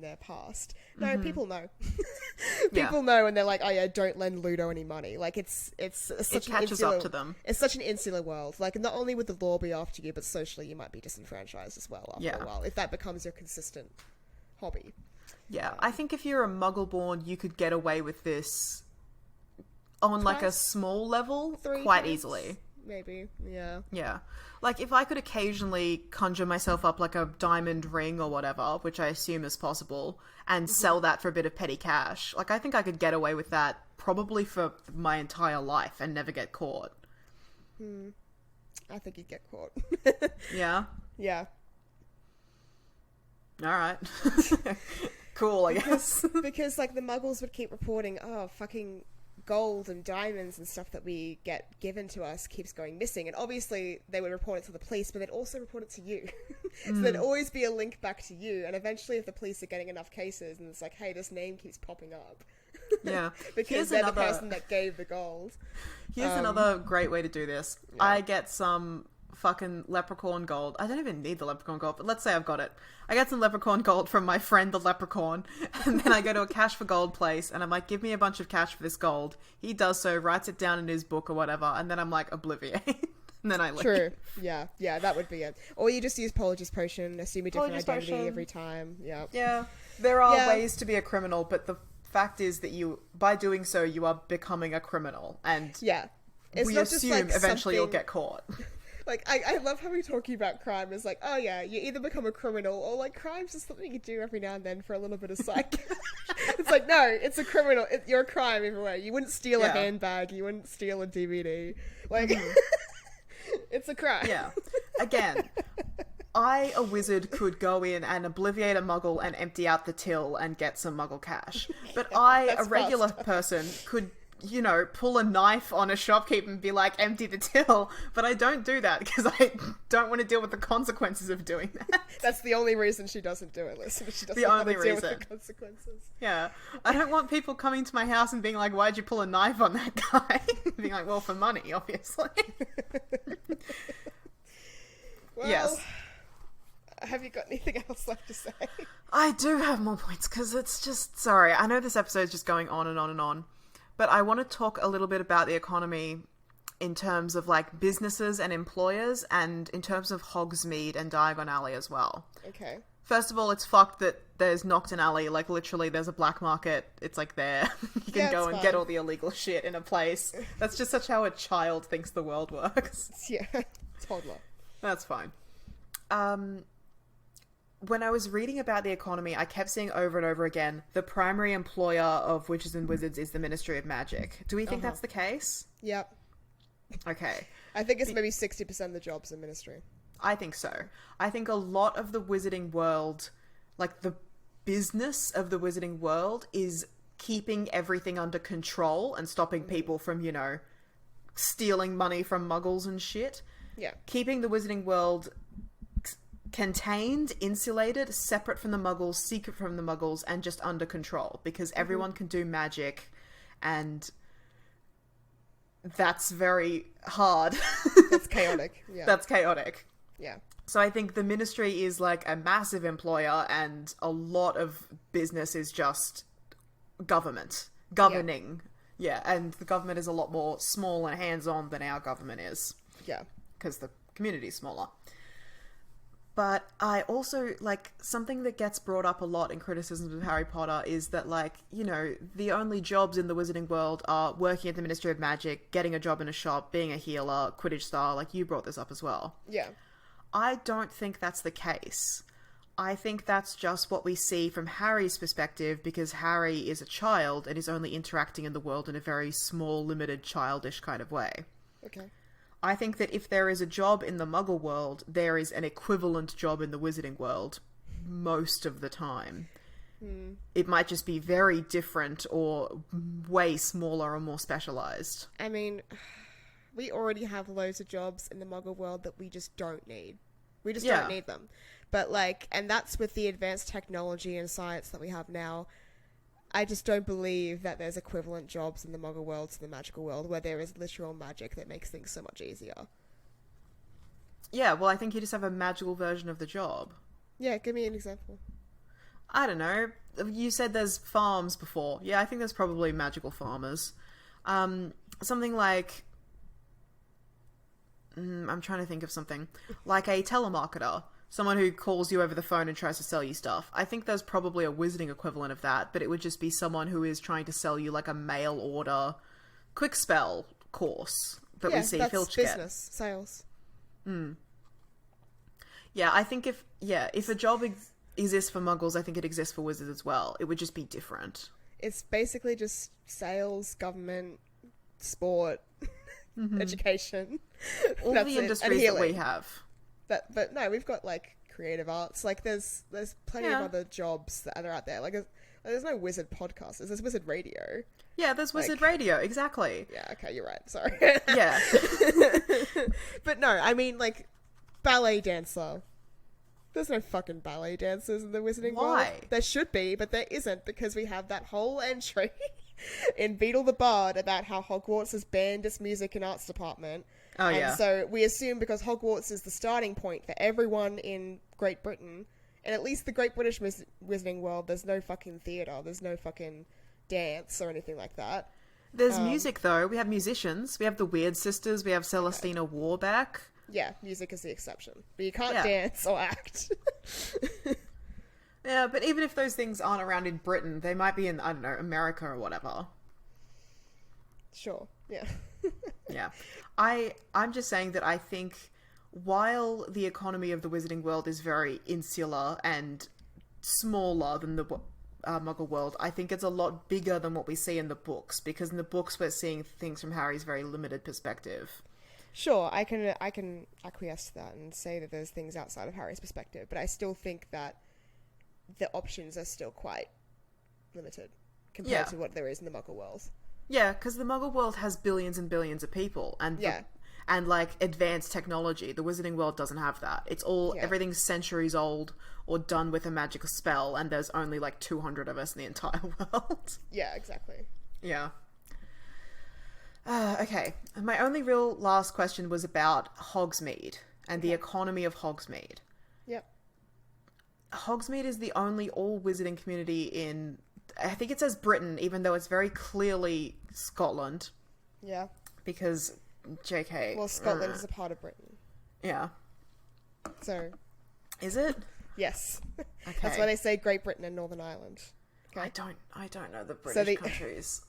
Speaker 2: their past. No, people know. People know, and they're like, oh yeah, don't lend Ludo any money. Like it's such
Speaker 1: it catches up to them.
Speaker 2: It's such an insular world. Like not only would the law be after you, but socially you might be disenfranchised as well after a while if that becomes your consistent hobby.
Speaker 1: Yeah, I think if you're a Muggle-born, you could get away with this on like a small level quite easily.
Speaker 2: Maybe, yeah.
Speaker 1: Yeah. Like, if I could occasionally conjure myself up like a diamond ring or whatever, which I assume is possible, and sell that for a bit of petty cash, like, I think I could get away with that probably for my entire life and never get caught.
Speaker 2: I think you'd get caught.
Speaker 1: Yeah?
Speaker 2: Yeah.
Speaker 1: Alright. Cool, I guess.
Speaker 2: Because, like, the Muggles would keep reporting, oh, fucking gold and diamonds and stuff that we get given to us keeps going missing. And obviously they would report it to the police, but they'd also report it to you. So there'd always be a link back to you. And eventually if the police are getting enough cases and it's like, hey, this name keeps popping up.
Speaker 1: Yeah.
Speaker 2: Because they're the person that gave the gold.
Speaker 1: Here's another great way to do this. Yeah. I get some fucking leprechaun gold. I don't even need the leprechaun gold, but let's say I've got it. I get some leprechaun gold from my friend the leprechaun, and then I go to a cash for gold place, and I'm like, give me a bunch of cash for this gold. He does so, writes it down in his book or whatever, and then I'm like, obliviate. And then I leave.
Speaker 2: True. Yeah, that would be it. Or you just use Polyjuice Potion, assume a different identity every time. Yeah.
Speaker 1: Yeah. There are ways to be a criminal, but the fact is that you, by doing so, you are becoming a criminal, and
Speaker 2: it's
Speaker 1: we
Speaker 2: not
Speaker 1: assume
Speaker 2: just like
Speaker 1: eventually you'll get caught.
Speaker 2: Like, I love how we're talking about crime as like, oh yeah, you either become a criminal or like crime's just something you do every now and then for a little bit of psych. It's like, no, it's a criminal. You're a crime everywhere. You wouldn't steal a handbag. You wouldn't steal a DVD. Like, it's a crime.
Speaker 1: Yeah. Again, I, a wizard, could go in and obliviate a muggle and empty out the till and get some muggle cash. But I, a regular person, could, you know, pull a knife on a shopkeep and be like, empty the till. But I don't do that because I don't want to deal with the consequences of doing that.
Speaker 2: That's the only reason she doesn't do it, listen. She doesn't
Speaker 1: the
Speaker 2: want
Speaker 1: only
Speaker 2: to deal
Speaker 1: reason.
Speaker 2: with the consequences.
Speaker 1: Yeah. I don't want people coming to my house and being like, why'd you pull a knife on that guy? Being like, well, for money, obviously.
Speaker 2: Well,
Speaker 1: yes.
Speaker 2: Have you got anything else left to say?
Speaker 1: I do have more points because it's just, sorry, I know this episode is just going on and on and on. But I want to talk a little bit about the economy in terms of, like, businesses and employers and in terms of Hogsmeade and Diagon Alley as well.
Speaker 2: Okay.
Speaker 1: First of all, it's fucked that there's Nocturne Alley. Like, literally, there's a black market. It's, like, there. You can go and get all the illegal shit in a place. That's just such how a child thinks the world works.
Speaker 2: Yeah. Toddler.
Speaker 1: That's fine. When I was reading about the economy, I kept seeing over and over again, the primary employer of witches and wizards is the Ministry of Magic. Do we think that's the case?
Speaker 2: Yep.
Speaker 1: Okay.
Speaker 2: I think it's maybe 60% of the jobs in Ministry.
Speaker 1: I think so. I think a lot of the wizarding world, like the business of the wizarding world, is keeping everything under control and stopping people from, you know, stealing money from muggles and shit.
Speaker 2: Yeah.
Speaker 1: Keeping the wizarding world contained, insulated, separate from the muggles, secret from the muggles, and just under control, because everyone can do magic, and that's very hard.
Speaker 2: That's chaotic. Yeah.
Speaker 1: That's chaotic.
Speaker 2: Yeah.
Speaker 1: So I think the Ministry is like a massive employer, and a lot of business is just government. Governing. Yeah, and the government is a lot more small and hands-on than our government is.
Speaker 2: Yeah.
Speaker 1: Because the community is smaller. But I also, like, something that gets brought up a lot in criticisms of Harry Potter is that, like, you know, the only jobs in the wizarding world are working at the Ministry of Magic, getting a job in a shop, being a healer, Quidditch star, like, you brought this up as well.
Speaker 2: Yeah.
Speaker 1: I don't think that's the case. I think that's just what we see from Harry's perspective, because Harry is a child and is only interacting in the world in a very small, limited, childish kind of way.
Speaker 2: Okay.
Speaker 1: I think that if there is a job in the Muggle world, there is an equivalent job in the Wizarding world most of the time. It might just be very different or way smaller or more specialized.
Speaker 2: I mean, we already have loads of jobs in the Muggle world that we just don't need. We just don't need them. But, like, and that's with the advanced technology and science that we have now. I just don't believe that there's equivalent jobs in the Muggle world to the magical world where there is literal magic that makes things so much easier.
Speaker 1: Yeah, well, I think you just have a magical version of the job.
Speaker 2: Yeah, give me an example.
Speaker 1: I don't know. You said there's farms before. Yeah, I think there's probably magical farmers. Something like... I'm trying to think of something. Like a telemarketer. Someone who calls you over the phone and tries to sell you stuff. I think there's probably a wizarding equivalent of that, but it would just be someone who is trying to sell you like a mail order quick spell course that we see Filch get.
Speaker 2: Business, sales.
Speaker 1: Yeah, I think if a job exists for muggles, I think it exists for wizards as well. It would just be different.
Speaker 2: It's basically just sales, government, sport, education.
Speaker 1: All the industries that we have.
Speaker 2: But no, we've got like creative arts. Like there's plenty of other jobs that are out there. Like there's no wizard podcasters. There's wizard radio.
Speaker 1: Yeah, there's wizard radio. Exactly.
Speaker 2: Yeah. Okay, you're right. Sorry.
Speaker 1: Yeah.
Speaker 2: But no, I mean like ballet dancer. There's no fucking ballet dancers in the wizarding world.
Speaker 1: Why?
Speaker 2: There should be, but there isn't because we have that whole entry in Beetle the Bard about how Hogwarts has banned its music and arts department.
Speaker 1: Oh, yeah.
Speaker 2: And so we assume because Hogwarts is the starting point for everyone in Great Britain, and at least the Great British Wizarding world, there's no fucking theatre, there's no fucking dance or anything like that.
Speaker 1: There's music, though. We have musicians. We have the Weird Sisters. We have Celestina Warbeck.
Speaker 2: Yeah, music is the exception. But you can't dance or act.
Speaker 1: Yeah, but even if those things aren't around in Britain, they might be in, I don't know, America or whatever.
Speaker 2: Sure, yeah.
Speaker 1: Yeah. I'm just saying that I think while the economy of the wizarding world is very insular and smaller than the Muggle world, I think it's a lot bigger than what we see in the books, because in the books we're seeing things from Harry's very limited perspective.
Speaker 2: Sure, I can acquiesce to that and say that there's things outside of Harry's perspective, but I still think that the options are still quite limited compared to what there is in the Muggle world.
Speaker 1: Yeah, because the Muggle world has billions and billions of people, and and like advanced technology. The Wizarding world doesn't have that. It's all everything's centuries old or done with a magical spell, and there's only like 200 of us in the entire world.
Speaker 2: Yeah, exactly.
Speaker 1: Yeah. Okay. My only real last question was about Hogsmeade and the economy of Hogsmeade.
Speaker 2: Yep.
Speaker 1: Hogsmeade is the only all wizarding community in, I think it says Britain, even though it's very clearly Scotland.
Speaker 2: Yeah.
Speaker 1: Because JK.
Speaker 2: Well, Scotland is a part of Britain.
Speaker 1: Yeah.
Speaker 2: So.
Speaker 1: Is it?
Speaker 2: Yes.
Speaker 1: Okay.
Speaker 2: That's why they say Great Britain and Northern Ireland. Okay.
Speaker 1: I don't know the British countries.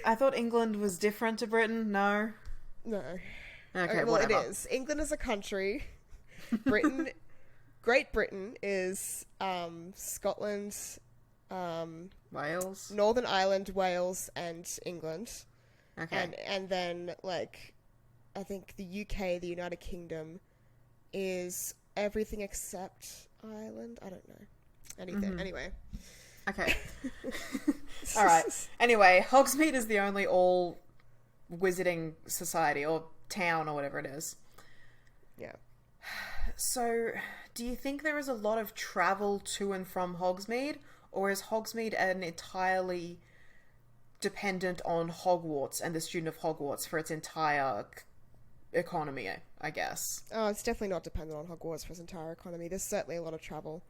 Speaker 1: I thought England was different to Britain. No.
Speaker 2: No.
Speaker 1: Okay.
Speaker 2: Well,
Speaker 1: whatever.
Speaker 2: it is. England is a country. Great Britain is Scotland,
Speaker 1: Wales,
Speaker 2: Northern Ireland, Wales, and England.
Speaker 1: Okay.
Speaker 2: And then like I think the UK, the United Kingdom, is everything except Ireland. I don't know anything. Anyway.
Speaker 1: Okay. All right. Anyway, Hogsmeade is the only all wizarding society or town or whatever it is.
Speaker 2: Yeah.
Speaker 1: So, do you think there is a lot of travel to and from Hogsmeade, or is Hogsmeade an entirely dependent on Hogwarts and the student of Hogwarts for its entire economy, I guess?
Speaker 2: Oh, it's definitely not dependent on Hogwarts for its entire economy. There's certainly a lot of travel.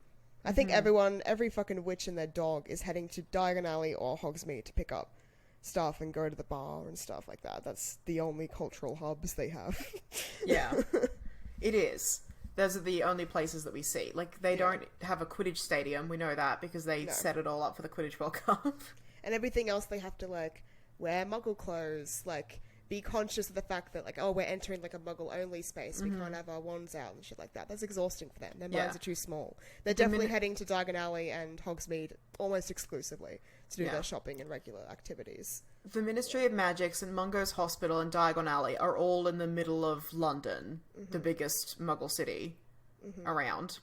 Speaker 2: I think every fucking witch and their dog is heading to Diagon Alley or Hogsmeade to pick up stuff and go to the bar and stuff like that. That's the only cultural hubs they have.
Speaker 1: Yeah, it is. Those are the only places that we see. Like, they don't have a Quidditch stadium. We know that because they set it all up for the Quidditch World Cup.
Speaker 2: And everything else, they have to, like, wear Muggle clothes, like, be conscious of the fact that, like, oh, we're entering, like, a Muggle-only space. We can't have our wands out and shit like that. That's exhausting for them. Their minds are too small. They're definitely heading to Diagon Alley and Hogsmeade almost exclusively to do their shopping and regular activities.
Speaker 1: The Ministry of Magic, St Mungo's Hospital, and Diagon Alley are all in the middle of London, the biggest Muggle city around.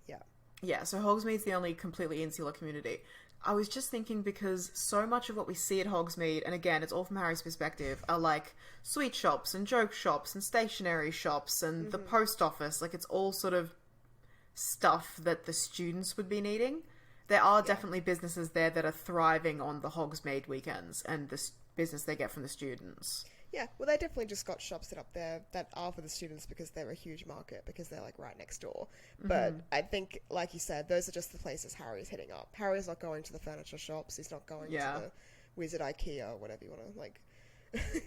Speaker 2: Yeah.
Speaker 1: Yeah, so Hogsmeade's the only completely insular community. I was just thinking because so much of what we see at Hogsmeade, and again, it's all from Harry's perspective, are like sweet shops and joke shops and stationery shops and the post office. Like, it's all sort of stuff that the students would be needing. There are definitely businesses there that are thriving on the Hogsmeade weekends and the business they get from the students.
Speaker 2: Yeah, well, they definitely just got shops set up there that are for the students because they're a huge market, because they're, like, right next door. But I think, like you said, those are just the places Harry's hitting up. Harry's not going to the furniture shops. He's not going to the Wizard IKEA or whatever you want to, like...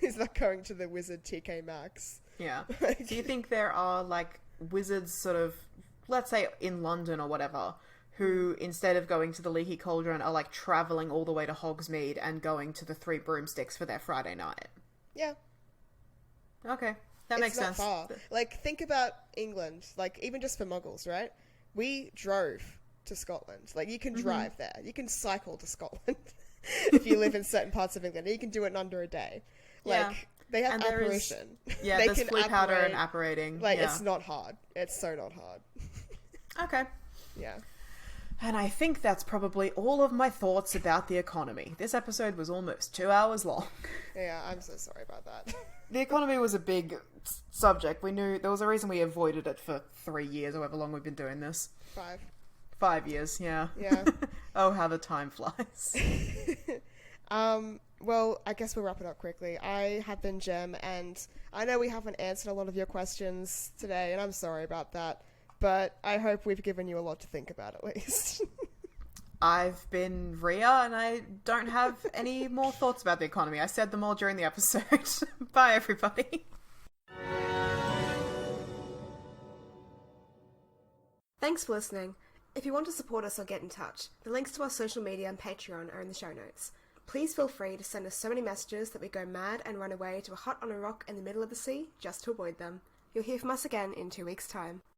Speaker 2: He's not going to the Wizard TK Maxx.
Speaker 1: Yeah. Do you think there are, like, wizards sort of, let's say in London or whatever, who, instead of going to the Leaky Cauldron, are, like, travelling all the way to Hogsmeade and going to the Three Broomsticks for their Friday night?
Speaker 2: Yeah.
Speaker 1: Okay. That makes sense.
Speaker 2: It's not far. Like, think about England. Like, even just for Muggles, right? We drove to Scotland. Like, you can drive there. You can cycle to Scotland if you live in certain parts of England. You can do it in under a day. Like, they have apparition. They
Speaker 1: there's flea powder and apparating.
Speaker 2: Like, it's not hard. It's so not hard.
Speaker 1: Okay.
Speaker 2: Yeah.
Speaker 1: And I think that's probably all of my thoughts about the economy. This episode was almost 2 hours long.
Speaker 2: Yeah, I'm so sorry about that.
Speaker 1: The economy was a big subject. We knew there was a reason we avoided it for 3 years, however long we've been doing this.
Speaker 2: 5.
Speaker 1: 5 years, yeah.
Speaker 2: Yeah.
Speaker 1: Oh, how the time flies.
Speaker 2: Well, I guess we'll wrap it up quickly. I have been Jem, and I know we haven't answered a lot of your questions today, and I'm sorry about that. But I hope we've given you a lot to think about, at least.
Speaker 1: I've been Rhea, and I don't have any more thoughts about the economy. I said them all during the episode. Bye, everybody.
Speaker 3: Thanks for listening. If you want to support us or get in touch, the links to our social media and Patreon are in the show notes. Please feel free to send us so many messages that we go mad and run away to a hut on a rock in the middle of the sea just to avoid them. You'll hear from us again in 2 weeks' time.